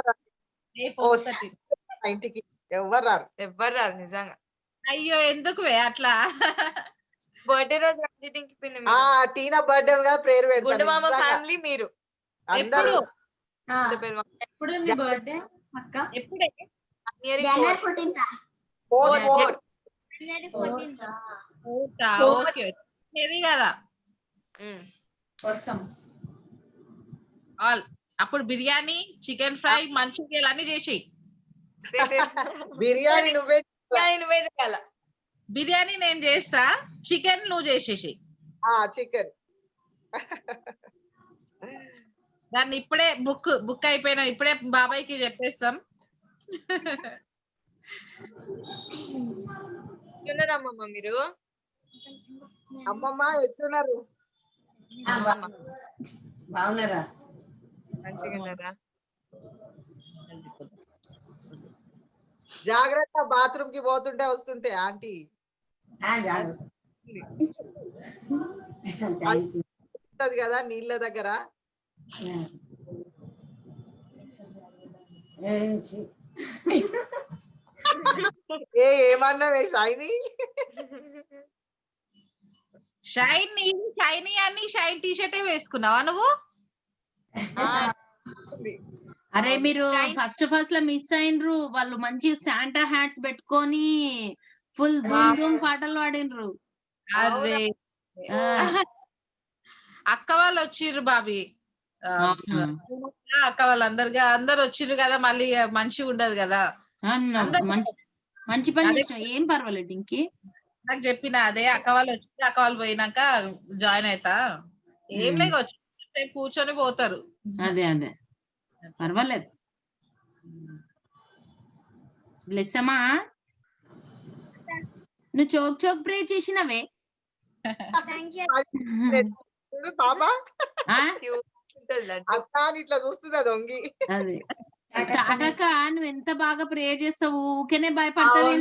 రేపు వస్తా ఇంటికి. ఎవ్వరు రారు నిజంగా. అయ్యో ఎందుకు అట్లా? బర్త్డే రోజు టీనా బర్త్డే గా ప్రేయర్ గుండు మామ ఫ్యామిలీ మీరు ఎప్పుడు బర్త్డే అక్క? ఎప్పుడే? January 14th. హెవీ కదా. వస్తాం. అప్పుడు బిర్యానీ, చికెన్ ఫ్రై, మంచూరియల్ అన్ని చేసి. బిర్యానీ నువ్వే చేయాల. బిర్యానీ నేను చేస్తా, చికెన్ నువ్వు చేసేసి. చికెన్ దాన్ని ఇప్పుడే బుక్ అయిపోయినా, ఇప్పుడే బాబాయ్కి చెప్పేస్తాం. అమ్మమ్మ మీరు? అమ్మమ్మ ఎట్లున్నారు? బాగున్నారా? మంచిగా ఉన్నారా? జాగ్రత్త, బాత్రూమ్ కి పోతుంటే వస్తుంటే ఆంటీ. ఉంటది కదా నీళ్ళ దగ్గర. ఏమన్నా షైనీ? షైనీ అని షైన్ టీ షర్టే వేసుకున్నావా నువ్వు? అరే మీరు ఫస్ట్ లో మిస్ అయినరు. వాళ్ళు మంచి శాంటా హ్యాట్స్ పెట్టుకొని ఫుల్ ధూమ్ పాటలు పాడినరు. అరే అక్క వాళ్ళు వచ్చిర్రు బాబీ, అక్క వాళ్ళు అందరు వచ్చిర్రు కదా, మళ్ళీ మంచిగా ఉండదు కదా. మంచి పని చేసిన, ఏం పర్వాలేదు. ఇంకే నాకు చెప్పిన అదే అక్క వాళ్ళు వచ్చి, అక్క వాళ్ళు పోయినాక జాయిన్ అవుతా. ఏం లేక వచ్చి కూర్చొని పోతారు. అదే పర్వాలేదు. బ్లెస్సమ్మా, నువ్వు చోక్ ప్రే చేసినవే బాబా. ఇట్లా చూస్తుందా దొంగి? అదే టాటాక నువ్వు ఎంత బాగా ప్రేయర్ చేస్తావు, ఊకేనే భయపడతావు.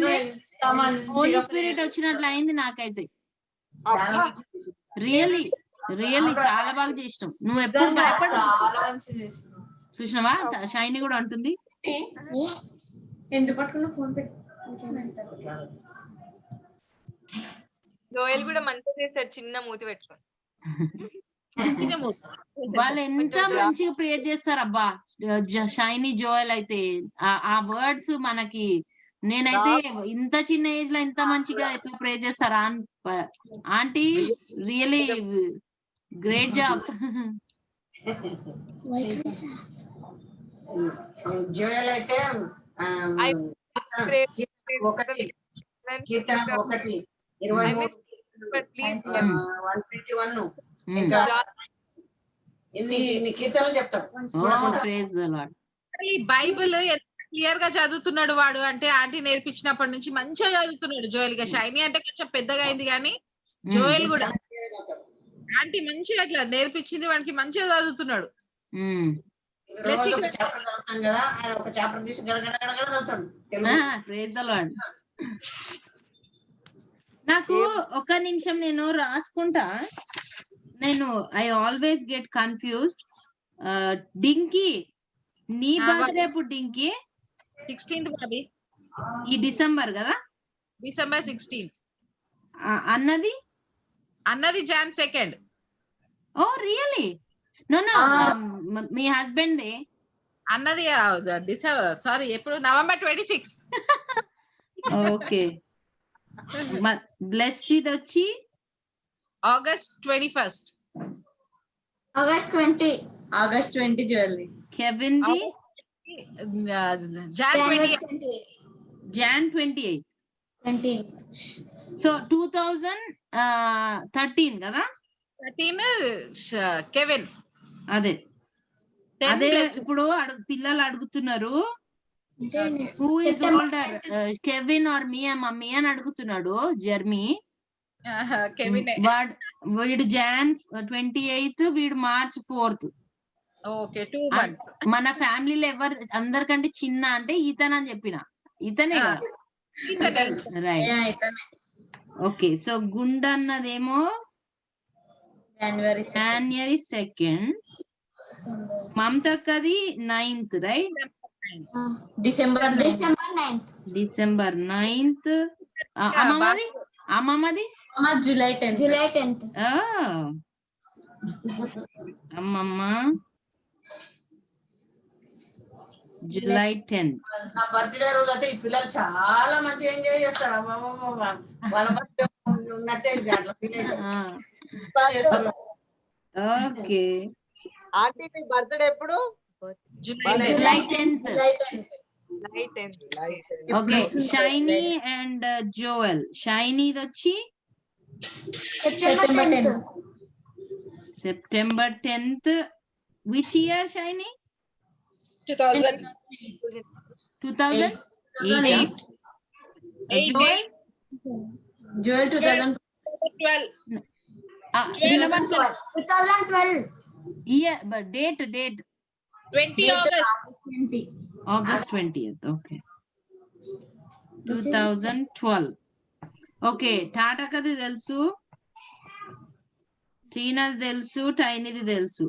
హోలీ స్పిరిట్ వచ్చినట్లు అయింది నాకైతే. రియల్లీ చాలా బాగా చేసినావు. నువ్వు ఎప్పుడు భయపడవు. చూసినావా, షైనీ కూడా అంటుంది. ఎందుకు పట్టుకున్న ఫోన్ పెట్టి? గోయల్ కూడా మంచిగా చేశారు, చిన్న మూతి పెట్టుకొని. వాళ్ళు ఎంత మంచిగా ప్రేయర్ చేస్తారు అబ్బా. షైనీ, జోయల్ అయితే ఆ వర్డ్స్ మనకి, నేనైతే ఇంత చిన్న ఏజ్ లో ఇంత మంచిగా ఎట్లా ప్రేయర్ చేస్తారా aunty. Really great job. Joel అయితే కీర్తన 1:23 ఇంకా ఎన్ని కీర్తనలు చెప్తాడు. బైబిల్ క్లియర్ గా చదువుతున్నాడు వాడు. అంటే ఆంటీ నేర్పించినప్పటి నుంచి మంచిగా చదువుతున్నాడు జోయల్ గా. షైనీ అంటే కొంచెం పెద్దగా అయింది కానీ జోయల్ కూడా ఆంటీ మంచిగా అట్లా నేర్పించింది, వాడికి మంచిగా చదువుతున్నాడు. రోజు ఒక చాప్టర్ చదువుతాం కదా, ఆయన ఒక చాప్టర్ తీసి గడగడ చదువుతాడు తెలుగు. Praise the lord. నాకు ఒక నిమిషం నేను రాసుకుంటా. నేను ఐ ఆల్వేస్ గెట్ కన్ఫ్యూజ్డ్. డింకీ, నీ బర్త్డే ఎప్పుడు డింకీ? 16th బాబీ, ఈ డిసెంబర్ కదా? డిసెంబర్ 16. అన్నది Jan 2nd. Oh really? No no, మీ హస్బెండ్ దే అన్నది డిసెంబర్, సారీ, ఎప్పుడు November 26. ఓకే. బ్లెస్ ఇది వచ్చి August 21st. August 20 jewellery. Kevin ది Jan 28. Jan 28. సో 2013 కదా? 13 కెవిన్. అదే ఇప్పుడు పిల్లలు అడుగుతున్నారు, who is older, Kevin or మీ మమ్మీ అని అడుగుతున్నాడు. జర్మీ వీడు Jan 28, వీడు March 4th. Okay, 2 months. మన ఫ్యామిలీలో ఎవరు అందరికంటే చిన్న అంటే ఈతన్ అని చెప్పిన. ఈతనే కదా? రైట్. ఓకే. సో గుండ అన్నదేమో January 2nd. మమతక్కది 9th, right? December 9th. అమ్మమ్మది July 10th. అమ్మమ్మ July 10th. నా బర్త్డే రోజు అయితే ఈ పిల్లలు చాలా మంచిగా ఎంజాయ్ చేస్తారు. వాళ్ళ బర్త్డే ఉన్నట్టే ఫీల్ అవుతారు. ఓకే. ఆంటీ మీ బర్త్డే ఎప్పుడు? July 10th. Okay. Shiny and Joel. షైనీది వచ్చి September 10th. Which year, Shiny? 2008. 2008. Joel 2012. 2012. Yeah, but date. 20 August. August 20th. Okay. 2012. Okay. Tata kadi తెలుసు, టీనాది తెలుసు, టైనీది తెలుసు.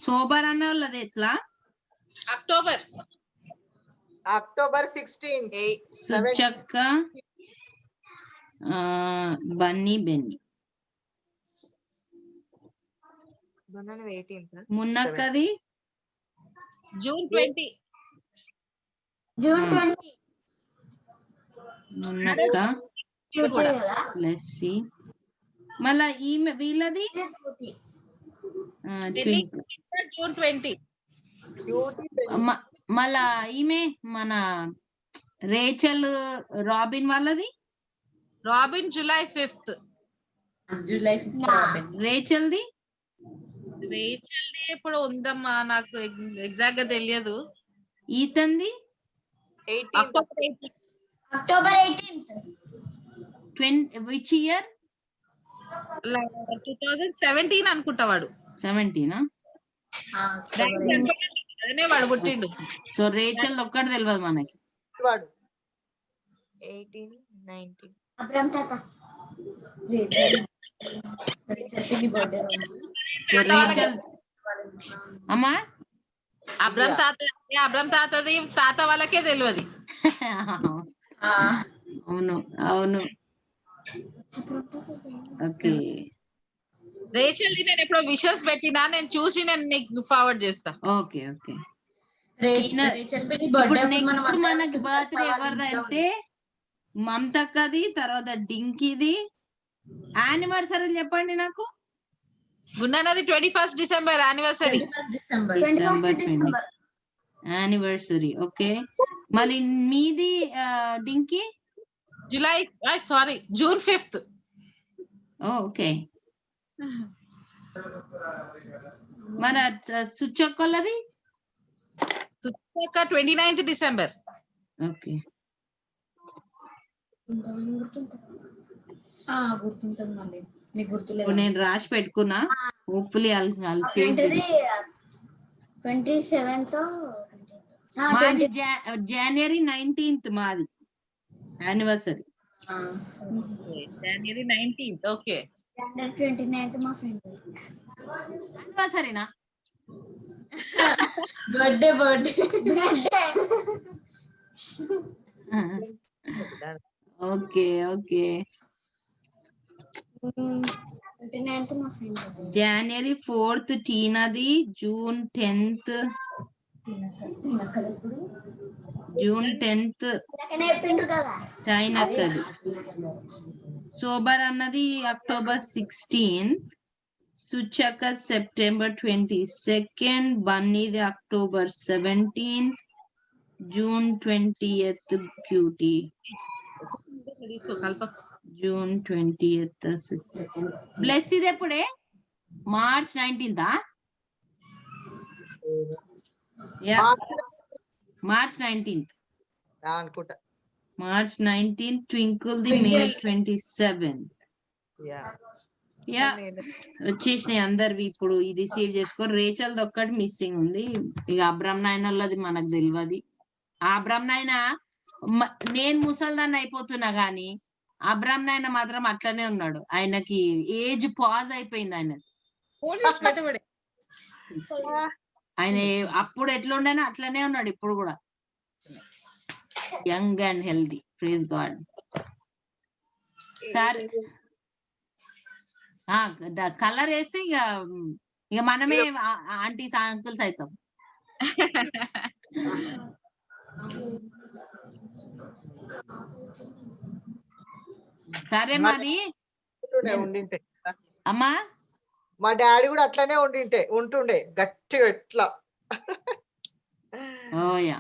సోబర్ అన్న వాళ్ళది ఎట్లా? అక్టోబర్ 16. సుచక్క, బన్నీ, బెన్నీ. మున్నక్కది June 20. మున్నక్క లెస్సీ. మళ్ళా ఈమె వీళ్ళది June 20. మళ్ళా ఈమె మన రేచల్ రాబిన్ వాళ్ళది July 5th. రేచల్ది ఎప్పుడు ఉందమ్మా, నాకు ఎగ్జాక్ట్ గా తెలియదు. ఈతంది October 18th. Which year? 2017 అనుకుంటా. వాడు 17. వాడు పుట్టిండు. సో రేచల్ ఒక్కటి తెలియదు మనకి. వాడు 18, 19. అబ్రహం తాత. సో రేచల్ అమ్మా, అబ్రహం తాతది తాత వాళ్ళకే తెలియదు. అవును. ఓకే. రేచల్ నేను ఎప్పుడో విషెస్ పెట్టినా, నేను చూసి నేను నీకు ఫార్వర్డ్ చేస్తా. ఓకే. నెక్స్ట్ మనకి బర్త్డే ఎవరిదంటే మమతక్కది, తర్వాత డింకీది. యానివర్సరీ చెప్పండి నాకు. గుండన్నది 21st December anniversary. Anniversary. Okay. మళ్ళీ మీది డింకీ June 5th. ఓకే. మన సుచ్చక్కలది 29th December. ఓకే. గుర్తుంటుంది మళ్ళీ నీకు గుర్తులేదు. ఇప్పుడు నేను రాసి పెట్టుకున్నా. హోప్ఫుల్లీ ఫ్రెండ్ది 27th మాది January 19th మాది anniversary. January 19th. Okay. January 29th మా ఫ్రెండ్ యానివర్సరీనా? Birthday okay okay. 29th మా ఫ్రెండ్. January 4th టీనాది, June 10th చైనక్కది. సోబర్ అన్నది October 16th, సుచక September 22nd, బన్నీది October 17th, June 20th Beauty, June 20th Bless. ఇది ఎప్పుడే? March 19th. March 19th అనుకుంటా. March 19th ట్వింకిల్ ది May 27th. యా వచ్చేసినాయి అందరివి. ఇప్పుడు ఇది సేవ్ చేసుకో. రేచల్ది ఒక్కటి మిస్సింగ్ ఉంది. ఇక అబ్రామ్ నాయన వాళ్ళది మనకు తెలియదు. అబ్రామ్ నాయన నేను ముసల్దాన్ని అయిపోతున్నా గాని అబ్రామ్ నాయన మాత్రం అట్లనే ఉన్నాడు. ఆయనకి ఏజ్ పాజ్ అయిపోయింది. ఆయన అప్పుడు ఎట్లుండేనో అట్లనే ఉన్నాడు ఇప్పుడు కూడా, young and healthy. Praise God. Sir colour వేస్తే ఇక మనమే ఆంటీస్ అంకుల్స్ అవుతాం. సరే మరి అమ్మా. మా డాడీ కూడా అట్లనే ఉంటుండే గట్టిగా ఎట్లా. ఓయా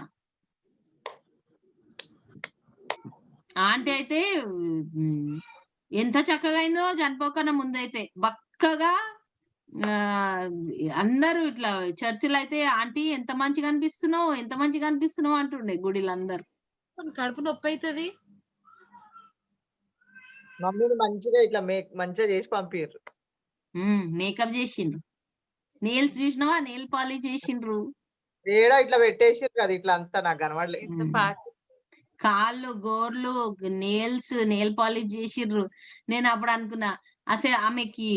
ఆంటీ అయితే ఎంత చక్కగా అయిందో చనిపోకన్నా ముందైతే. బక్కగా అందరూ ఇట్లా చర్చిలో అయితే ఆంటీ ఎంత మంచిగా అనిపిస్తున్నావు, ఎంత మంచిగా అనిపిస్తున్నావు అంటుండే గుడిలో అందరు. కడుపు నొప్పి అవుతుంది. మమ్మీని మంచిగా ఇట్లా మంచిగా చేసి పంపిర్రు. మేకప్ చేసిండ్రు. నెయిల్స్ చూసినావా? నెయిల్ పాలిష్ చేసిండ్రు. ఏడా ఇట్లా పెట్టేసిండ్రు కదా, ఇట్లా అంతా నాకు కనబడలేదు. కాళ్ళు గోర్లు నెయిల్స్ నెయిల్ పాలిష్ చేసిండ్రు. నేను అప్పుడు అనుకున్నా అసలు ఆమెకి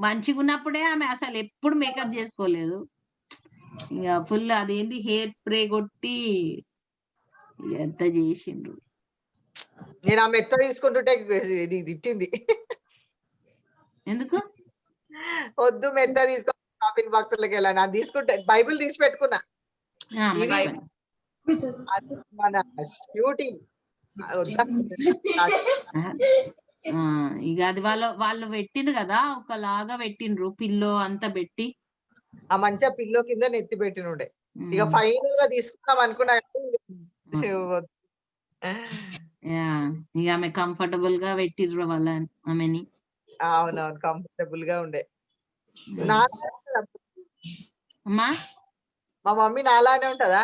మంచిగా ఉన్నప్పుడే ఆమె అసలు ఎప్పుడు మేకప్ చేసుకోలేదు. ఇక ఫుల్ అదేంది హెయిర్ స్ప్రే కొట్టి ఎంత చేసిండ్రు. నేను ఆ మెత్త తీసుకుంటుంటే ఇది తిట్టింది. ఎందుకు? వద్దు మెత్త తీసుకో, షాపింగ్ బాక్సులకి వెళ్ళాను. అది తీసుకుంటే బైబిల్ తీసి పెట్టుకున్నా. మన షూటింగ్ ఇక అది వాళ్ళు పెట్టిండ్రు కదా, ఒకలాగా పెట్టిండ్రు. పిల్లో అంతా పెట్టి ఆ మంచిగా పిల్లో కింద నెత్తి పెట్టినుండే. ఇక ఫైనల్ గా తీసుకున్నాం అనుకున్నా. ఇక ఆమె కంఫర్టబుల్ గా పెట్టిర్రు వాళ్ళ ఆమెని. అవునవును, కంఫర్టబుల్ గా ఉండే. అమ్మా మా మమ్మీ నాలానే ఉంటదా?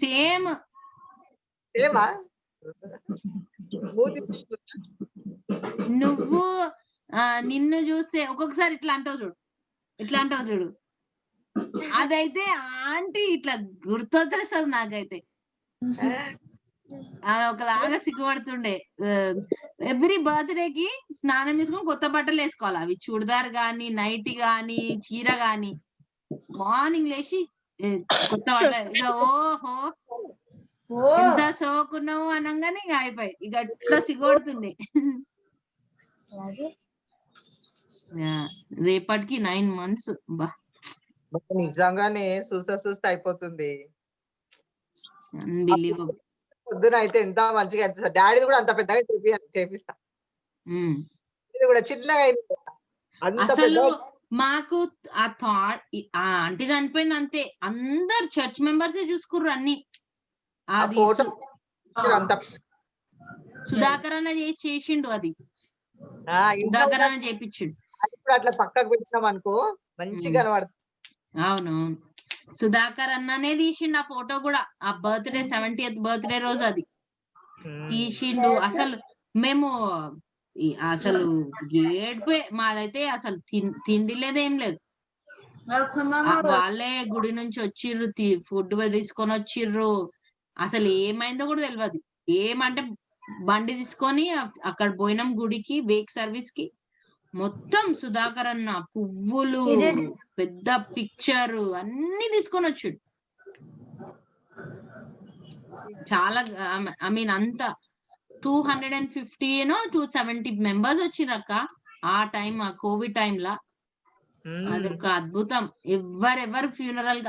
సేమ్ సేమా? నువ్వు నిన్ను చూస్తే ఒక్కొక్కసారి ఇట్లా అంటావు చూడు, ఇట్లా అంటావు చూడు. అదైతే ఆంటీ ఇట్లా గుర్తొచ్చేస్తుంది నాకైతే. ఆమె ఒకలాగా సిగ్గుపడుతుండే. ఎవ్రీ బర్త్డేకి స్నానం చేసుకొని కొత్త బట్టలు వేసుకోవాలి. అవి చూడిదార్ గాని, నైటీ గాని, చీర గాని. మార్నింగ్ లేచి కొత్త బట్టలు. ఇక ఓహో ఎంత సోకున్నావు అనగానే ఇక అయిపోయి ఇక అట్లా సిగ్గుపడుతుండే. రేపటికి 9 months. బా నిజంగానే చూస్తా అయిపోతుంది. అన్బిలీవబుల్. పొద్దున అయితే ఎంత మంచిగా అనిపిస్తుంది. డాడీ కూడా అంత పెద్దగా చేపిస్తా. ఇది కూడా చిన్నగా అయింది. అసలు మాకు ఆ థాట్ ఆంటీ చనిపోయింది అంతే, అందరు చర్చ్ మెంబర్సే చూసుకుర్రు అన్ని. అది సుధాకర్ అన్న చేసిండు. అది సుధాకర్ అన్న చేపించిండు. అట్లా పక్కకు పెట్టినాం అనుకో మంచిగా కనబడుతుంది. అవునవును. సుధాకర్ అన్ననే తీసిండు ఆ ఫోటో కూడా, ఆ బర్త్డే 70th బర్త్డే రోజు అది తీసిండు. అసలు మేము అసలు ఏడ్పే మాదైతే అసలు తిండి లేదేం లేదు. వాళ్ళే గుడి నుంచి వచ్చిర్రు, ఫుడ్ తీసుకొని వచ్చిర్రు. అసలు ఏమైందో కూడా తెలియదు. ఏమంటే బండి తీసుకొని అక్కడ పోయినాం గుడికి, వేక్ సర్వీస్ కి. మొత్తం సుధాకర్ అన్న పువ్వులు, పెద్ద పిక్చర్ అన్ని తీసుకొని వచ్చాడు. చాలా ఐ మీన్ అంత 250 270 మెంబర్స్ వచ్చిరక్క ఆ టైం, ఆ కోవిడ్ టైంలా. అదొక అద్భుతం. ఎవరెవరు ఫ్యూనరల్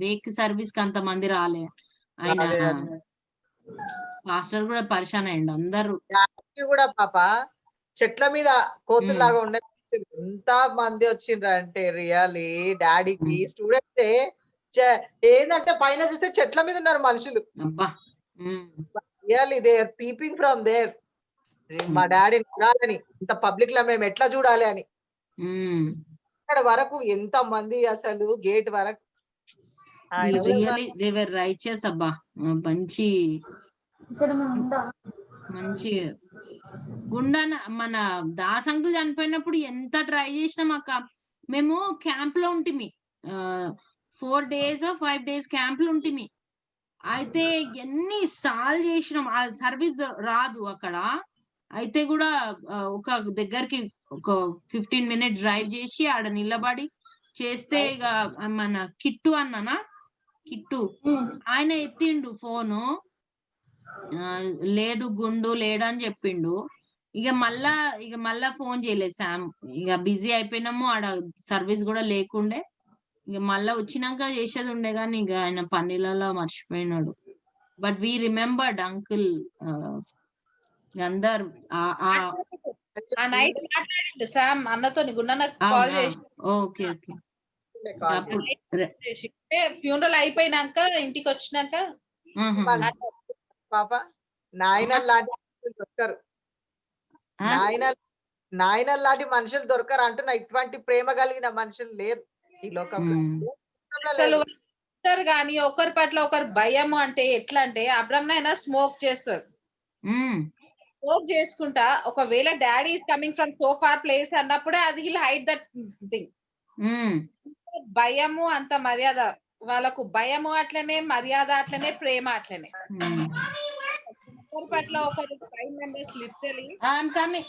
వేక్ సర్వీస్ కి అంత మంది రాలే. ఆయన మాస్టర్ కూడా పరిశాన్ అయ్యండి. అందరూ కూడా పాప చెట్ల మీద కోతుల్లాగా ఉండే ఎంత మంది వచ్చిండ్రు అంటే రియల్లీ డాడీకి స్టూడెంట్స్ ఏంటంటే పైన చూస్తే చెట్ల మీద ఉన్నారు మనుషులు. Really they are peeping from there. మా డాడీని చూడాలని, ఇంత పబ్లిక్ లో మేము ఎట్లా చూడాలి అని. అక్కడ వరకు ఎంత మంది అసలు గేట్ వరకు. రియల్లీ దే వర్ రైచియస్ అబ్బా. మంచి మంచి గుండాన మన దాస్ అంకుల్ చనిపోయినప్పుడు ఎంత ట్రై చేసినాం అక్క. మేము క్యాంప్ లో ఉంటిమి, 4 days 5 days క్యాంప్ లో ఉంటిమి. అయితే ఎన్ని సార్లు చేసినాం, ఆ సర్వీస్ రాదు అక్కడ. అయితే కూడా ఒక దగ్గరికి ఒక 15 minutes డ్రైవ్ చేసి ఆడ నిలబడి చేస్తే, ఇక మన కిట్టు అన్ననా, కిట్టు ఆయన ఎత్తిండు ఫోను, లేడు గుండు లేడు అని చెప్పిండు. ఇక మళ్ళా ఫోన్ చేయలేదు శామ్. ఇక బిజీ అయిపోయినాము, ఆడ సర్వీస్ కూడా లేకుండే. ఇక మళ్ళా వచ్చినాక చేసేది ఉండే కానీ ఇక ఆయన పన్నీలలో మర్చిపోయినాడు. But we remembered uncle. అందరు నైట్ మాట్లాడిండు శామ్ అన్నతో, కాల్ చేసి. Okay okay. ఫ్యూనరల్ అయిపోయినాక ఇంటికి వచ్చినాక పాప నాయనల్ లాంటి మనుషులు దొరకరు, నాయనల్ లాంటి మనుషులు దొరకరు అంటున్నా. ఇటువంటి ప్రేమ కలిగిన మనుషులు లేరు ఈ లోకంలో. అసలు కానీ ఒకరి పట్ల ఒకరు భయం. అంటే ఎట్లా అంటే అబ్రహం అయినా స్మోక్ చేస్తారు. స్మోక్ చేసుకుంటా ఒకవేళ daddy is coming from so far place అన్నప్పుడే అది విల్ హైడ్ దట్ థింగ్. భయము అంత మర్యాద వాళ్ళకు, భయము అట్లనే, మర్యాద అట్లనే, ప్రేమ అట్లనే. ఒకరి పట్ల ఒకరు 5 members లిటరలీ. I'm coming.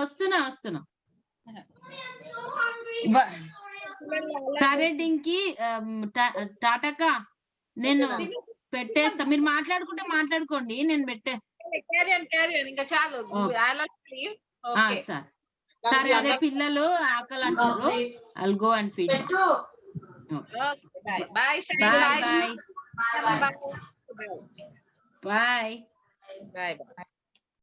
వస్తున్నా. సరే డింకి, టాటాకా నేను పెట్టేస్తా. మీరు మాట్లాడుకోండి, నేను పెట్టే. ఇంకా చాలు. సరే అదే పిల్లలు ఆకలి అంటారు. I'll go and feed them. Bye. Bye.